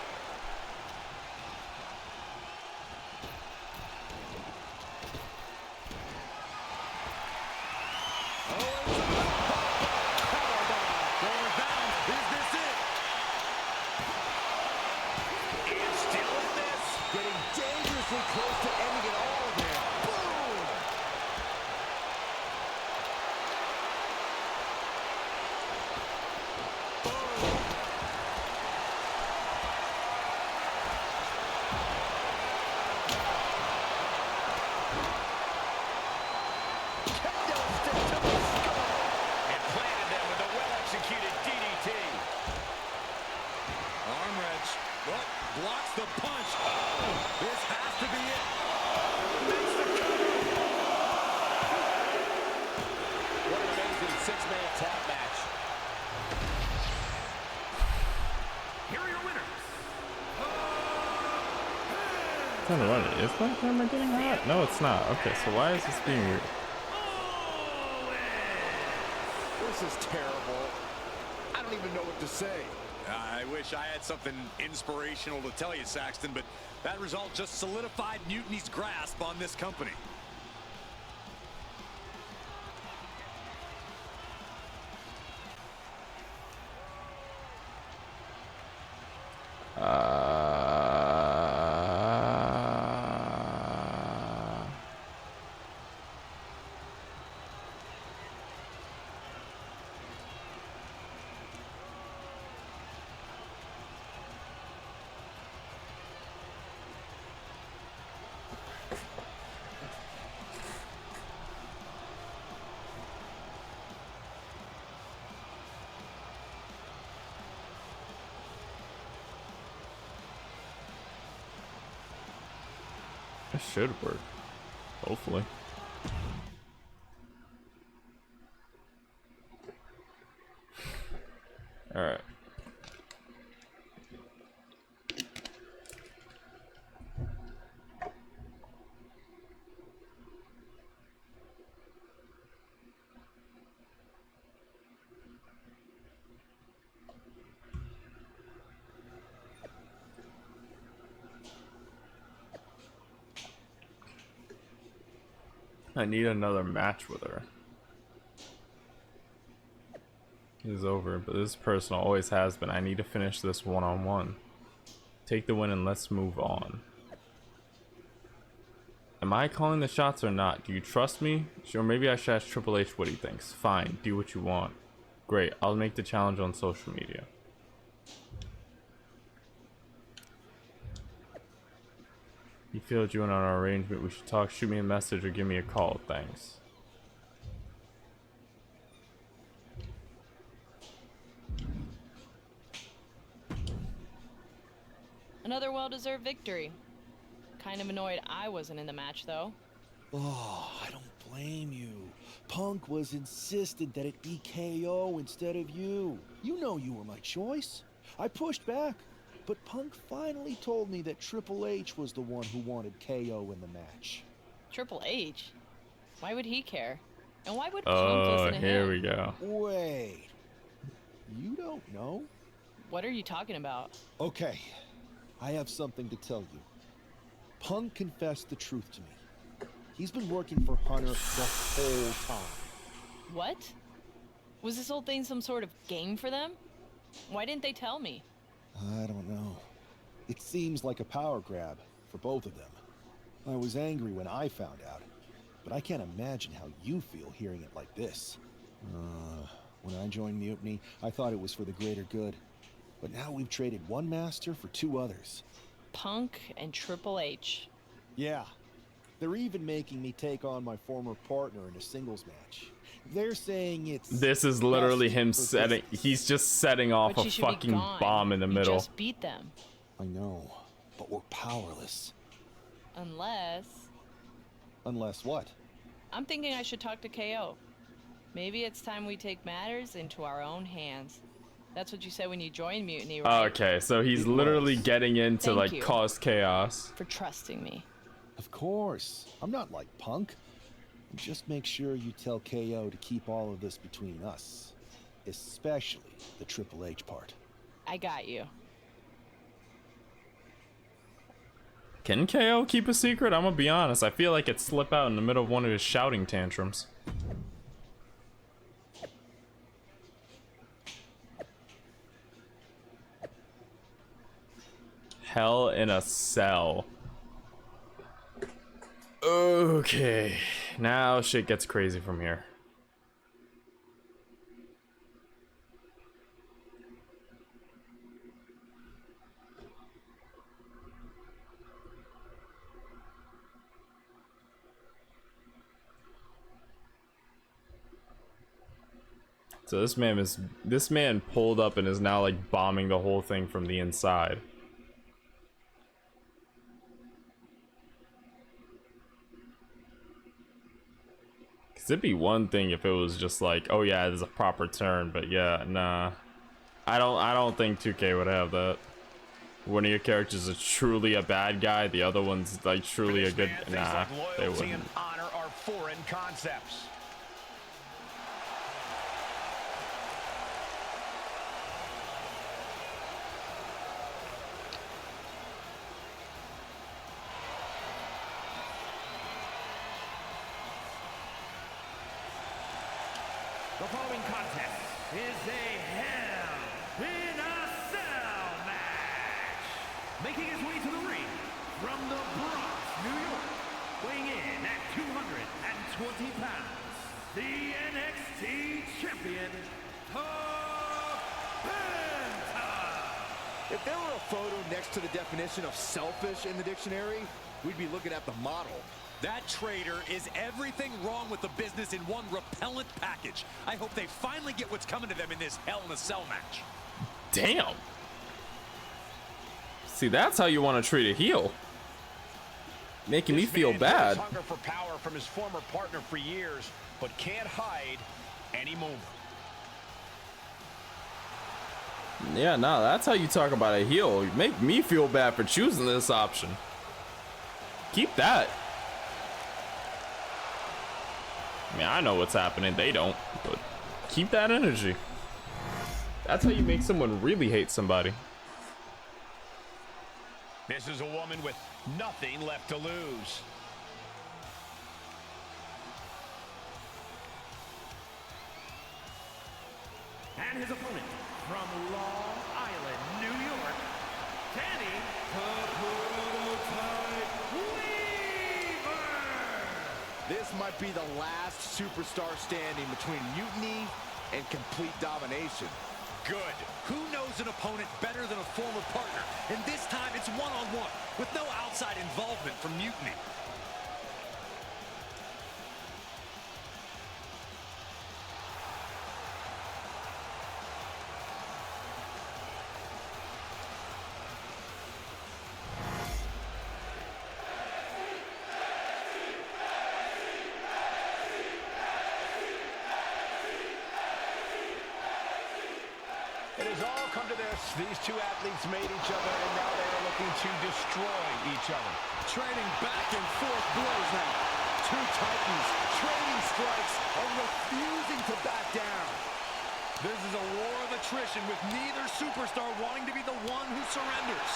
Close to ending it all there. Boom! Kendo stick to the skull. And planted them with a well-executed DDT. Arm wrench. Well, blocks the punch. Oh, this has to be it. Makes the cover. What an amazing six-man tag match. Here are your winners. Tell me what, is my camera getting hot? No, it's not. Okay, so why is this being weird? This is terrible. I don't even know what to say. I wish I had something inspirational to tell you, Saxton, but that result just solidified Mutiny's grasp on this company. It should work. Hopefully. Alright. I need another match with her. This is over, but this is personal, always has been. I need to finish this one-on-one. Take the win and let's move on. Am I calling the shots or not? Do you trust me? Sure, maybe I should ask Triple H what he thinks. Fine, do what you want. Great, I'll make the challenge on social media. You feel you and on our arrangement, we should talk, shoot me a message or give me a call, thanks. Another well-deserved victory. Kind of annoyed I wasn't in the match, though. Oh, I don't blame you. Punk was insistent that it be KO instead of you. You know you were my choice. I pushed back, but Punk finally told me that Triple H was the one who wanted KO in the match. Triple H? Why would he care? And why would Punk listen to him? Here we go. Wait. You don't know? What are you talking about? Okay. I have something to tell you. Punk confessed the truth to me. He's been working for Hunter the whole time. What? Was this whole thing some sort of game for them? Why didn't they tell me? I don't know. It seems like a power grab for both of them. I was angry when I found out, but I can't imagine how you feel hearing it like this. When I joined Mutiny, I thought it was for the greater good. But now we've traded one master for two others. Punk and Triple H. Yeah. They're even making me take on my former partner in a singles match. They're saying it's... This is literally him setting... He's just setting off But a you should be fucking gone. bomb in the middle. You just beat them. I know, but we're powerless. Unless... Unless what? I'm thinking I should talk to KO. Maybe it's time we take matters into our own hands. That's what you said when you joined Mutiny, right? Okay, so he's literally getting in to, Thank like, you. cause chaos. For trusting me. Of course. I'm not like Punk. Just make sure you tell KO to keep all of this between us. Especially the Triple H part. I got you. Can KO keep a secret? I'm gonna be honest. I feel like it'd slip out in the middle of one of his shouting tantrums. Hell in a Cell. Okay, now shit gets crazy from here. So this man pulled up and is now like bombing the whole thing from the inside. Cause it'd be one thing if it was just like, oh yeah, there's a proper turn, but yeah, nah. I don't think 2K would have that. One of your characters is truly a bad guy, the other one's like truly a good. Nah, they Loyalty wouldn't. and honor are foreign concepts. The following contest is a Hell in a Cell match. Making his way to the ring from the Bronx, New York, weighing in at 220 pounds, the NXT champion, If there were a photo next to the definition of selfish in the dictionary, we'd be looking at the model. That traitor is everything wrong with the business in one repellent package. I hope they finally get what's coming to them in this Hell in a Cell match. Damn. See, that's how you want to treat a heel. Making me feel bad. Hunger for power from his former partner for years, but can't hide anymore. Yeah, no, that's how you talk about a heel. You make me feel bad for choosing this option. Keep that. I mean, I know what's happening. They don't, but keep that energy. That's how you make someone really hate somebody. This is a woman with nothing left to lose. And his opponent from Long Island, New York, Danny the Prototype Weaver. This might be the last superstar standing between Mutiny and complete domination. Good. Who knows an opponent better than a former partner? And this time it's one-on-one with no outside involvement from Mutiny. It has all come to this. These two athletes made each other, and now they are looking to destroy each other. Trading back and forth blows now. Two titans trading strikes and refusing to back down. This is a war of attrition with neither superstar wanting to be the one who surrenders.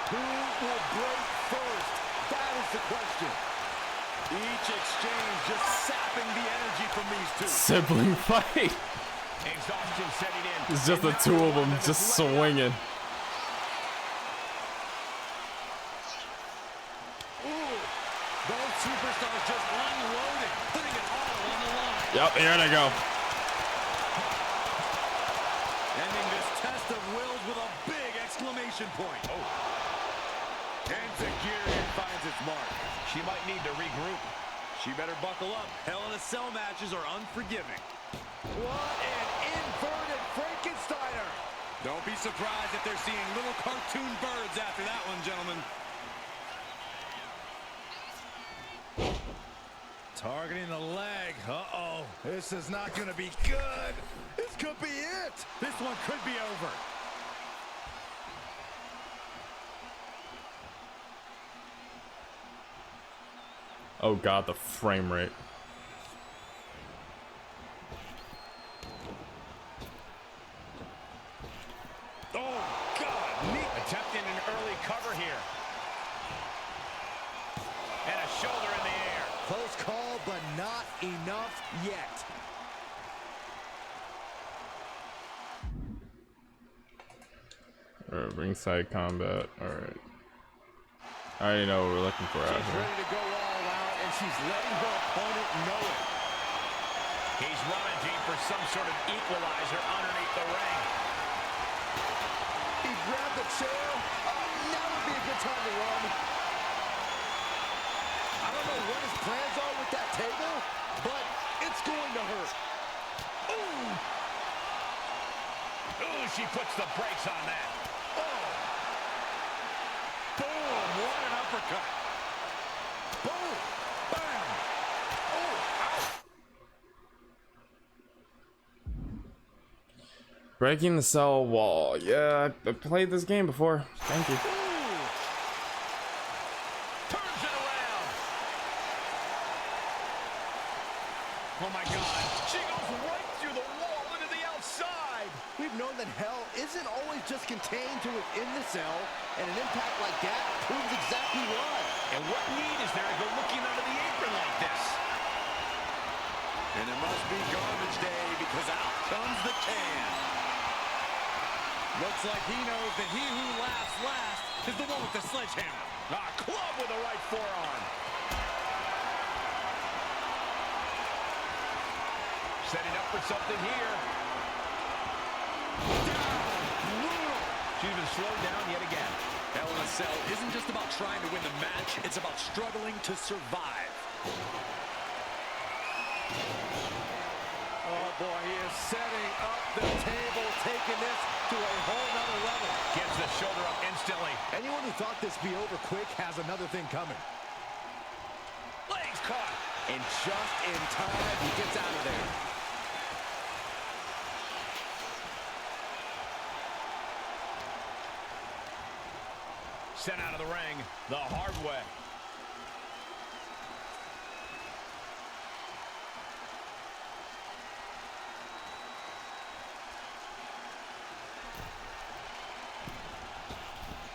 Who will break first? That is the question. Each exchange just sapping the energy from these two. Sibling fight. Exhaustion setting in. It's just the two of them just swinging. Both superstars just unloading, putting it all on the line. Yep, here they go. Ending this test of wills with a big exclamation point. And Zagirian finds its mark. She might need to regroup. She better buckle up. Hell in a Cell matches are unforgiving. What an inverted Frankensteiner! Don't be surprised if they're seeing little cartoon birds after that one, gentlemen. Targeting the leg. Uh-oh. This is not going to be good. This could be it. This one could be over. Oh god, the frame rate. Oh, God. Neat. Attempting an early cover here. And a shoulder in the air. Close call, but not enough yet. Alright, ringside combat. Alright. I already know what we're looking for out She's here. ready to go all out, and she's letting her opponent know it. He's rummaging for some sort of equalizer underneath the ring. He grabbed the chair. Now would be a good time to run. I don't know what his plans are with that table, but it's going to hurt. Ooh, she puts the brakes on that. Boom, what an uppercut. Boom, bam. Oh, ow. Breaking the cell wall. Yeah, I played this game before. Thank you. Turns it around. Oh my God. She goes right through the wall into the outside. We've known that hell isn't always just contained to within the cell, and an impact like that proves exactly why. And what need is there to go looking under the apron like this? And it must be garbage day because out comes the can. Looks like he knows that he who laughs last is the one with the sledgehammer. Club with the right forearm. Setting up for something here. She's been slowed down yet again. Hell in a Cell isn't just about trying to win the match, it's about struggling to survive. Oh boy, he is setting up the table, taking this to a whole nother level. Gets the shoulder up instantly. Anyone who thought this be over quick has another thing coming. Legs caught. And just in time, he gets out of there. Sent out of the ring the hard way.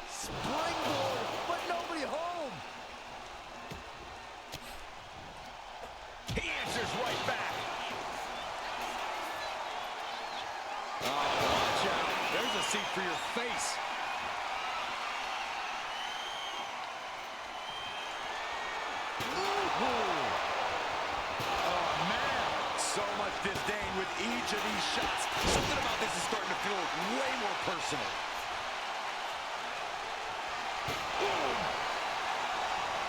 Springboard, but nobody home. He answers right back. Oh, watch out. There's a seat for your face. So much disdain with each of these shots. Something about this is starting to feel way more personal.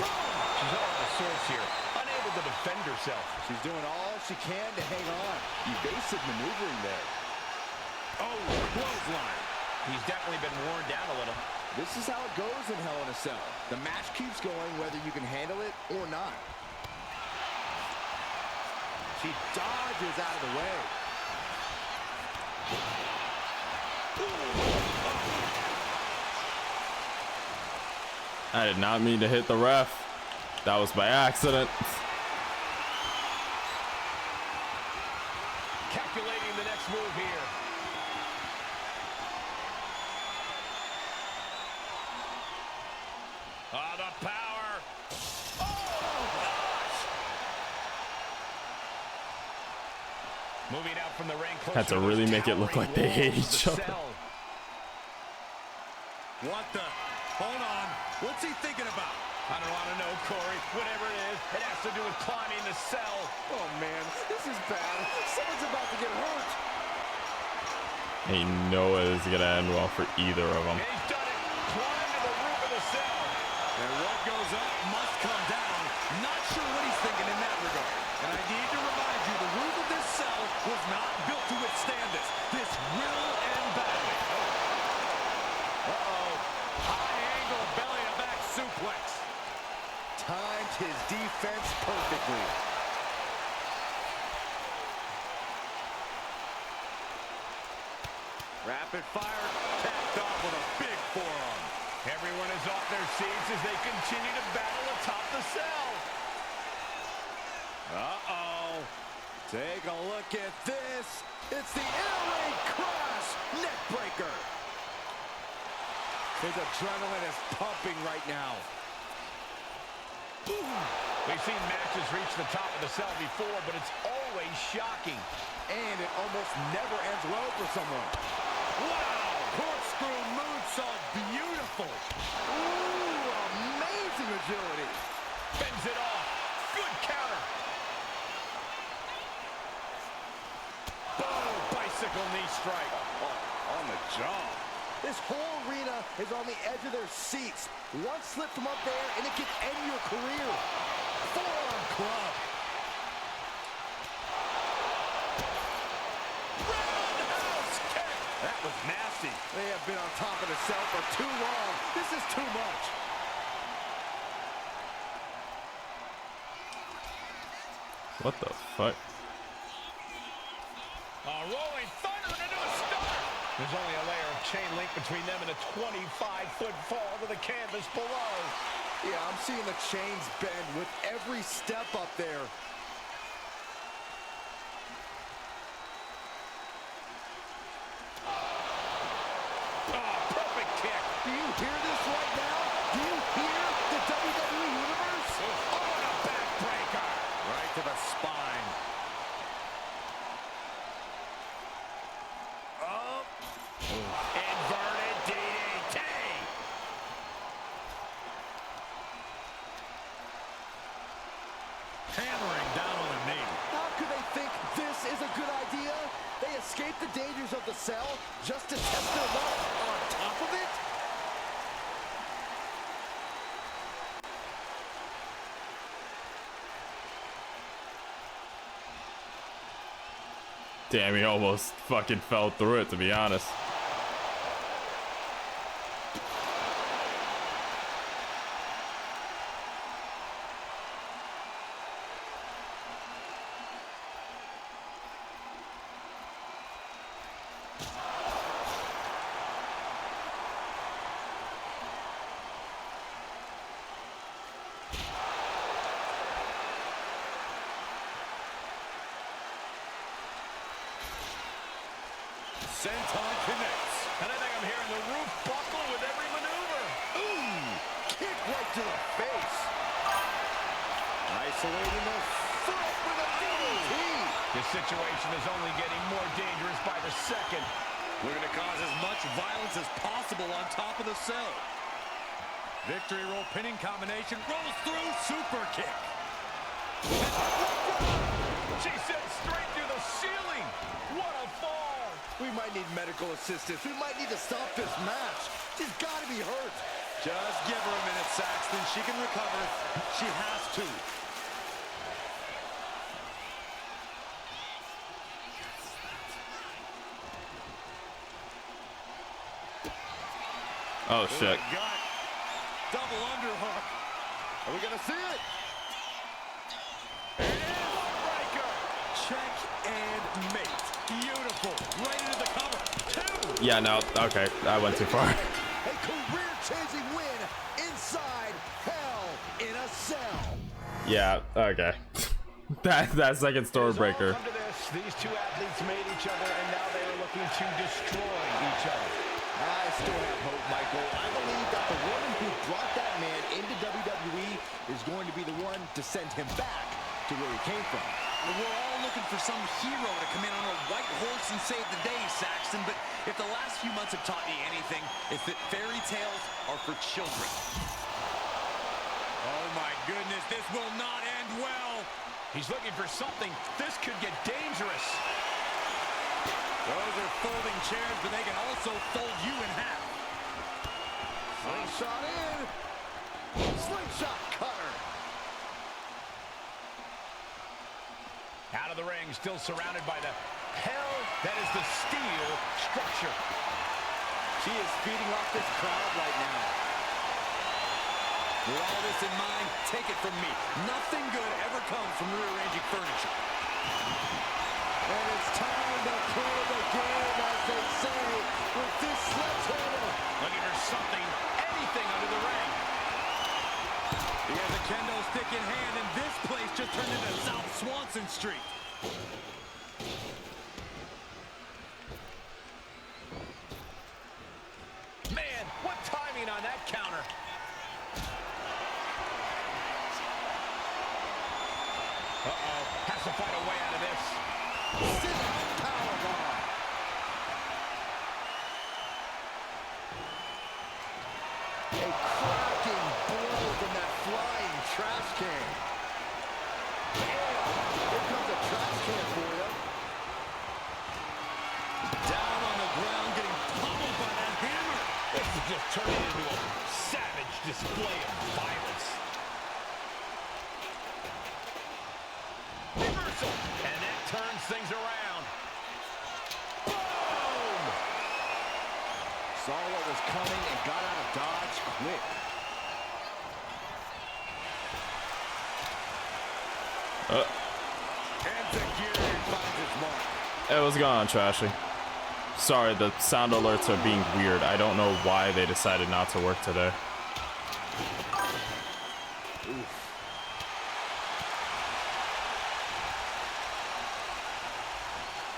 She's out of the source here, unable to defend herself. She's doing all she can to hang on. Evasive maneuvering there. Oh, clothesline. He's definitely been worn down a little. This is how it goes in Hell in a Cell. The match keeps going whether you can handle it or not. She dodges out of the way. I did not mean to hit the ref. That was by accident. Calculating the next move here. Oh, Moving out from the ring. Had to really make it look like they hate each other. What the? Hold on. What's he thinking about? I don't want to know, Corey. Whatever it is, it has to do with climbing the cell. Oh, man. This is bad. Someone's about to get hurt. Ain't no way this is gonna end well for either of them. He's done it. Climbed to the roof of the cell. And what goes up must come down. Not sure what he's thinking in that regard. And I need to remind you, the roof of this cell was not built to withstand this. This will end badly. Uh-oh. High angle belly-to-back suplex. Timed his defense perfectly. Rapid fire, capped off with a big forearm. Everyone is off their seats as they continue to battle atop the cell. Uh-oh. Take a look at this. It's the air raid crash neck breaker. His adrenaline is pumping right now. We've seen matches reach the top of the cell before, but it's always shocking. And it almost never ends well for someone. Wow! Corkscrew moonsault, beautiful. Ooh, amazing agility. Fends it off. Good counter. Boom! Bicycle knee strike. Oh, on the jaw. This whole arena is on the edge of their seats. One slip from up there, and it can end your career. Forearm club. Roundhouse kick. That was nasty. They have been on top of the cell for too long. This is too much. What the fuck? Rolling thunder into a stunner. There's only a layer of chain link between them and a 25-foot fall to the canvas below. Yeah, I'm seeing the chains bend with every step up there. Perfect kick. Do you hear this right now? Do you hear the WWE Universe? Oh, and a backbreaker. Right to the spine. Inverted DDT. Hammering down on the knee. How could they think this is a good idea? They escaped the dangers of the cell just to test their luck on top of it? Damn, he almost fucking fell through it, to be honest. Senton connects. And I think I'm hearing the roof buckle with every maneuver. Ooh, kick right to the face. Isolating the foot with a DDT. This situation is only getting more dangerous by the second. Looking to cause as much violence as possible on top of the cell. Victory roll pinning combination rolls through, super kick. She sent straight through the ceiling. What a fall. We might need medical assistance. We might need to stop this match. She's got to be hurt. Just give her a minute, Saxton. She can recover. She has to. Oh shit. Double underhook. Are we going to see it? Check and mate. Beautiful. Right into the cover. Two. Yeah, no. Okay, I went too far. A career-changing win inside Hell in a Cell. Yeah. Okay. that second Stormbreaker. These two athletes made each other, and now they are looking to destroy each other. I still have hope, Michael. I believe that the woman who brought that man into WWE is going to be the one to send him back to where he came from. We're all looking for some hero to come in on a white horse and save the day, Saxton, but if the last few months have taught me anything, it's that fairy tales are for children. Oh my goodness, this will not end well. He's looking for something. This could get dangerous. Those are folding chairs, but they can also fold you in half. Slingshot in. Slingshot cutter. Out of the ring, still surrounded by the hell that is the steel structure. She is feeding off this crowd right now. With all this in mind, take it from me. Nothing good ever comes from rearranging furniture. And it's time to play the game, as they say, with this sledgehammer. Looking for something, anything under the ring. He has a kendo stick in hand, and this place just turned into South Swanson Street. Man, what timing on that counter. Uh-oh, has to find a way out of this. Sit-out powerbomb. A cracking blow from that flying trash can. Here comes a trash can for you. Down on the ground, getting pummeled by that hammer. This is just turning into a savage display of violence. Reversal, and that turns things around. Boom! Saw what was coming and got out of dodge quick. Hey, what's going on, Trashy? Sorry, the sound alerts are being weird. I don't know why they decided not to work today.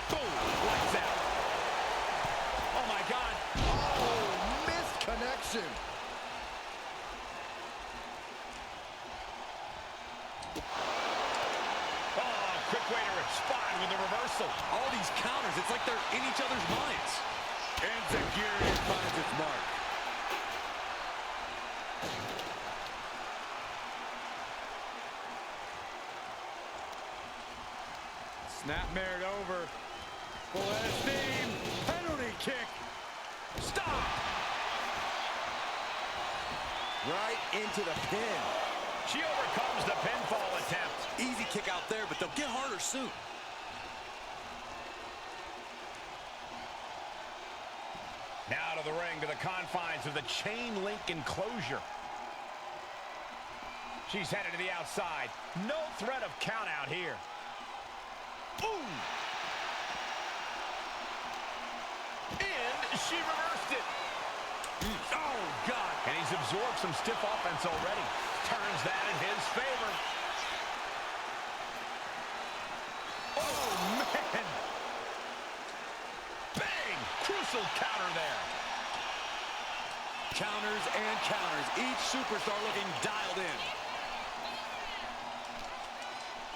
Boom! Lights out. Oh my God! Oh, missed connection. Quick way to respond with a reversal. All these counters, it's like they're in each other's minds. Insecurity finds its mark. Snapmare over. Full head of steam. Penalty kick. Stop! Right into the pin. She overcomes the pinfall attempt. Easy kick out there, but they'll get harder soon. Now to the ring, to the confines of the chain link enclosure. She's headed to the outside. No threat of count out here. Boom! And she reversed it. Oh, God. And he's absorbed some stiff offense already. Turns that in his favor. Oh, man. Bang! Crucial counter there. Counters and counters. Each superstar looking dialed in.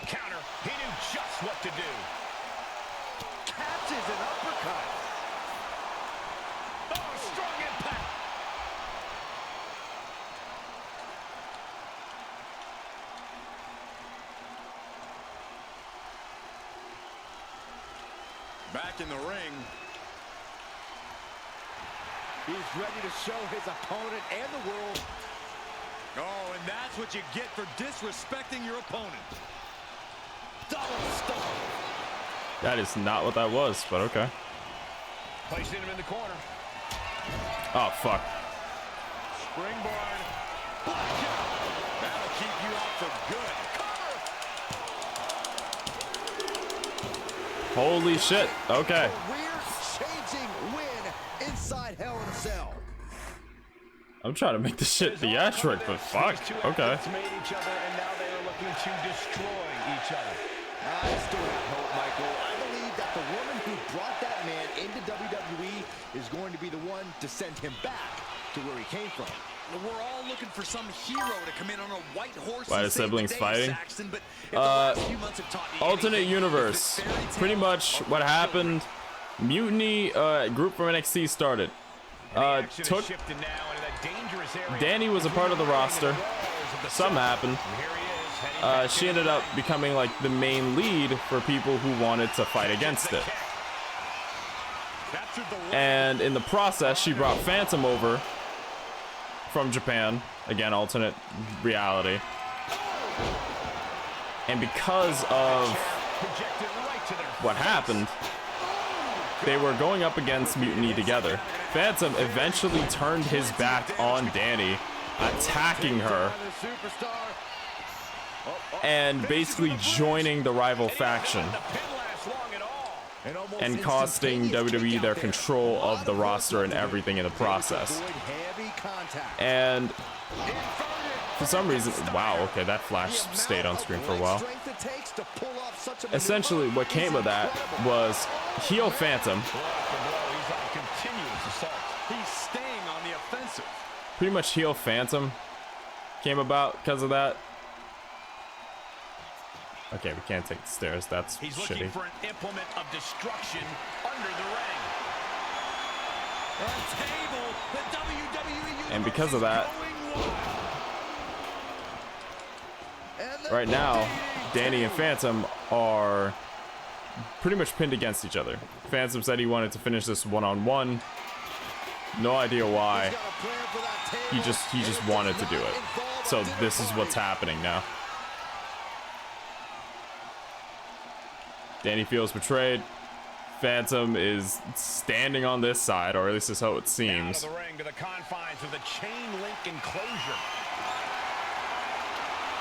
Counter. He knew just what to do. Catches an uppercut. Oh, strong impact. Back in the ring. He's ready to show his opponent and the world. Oh, and that's what you get for disrespecting your opponent. Double stomp. That is not what that was, but okay. Placing him in the corner. Oh, fuck. Springboard. Blackout. That'll keep you out for good. Holy shit. Okay. Career-changing win inside Hell in a Cell. I'm trying to make this shit theatric, but fuck. Okay. Made each other, and now they are looking to destroy each other. I still have hope, Michael. I believe that the woman who brought that man into WWE is going to be the one to send him back to where he came from. We're all looking for some hero to come in on a white horse. Why are and save siblings the day, fighting? Saxton, but if the last few months have taught me Alternate anything, universe. it's the fairy tale Pretty much of what the happened. Mutiny group from NXT started. Took Danny was a part of the roster. Something happened. She ended up becoming like the main lead for people who wanted to fight against it. And in the process, she brought Phantom over from Japan. Again, alternate reality. And because of what happened, they were going up against Mutiny together. Phantom eventually turned his back on Danny, attacking her, and basically joining the rival faction, and costing WWE their control of the roster and everything in the process. And for some reason, wow, okay, that flash stayed on screen for a while. Essentially, what came of that was heel Phantom. He's staying on the offensive. Pretty much heel Phantom came about because of that. Okay, we can't take the stairs. That's He's shitty. looking for an implement of destruction under the ring. A table, the WWE And because of that, right now, Danny and Phantom are pretty much pinned against each other. Phantom said he wanted to finish this one-on-one. No idea why. He just wanted to do it. So this is what's happening now. Danny feels betrayed. Phantom is standing on this side, or at least that's how it seems. Out of the ring to the confines of the chain link enclosure.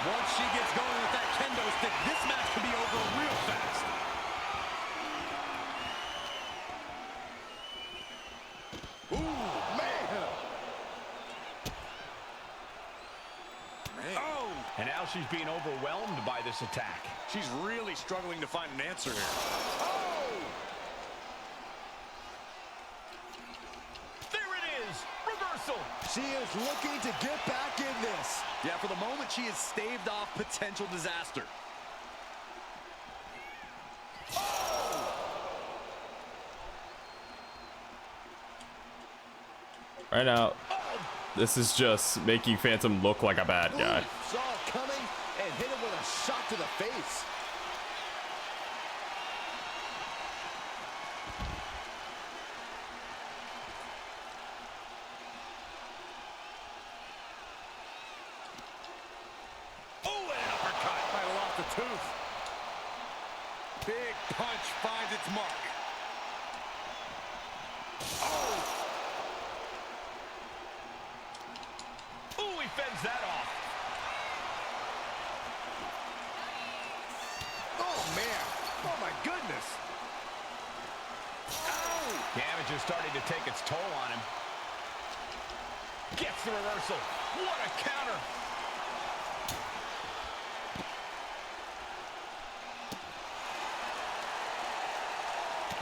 Once she gets going with that kendo stick, this match could be over real fast. Ooh, man. Oh! And now she's being overwhelmed by this attack. She's really struggling to find an answer here. Oh! There it is! Reversal! She is looking to get back in this. Yeah, for the moment, she has staved off potential disaster. Right now, this is just making Phantom look like a bad guy. Saw it coming and hit him with a shot to the face. Oh, and an uppercut! Might have lost a tooth. Big punch finds its mark. Oh! Ooh, he fends that off. Oh, man. Oh, my goodness. Ow! Damage is starting to take its toll on him. Gets the reversal. What a counter.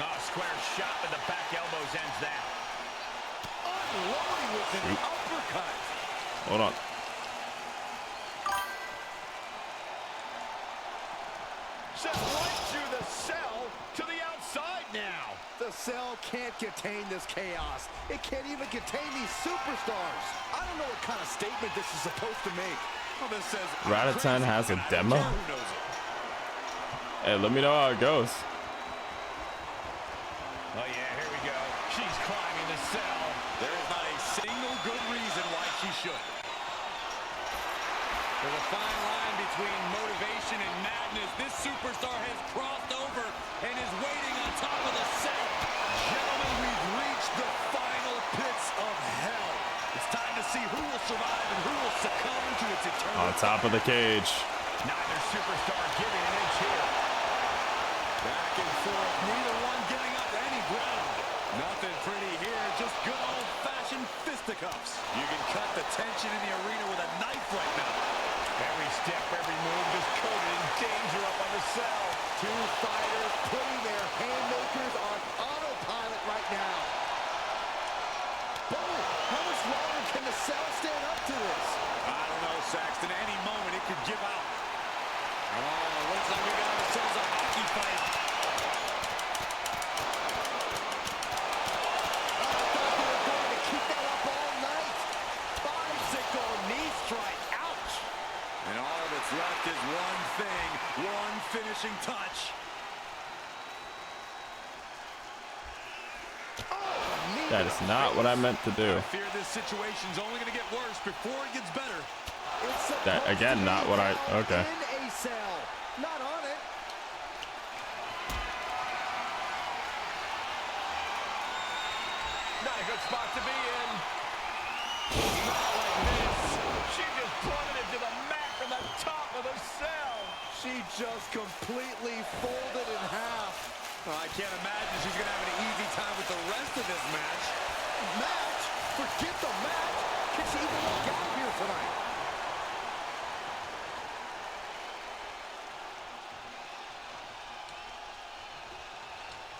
Oh, square shot with the back elbows ends that. Unloading with an uppercut. Hold on. Sent right through the cell to the outside now. The cell can't contain this chaos. It can't even contain these superstars. I don't know what kind of statement this is supposed to make. Well, this says Ratatan has a demo? who knows it. Hey, let me know how it goes. Oh, yeah, here we go. She's climbing the cell. There is not a single good reason why she should. There's a fine line between motivation and madness. This superstar has crossed over and is waiting on top of the cell. Gentlemen, we've reached the final pits of hell. It's time to see who will survive and who will succumb to its eternal. On top of the cage. Neither superstar giving an inch here. Back and forth, neither one giving up any ground. Nothing pretty here, just good old-fashioned fisticuffs. You can cut the tension in the arena with a knife right now. Every step, every move just coated in danger up on the cell. Two fighters putting their haymakers on autopilot right now. Boom! How much longer can the cell stand up What's left is one thing, one finishing touch. That is not what I meant to do. I fear this situation's only going to get worse before it gets better. That again, not what I. Okay. In a cell, not on it. Not a good spot to be in. Not like this. She just plummeted to the mat from the top of the cell. She just completely folded in half. I can't imagine she's going to have an easy time with the rest of this match. Match? Forget the match. Can she even walk out here tonight?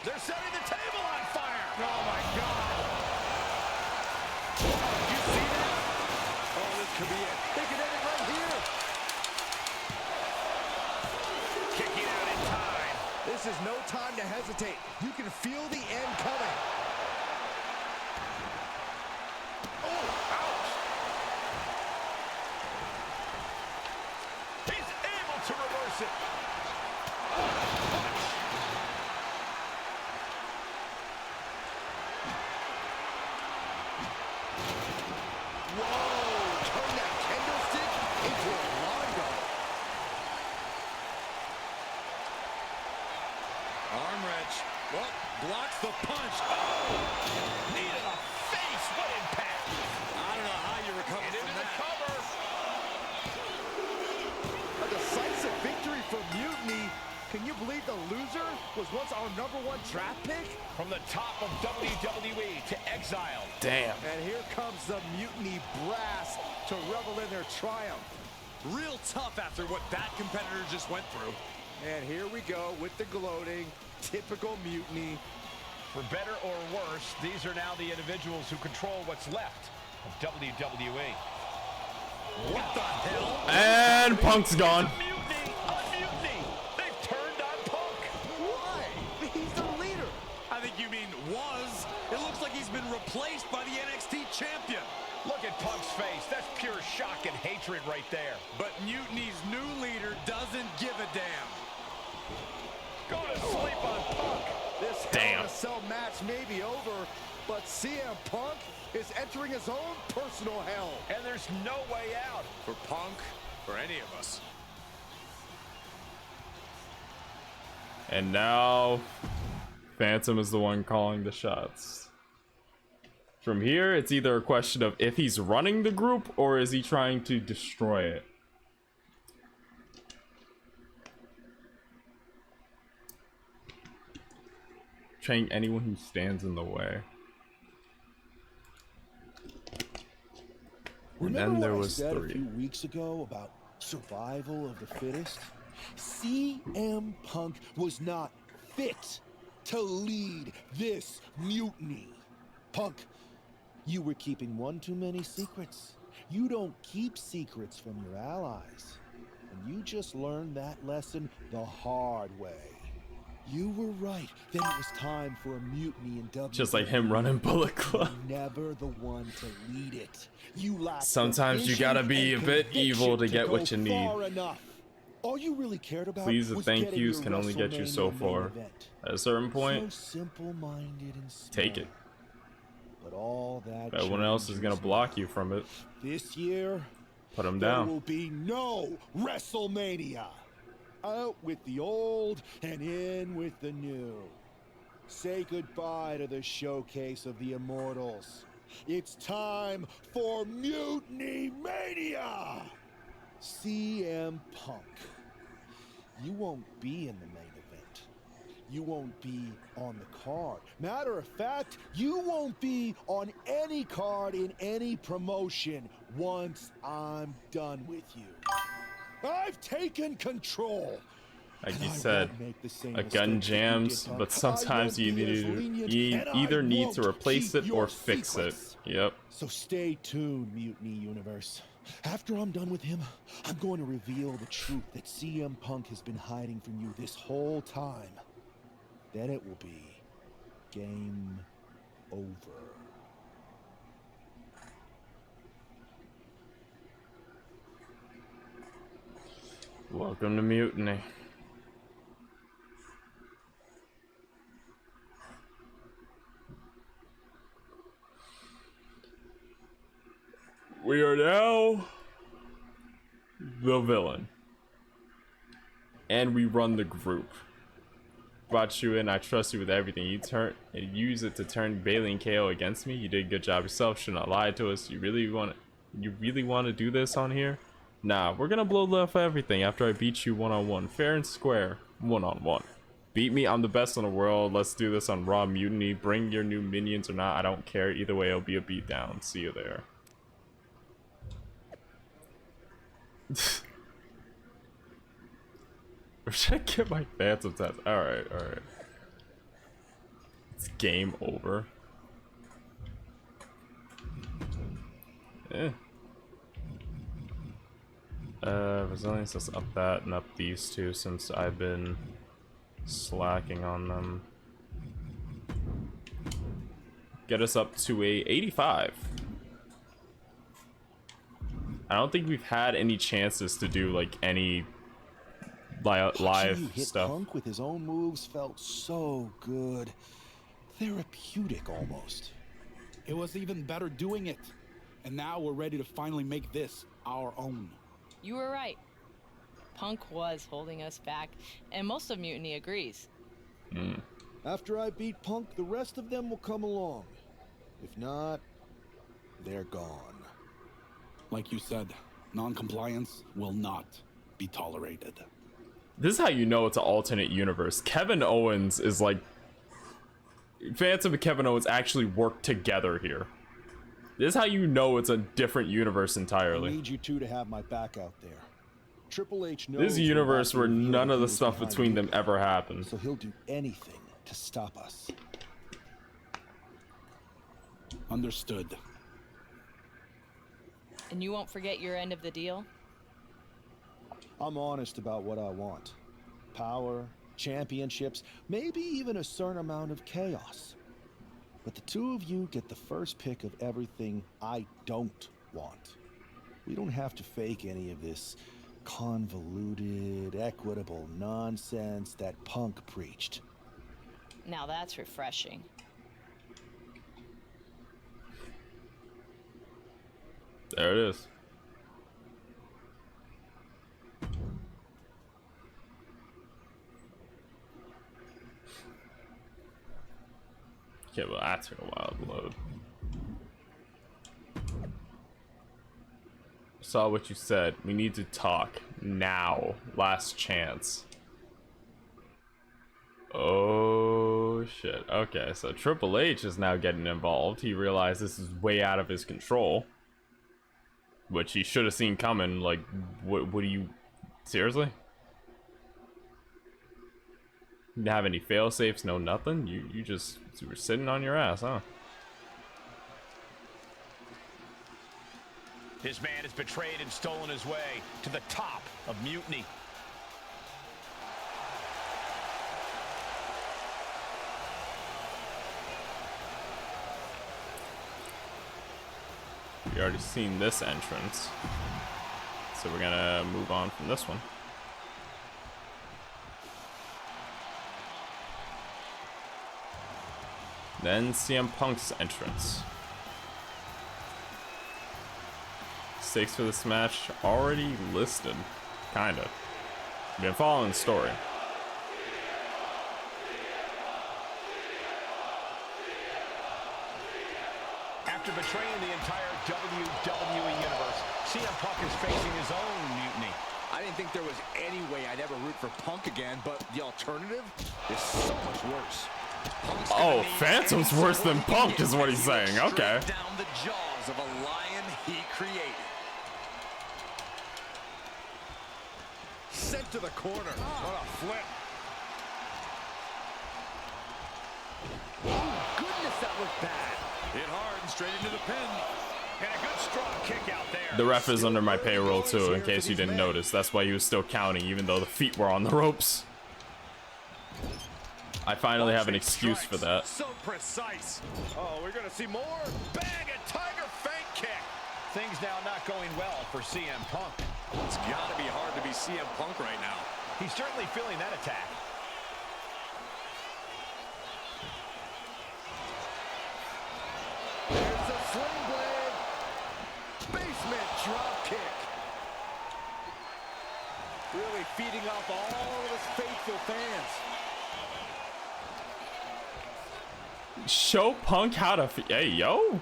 They're setting the table on fire. Oh, my God. You see that? Oh, this could be it. They could end it right here. Kicking out in time. This is no time to hesitate. You can feel the end coming. Oh, ouch. He's able to reverse it. Whoa! Turn that candlestick into a rondo. Arm wrench. Well, blocks the punch. Oh! Knee to the face. What impact? I don't know how you recover Get from into the that. cover. A decisive victory for Mutiny. Can you believe the loser was once our #1 draft pick? From the top of WWE to exile. Damn. And here comes the Mutiny brass to revel in their triumph. Real tough after what that competitor just went through. And here we go with the gloating. Typical Mutiny. For better or worse, these are now the individuals who control what's left of WWE. What the hell? And Punk's gone. Mutiny! A mutiny! They've turned on Punk! Why? He's the leader. I think you mean was. It looks like he's been replaced by the NXT champion. Look at Punk's face. That's pure shock and hatred right there. But Mutiny's new leader doesn't give a damn. Go to sleep on Punk. This Hell in a Cell match may be over, but CM Punk is entering his own personal hell. And there's no way out. For Punk, for any of us. And now, Phantom is the one calling the shots. From here, it's either a question of if he's running the group or is he trying to destroy it. Training anyone who stands in the way. And Remember then there what I was said a 3. few weeks ago about survival of the fittest? CM Punk was not fit to lead this mutiny. Punk, you were keeping one too many secrets. You don't keep secrets from your allies. And you just learned that lesson the hard way. You were right. Then it was time for a mutiny in WWE. Just like him running Bullet Club. You're never the one to lead it. You lack Sometimes you gotta be a bit evil to get what you need. All you really cared about Please, the was thank getting yous your can only get you so WrestleMania far. main event. At a certain point, So simple-minded and smart. take it. But all that Everyone else is gonna changes block you from it. this year. Put him There down. will be no WrestleMania. Out with the old and in with the new. Say goodbye to the showcase of the Immortals. It's time for Mutiny Mania! CM Punk. You won't be in the main event. You won't be on the card. Matter of fact, you won't be on any card in any promotion once I'm done with you. I've taken control. Like you said, a gun jams, but sometimes you either need to replace it or fix it. Yep. So stay tuned, Mutiny Universe. After I'm done with him, I'm going to reveal the truth that CM Punk has been hiding from you this whole time. Then it will be game over. Welcome to Mutiny. We are now the villain. And we run the group. Brought you in, I trust you with everything. You use it to turn Bailey and KO against me. You did a good job yourself, should not lie to us. You really want to do this on here? Nah, we're gonna blow left everything after I beat you one-on-one. Fair and square, one-on-one. Beat me, I'm the best in the world. Let's do this on Raw Mutiny. Bring your new minions or not, I don't care. Either way, it'll be a beatdown. See you there. Where should I get my phantom test? Alright. It's game over. Resilience, let's up that and up these two since I've been slacking on them. Get us up to a 85. I don't think we've had any chances to do like any live hit stuff. Punk with his own moves felt so good. Therapeutic almost. It was even better doing it. And now we're ready to finally make this our own. You were right. Punk was holding us back, and most of Mutiny agrees. After I beat Punk, the rest of them will come along. If not, they're gone. Like you said, non-compliance will not be tolerated. This is how you know it's an alternate universe. Kevin Owens is like... Phantom and Kevin Owens actually work together here. This is how you know it's a different universe entirely. I need you two to have my back out there. Triple H knows this is a universe where none of the stuff between them ever happened. So he'll do anything to stop us. Understood. And you won't forget your end of the deal? I'm honest about what I want. Power, championships, maybe even a certain amount of chaos. But the two of you get the first pick of everything I don't want. We don't have to fake any of this convoluted, equitable nonsense that Punk preached. Now that's refreshing. There it is. Okay, well that took a while to load. Saw what you said. We need to talk now. Last chance. Oh shit. Okay, so Triple H is now getting involved. He realized this is way out of his control. Which he should have seen coming. Like, what do you... Seriously? You didn't have any fail-safes, no nothing? You were sitting on your ass, huh? This man has betrayed and stolen his way to the top of Mutiny. We already seen this entrance, so we're gonna move on from this one. Then CM Punk's entrance. Stakes for this match already listed, kinda. Been following the story. After betraying the entire WWE Universe, CM Punk is facing his own mutiny. I didn't think there was any way I'd ever root for Punk again, but the alternative is so much worse. Oh, Phantom's worse than Punk is what he's saying. Okay. Down the jaws of a lion he created. Sent to the corner. What a flip. Oh, goodness, that was bad. Hit hard and straight into the pin. And a good strong kick out there. The ref is under my payroll too, in case you didn't notice. That's why he was still counting, even though the feet were on the ropes. I finally have an excuse for that. So precise. Oh, we're gonna see more. Bang, a tiger feint kick. Things now not going well for CM Punk. It's got to be hard to be CM Punk right now. He's certainly feeling that attack. There's a sling blade. Basement drop kick. Really feeding off all of his faithful fans. Show Punk how to. Hey, yo.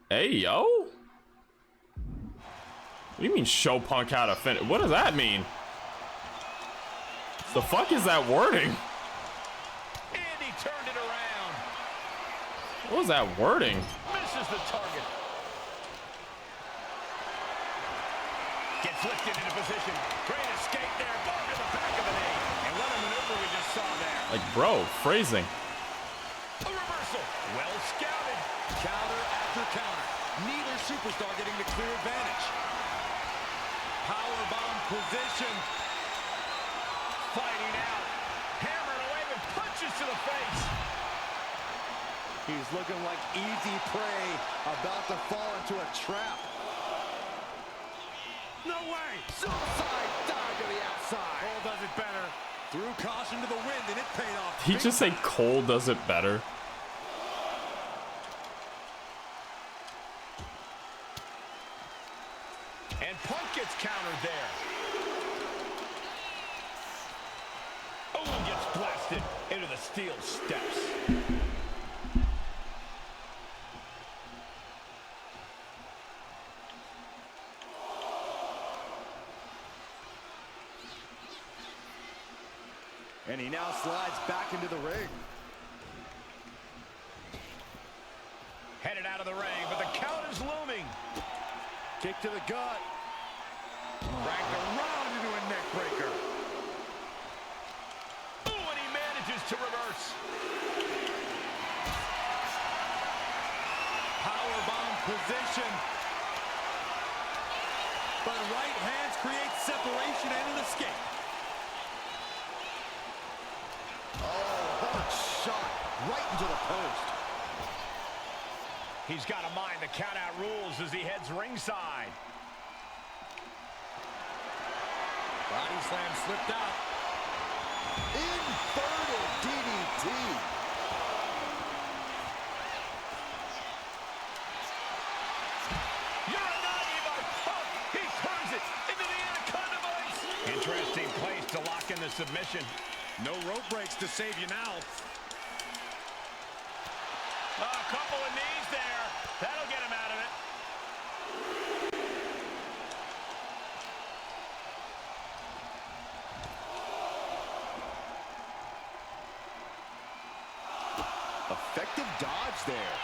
Hey, yo. What do you mean show Punk how to finish? What does that mean? The fuck is that wording? And he turned it around. What was that wording? Misses the target. Gets lifted into position. Great escape there. Bar to the back of the knee. And what a maneuver we just saw there. Like, bro, phrasing. A reversal. Well scouted. Counter after counter. Neither superstar getting the clear advantage. Powerbomb position. Fighting out. Hammering away with punches to the face. He's looking like easy prey, about to fall into a trap. No way! Suicide dive to the outside. Cole does it better. Threw caution to the wind, and it paid off. Did he just say Cole does it better? And Punk gets countered there. Owen gets blasted into the steel steps. And he now slides back into the ring. Headed out of the ring, but the count is looming. Kick to the gut. Dragged around into a neck breaker. Ooh, and he manages to reverse. Powerbomb position. But right hands create separation and an escape. Oh, hard shot right into the post. He's got to mind the count-out rules as he heads ringside. Body slam slipped out. Inverted DDT. Uranagi by Punk. He turns it into the Anaconda Vice. Interesting place to lock in the submission. No rope breaks to save you now. A couple of knees there. That'll get him out of it. Effective dodge there.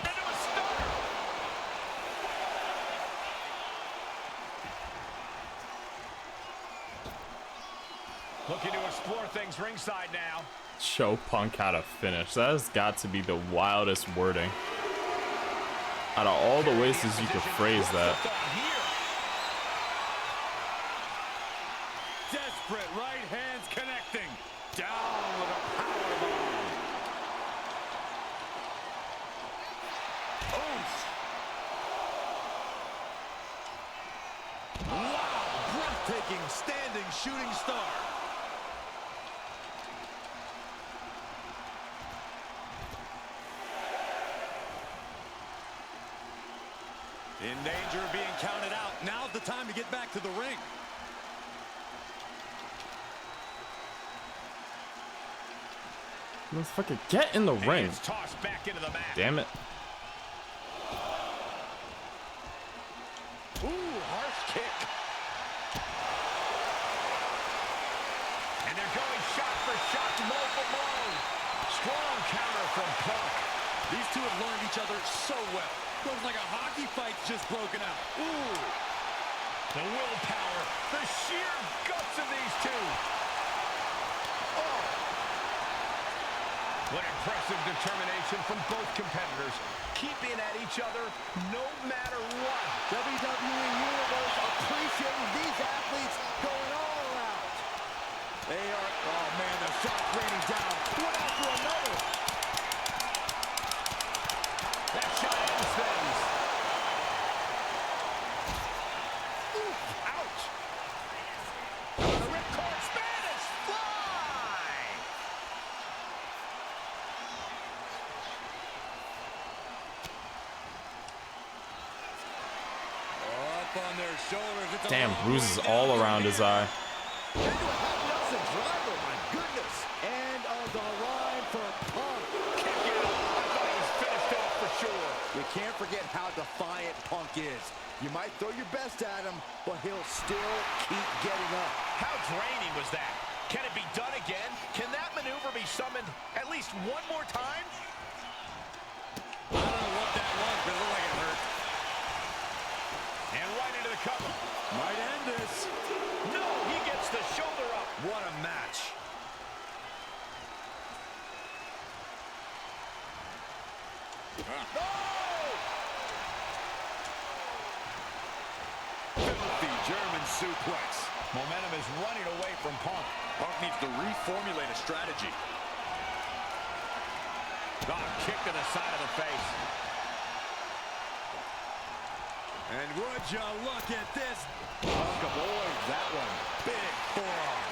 Into a stunner. Looking to explore things ringside now. Show Punk how to finish. That has got to be the wildest wording. Out of all the ways you could phrase that. Desperate right hands connecting. Down with a powerbomb. Oof. Wow, breathtaking standing shooting star. In danger of being counted out. Now's the time to get back to the ring. Motherfucker, get in the ring. It's tossed back into the mat. Damn it. Ooh, harsh kick. And they're going shot for shot, blow for blow. Strong counter from Punk. These two have learned each other so well. Looks like a hockey fight's just broken out. Ooh. The willpower, the sheer guts of these two. Oh. What impressive determination from both competitors, keeping at each other no matter what. WWE Universe appreciating these athletes going all out. They are, oh man, the shot's raining down. One after another. That shot ends things. Damn, bruises all around his eye. Into a half-Nelson driver, my goodness. And on the line for Punk. Kick out. I thought he was finished off for sure. You can't forget how defiant Punk is. You might throw your best at him, but he'll still keep getting up. How draining was that? Can it be done again? Can that maneuver be summoned at least one more time? I don't know what that was, but it looked like it hurt. And right into the cover. Might end this. No, he gets the shoulder up. What a match. Filthy German suplex. Momentum is running away from Punk. Punk needs to reformulate a strategy. Kick to the side of the face. And would you look at this? Punk avoids that one. Big forearm.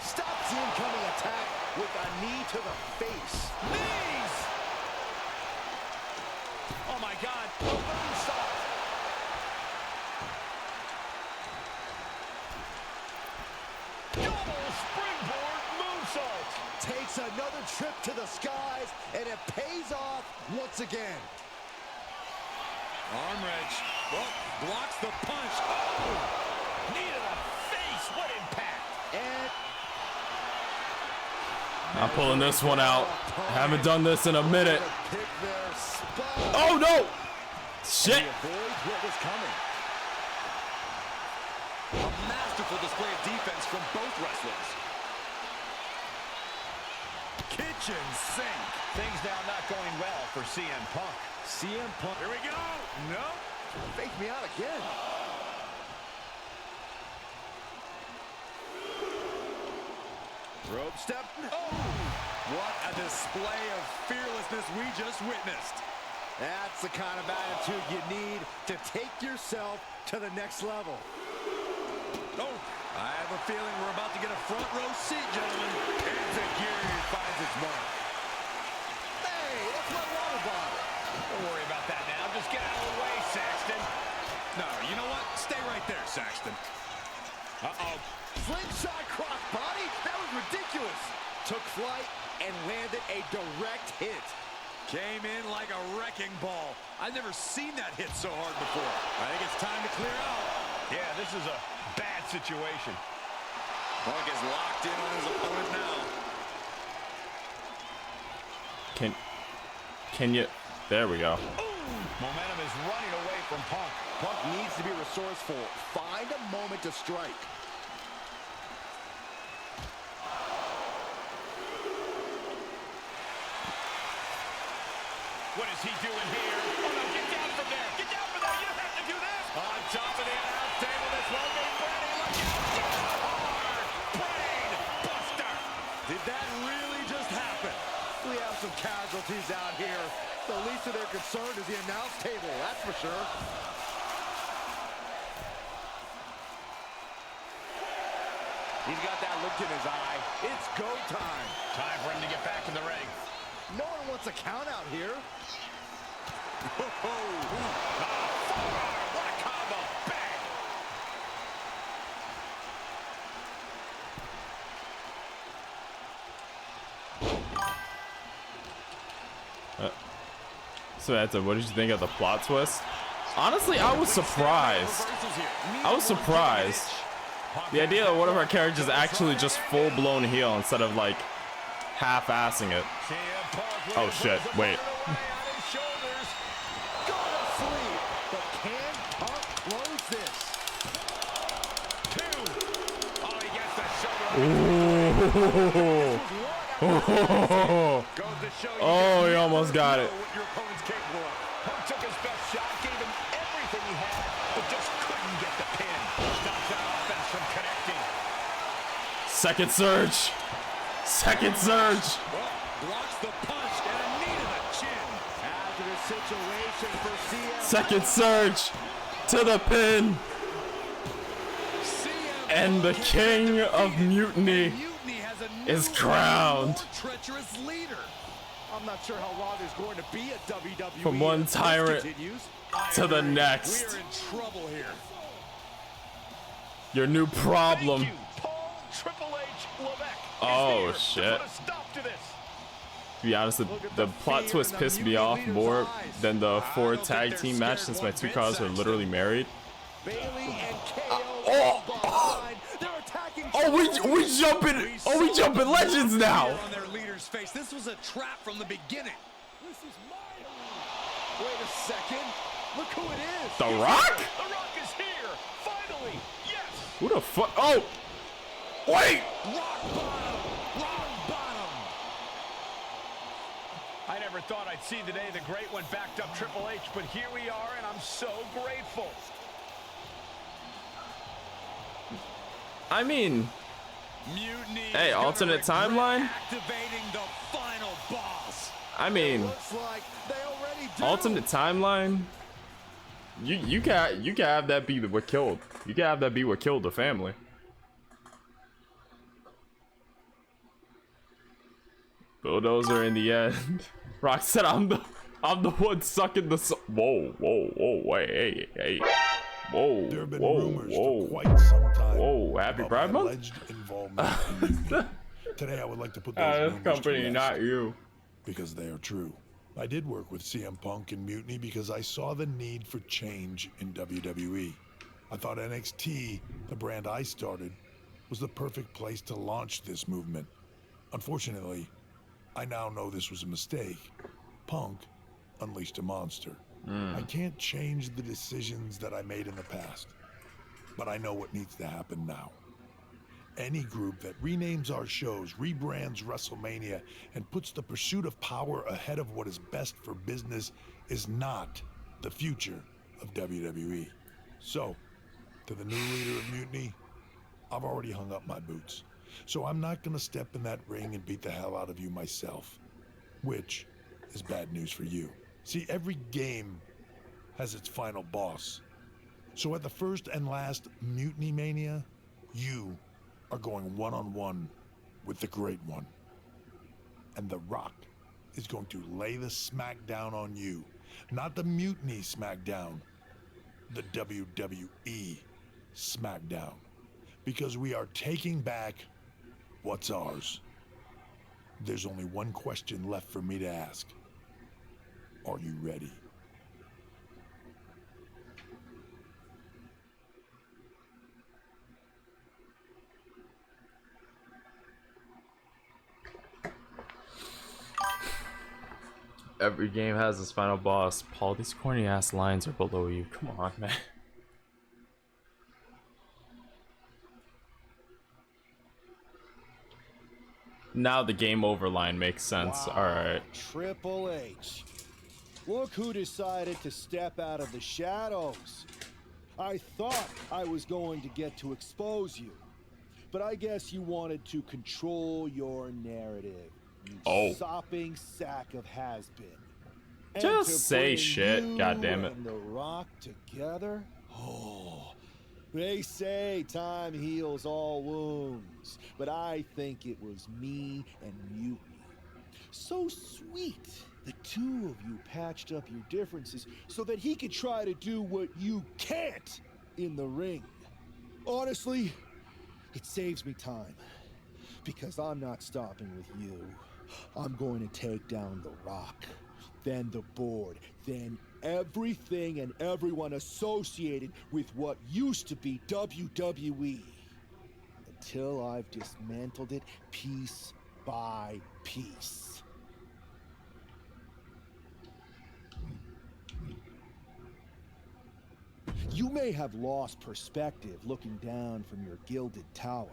Stops the incoming attack with a knee to the face. Knees! Oh my God, a moonsault. Double springboard moonsault. Takes another trip to the skies, and it pays off once again. Arm wrench. Oh, blocks the punch. Oh! Knee to the face. What impact. And I'm pulling this one out. Haven't done this in a minute. Oh no! Shit! avoids what was coming. A masterful display of defense from both wrestlers. Kitchen sink. Things now not going well for CM Punk. CM Punk. Here we go. No. Fake me out again. Rope step. Oh! What a display of fearlessness we just witnessed. That's the kind of attitude you need to take yourself to the next level. Oh, I have a feeling we're about to get a front row seat, gentlemen. Enziguri finds his mark. Hey, that's my water bottle. Don't worry about that now. Just get out of the way, Saxton. No, you know what? Stay right there, Saxton. Uh-oh. Slingshot cross body? That was ridiculous. Took flight and landed a direct hit. Came in like a wrecking ball. I've never seen that hit so hard before. I think it's time to clear out. Yeah, this is a bad situation. Punk is locked in on his opponent now. Can you? There we go. Momentum is running away from Punk. Punk needs to be resourceful. Find a moment to strike. What is he doing here? Oh no, get down from there. Get down from there. You don't have to do this. On top of the announce table, this won't be pretty. Look out. Hard. Brain buster. Did that really just happen? We have some casualties out here. The least of their concern is the announce table, that's for sure. He's got that look in his eye. It's go time. Time for him to get back in the ring. No one wants a count out here. What a combo. Bang. So that's it. What did you think of the plot twist? Honestly, I was surprised. The idea that one of our characters is actually just full-blown heel instead of like half-assing it. Oh shit, wait. Ooh. Oh, he almost got it. Punk took his best shot, gave him everything he had, but just couldn't get the pin. Stops that offense from connecting. Second surge. Second surge. Blocks the punch and a knee to the chin. After the situation for CM. Second surge to the pin. And the king of mutiny is crowned. Treacherous leader. I'm not sure how long there's going to be at WWE. From one tyrant to the next. We're in trouble here. Your new problem. Triple H Levesque. Oh shit. Put a stop to this. To be honest, the plot twist pissed me off more than the 4 tag team match since my 2 cars are literally married. We jumping legends now. On their leader's face. This was a trap from the beginning. This is my Wait a second. Look who it is. The Rock? The Rock is here. Finally. Yes. Who the fuck? Oh. Wait. I never thought I'd see the day the Great One backed up Triple H, but here we are, and I'm so grateful. I mean, Mutiny hey, alternate timeline? Activating the final boss. I mean, alternate timeline? You can have that be what killed. You can have that be what killed the family. Bulldozer in the end. Rock said, "I'm the one sucking the." Whoa, wait, hey. Whoa, There have been whoa, rumors whoa, for quite some time. whoa! Happy about Pride my Month. alleged involvement in Mutiny. Today, I would like to put those This rumors company, to rest, not you. because they are true. I did work with CM Punk and Mutiny because I saw the need for change in WWE. I thought NXT, the brand I started, was the perfect place to launch this movement. Unfortunately, I now know this was a mistake. Punk unleashed a monster. I can't change the decisions that I made in the past, but I know what needs to happen now. Any group that renames our shows, rebrands WrestleMania, and puts the pursuit of power ahead of what is best for business is not the future of WWE. So, to the new leader of Mutiny, I've already hung up my boots. So I'm not gonna step in that ring and beat the hell out of you myself, which is bad news for you. See, every game has its final boss. So at the first and last Mutiny Mania, you are going one-on-one with the Great One. And The Rock is going to lay the smackdown on you. Not the Mutiny smackdown, the WWE smackdown. Because we are taking back what's ours. There's only one question left for me to ask. Are you ready? Every game has its final boss. Paul, these corny ass lines are below you. Come on, man. Now the game over line makes sense. Wow. Alright. Triple H. Look who decided to step out of the shadows. I thought I was going to get to expose you, but I guess you wanted to control your narrative. You sopping sack of has-been. And Just to say bring shit, you goddammit. and The Rock together? Oh, they say time heals all wounds, but I think it was me and Mutiny. So sweet, the two of you patched up your differences so that he could try to do what you can't in the ring. Honestly, it saves me time, because I'm not stopping with you. I'm going to take down The Rock, then the board, then everything and everyone associated with what used to be WWE, until I've dismantled it piece by piece. You may have lost perspective looking down from your gilded tower.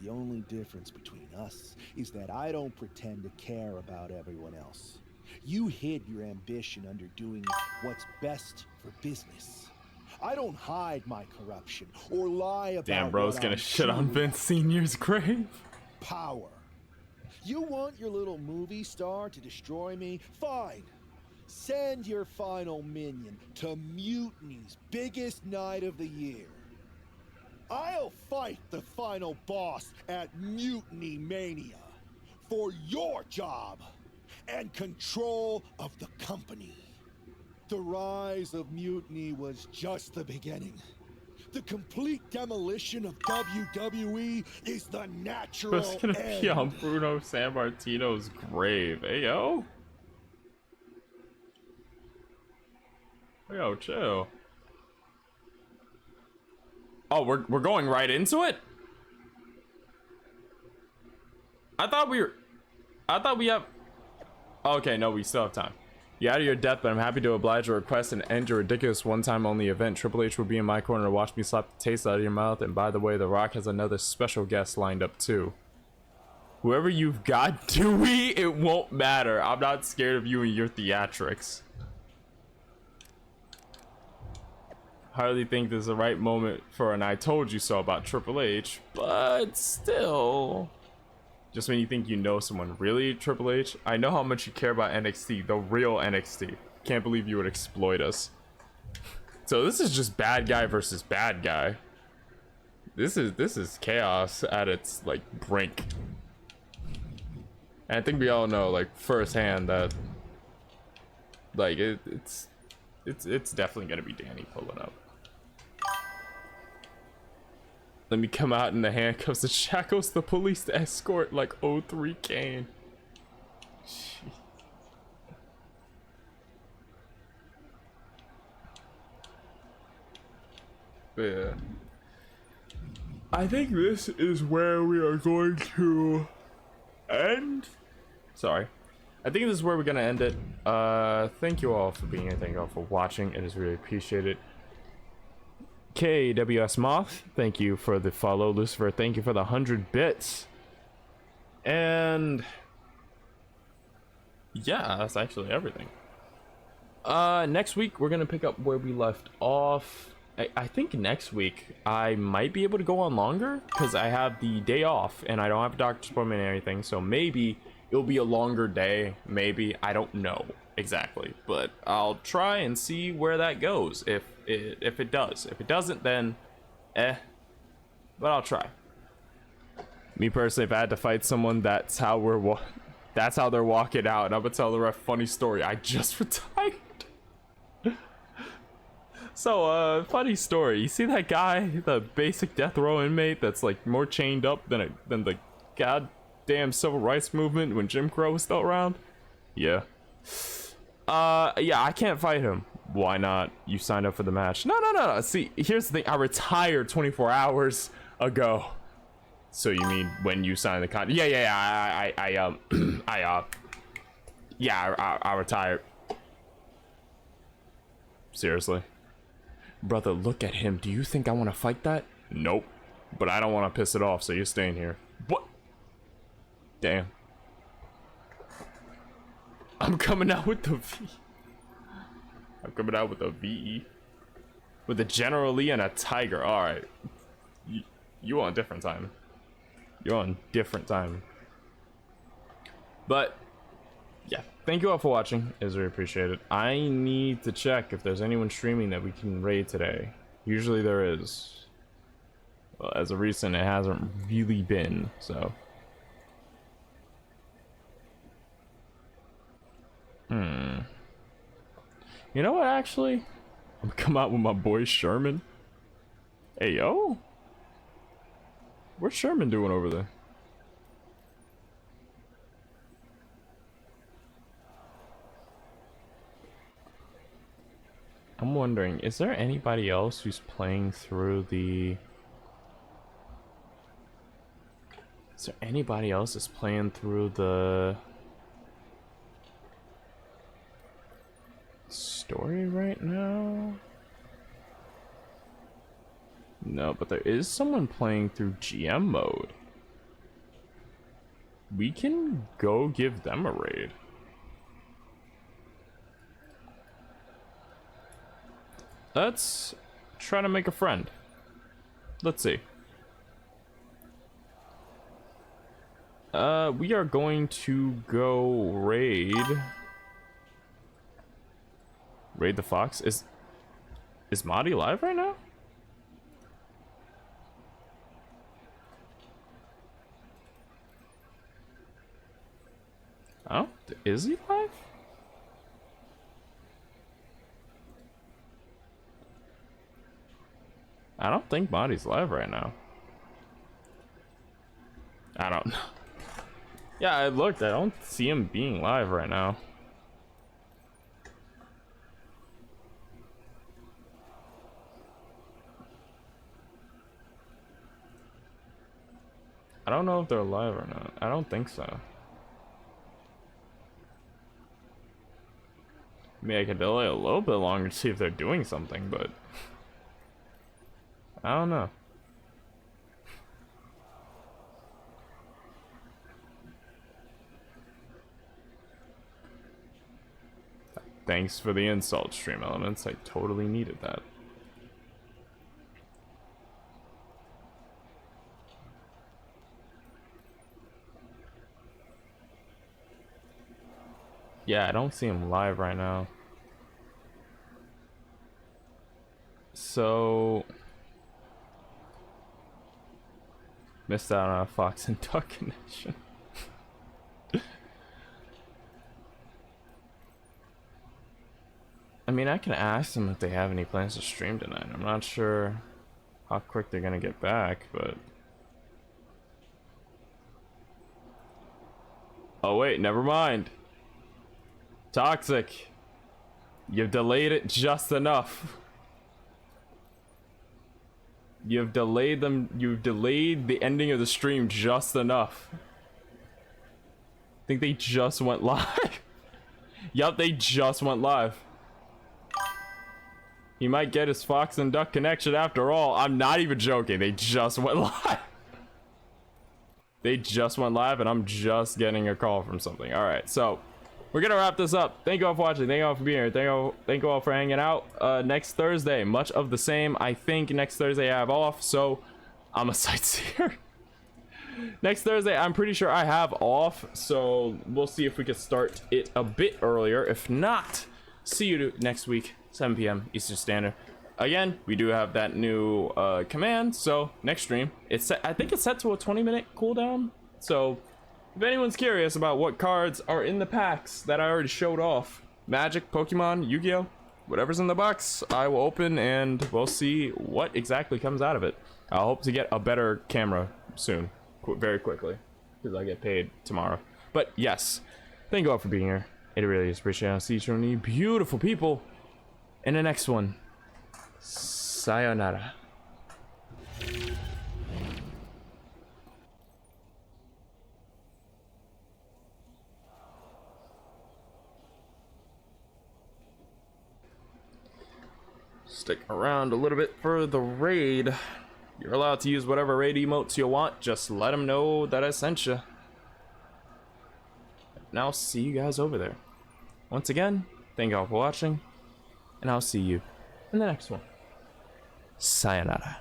The only difference between us is that I don't pretend to care about everyone else. You hid your ambition under doing what's best for business. I don't hide my corruption or lie about Damn, bro's what gonna I'm shit on truly Vince Sr.'s grave. power. You want your little movie star to destroy me? Fine. Send your final minion to Mutiny's biggest night of the year. I'll fight the final boss at Mutiny Mania for your job and control of the company. The rise of mutiny was just the beginning. The complete demolition of WWE is the natural What's gonna be on Bruno Sammartino's grave? Hey, yo. Yo, chill. Oh, we're going right into it? I thought we have... Okay, no, we still have time. You're out of your depth, but I'm happy to oblige your request and end your ridiculous one-time only event. Triple H will be in my corner to watch me slap the taste out of your mouth. And by the way, The Rock has another special guest lined up too. Whoever you've got, Dewey, it won't matter. I'm not scared of you and your theatrics. Hardly think this is the right moment for an I told you so about Triple H, but still... Just when you think you know someone, really, Triple H? I know how much you care about NXT, the real NXT. Can't believe you would exploit us. So this is just bad guy versus bad guy. This is chaos at its like brink. And I think we all know like firsthand that like it's definitely gonna be Danny pulling up. Let me come out in the handcuffs and shackles the police to escort like 03 Kane. Jeez. But yeah. I think this is where we are going to end. Sorry. I think this is where we're gonna end it. Thank you all for being here. Thank you all for watching. It is really appreciated. KWS Moth, thank you for the follow. Lucifer, thank you for the 100 bits. And yeah, that's actually everything. Next week we're gonna pick up where we left off. I think next week I might be able to go on longer because I have the day off and I don't have a doctor's appointment or anything, so maybe it'll be a longer day. Maybe, I don't know exactly, but I'll try and see where that goes. If it does, if it doesn't, then but I'll try. Me personally, if I had to fight someone, that's how they're walking out, and I'm gonna tell the ref funny story. I just retired. So funny story, you see that guy, the basic death row inmate that's like more chained up than the goddamn civil rights movement when Jim Crow was still around? Yeah. Yeah, I can't fight him. Why not? You signed up for the match. No. See, here's the thing. I retired 24 hours ago. So you mean when you signed the contract? Yeah. I retired. Seriously. Brother, look at him. Do you think I want to fight that? Nope. But I don't want to piss it off, so you're staying here. What? Damn. I'm coming out with the V. I'm coming out with a VE. With a General Lee and a Tiger. Alright. You on different time. You're on different time. But, yeah. Thank you all for watching. It's really appreciated. I need to check if there's anyone streaming that we can raid today. Usually there is. Well, as of recent, it hasn't really been, so. You know what, actually? I'm gonna come out with my boy Sherman. Hey, yo. What's Sherman doing over there? I'm wondering, is there anybody else who's playing through the... Is there anybody else that's playing through the... story right now? No, but there is someone playing through GM mode. We can go give them a raid. Let's try to make a friend. Let's see. We are going to go raid the Fox. Is Marty live right now? Oh, is he live? I don't think Body's live right now. I don't know. Yeah, I looked. I don't see him being live right now. I don't know if they're live or not. I don't think so. I mean, I could delay a little bit longer to see if they're doing something, but I don't know. Thanks for the insult, Stream Elements. I totally needed that. Yeah, I don't see him live right now. So missed out on a Fox and Duck connection. I mean, I can ask them if they have any plans to stream tonight. I'm not sure how quick they're gonna get back, but oh wait, never mind. Toxic, you've delayed it just enough. You've delayed the ending of the stream just enough. I think they just went live. Yup, they just went live. He might get his Fox and Duck connection after all. I'm not even joking. They just went live. They just went live and I'm just getting a call from something. Alright, so we're gonna wrap this up. Thank you all for watching. Thank you all for being here. Thank you all for hanging out. Next Thursday, much of the same. I think next Thursday I have off, so I'm a sightseer. Next Thursday, I'm pretty sure I have off, so we'll see if we can start it a bit earlier. If not, see you next week, 7 p.m. Eastern Standard. Again, we do have that new command, so next stream, it's set, I think it's set to a 20-minute cooldown. So if anyone's curious about what cards are in the packs that I already showed off, Magic, Pokemon, Yu-Gi-Oh, whatever's in the box, I will open and we'll see what exactly comes out of it. I hope to get a better camera soon, very quickly, because I get paid tomorrow. But yes, thank you all for being here. It really is appreciated. I'll see you from you beautiful people in the next one. Sayonara. Stick around a little bit for the raid. You're allowed to use whatever raid emotes you want. Just let them know that I sent you. And I'll see you guys over there. Once again, thank you all for watching. And I'll see you in the next one. Sayonara.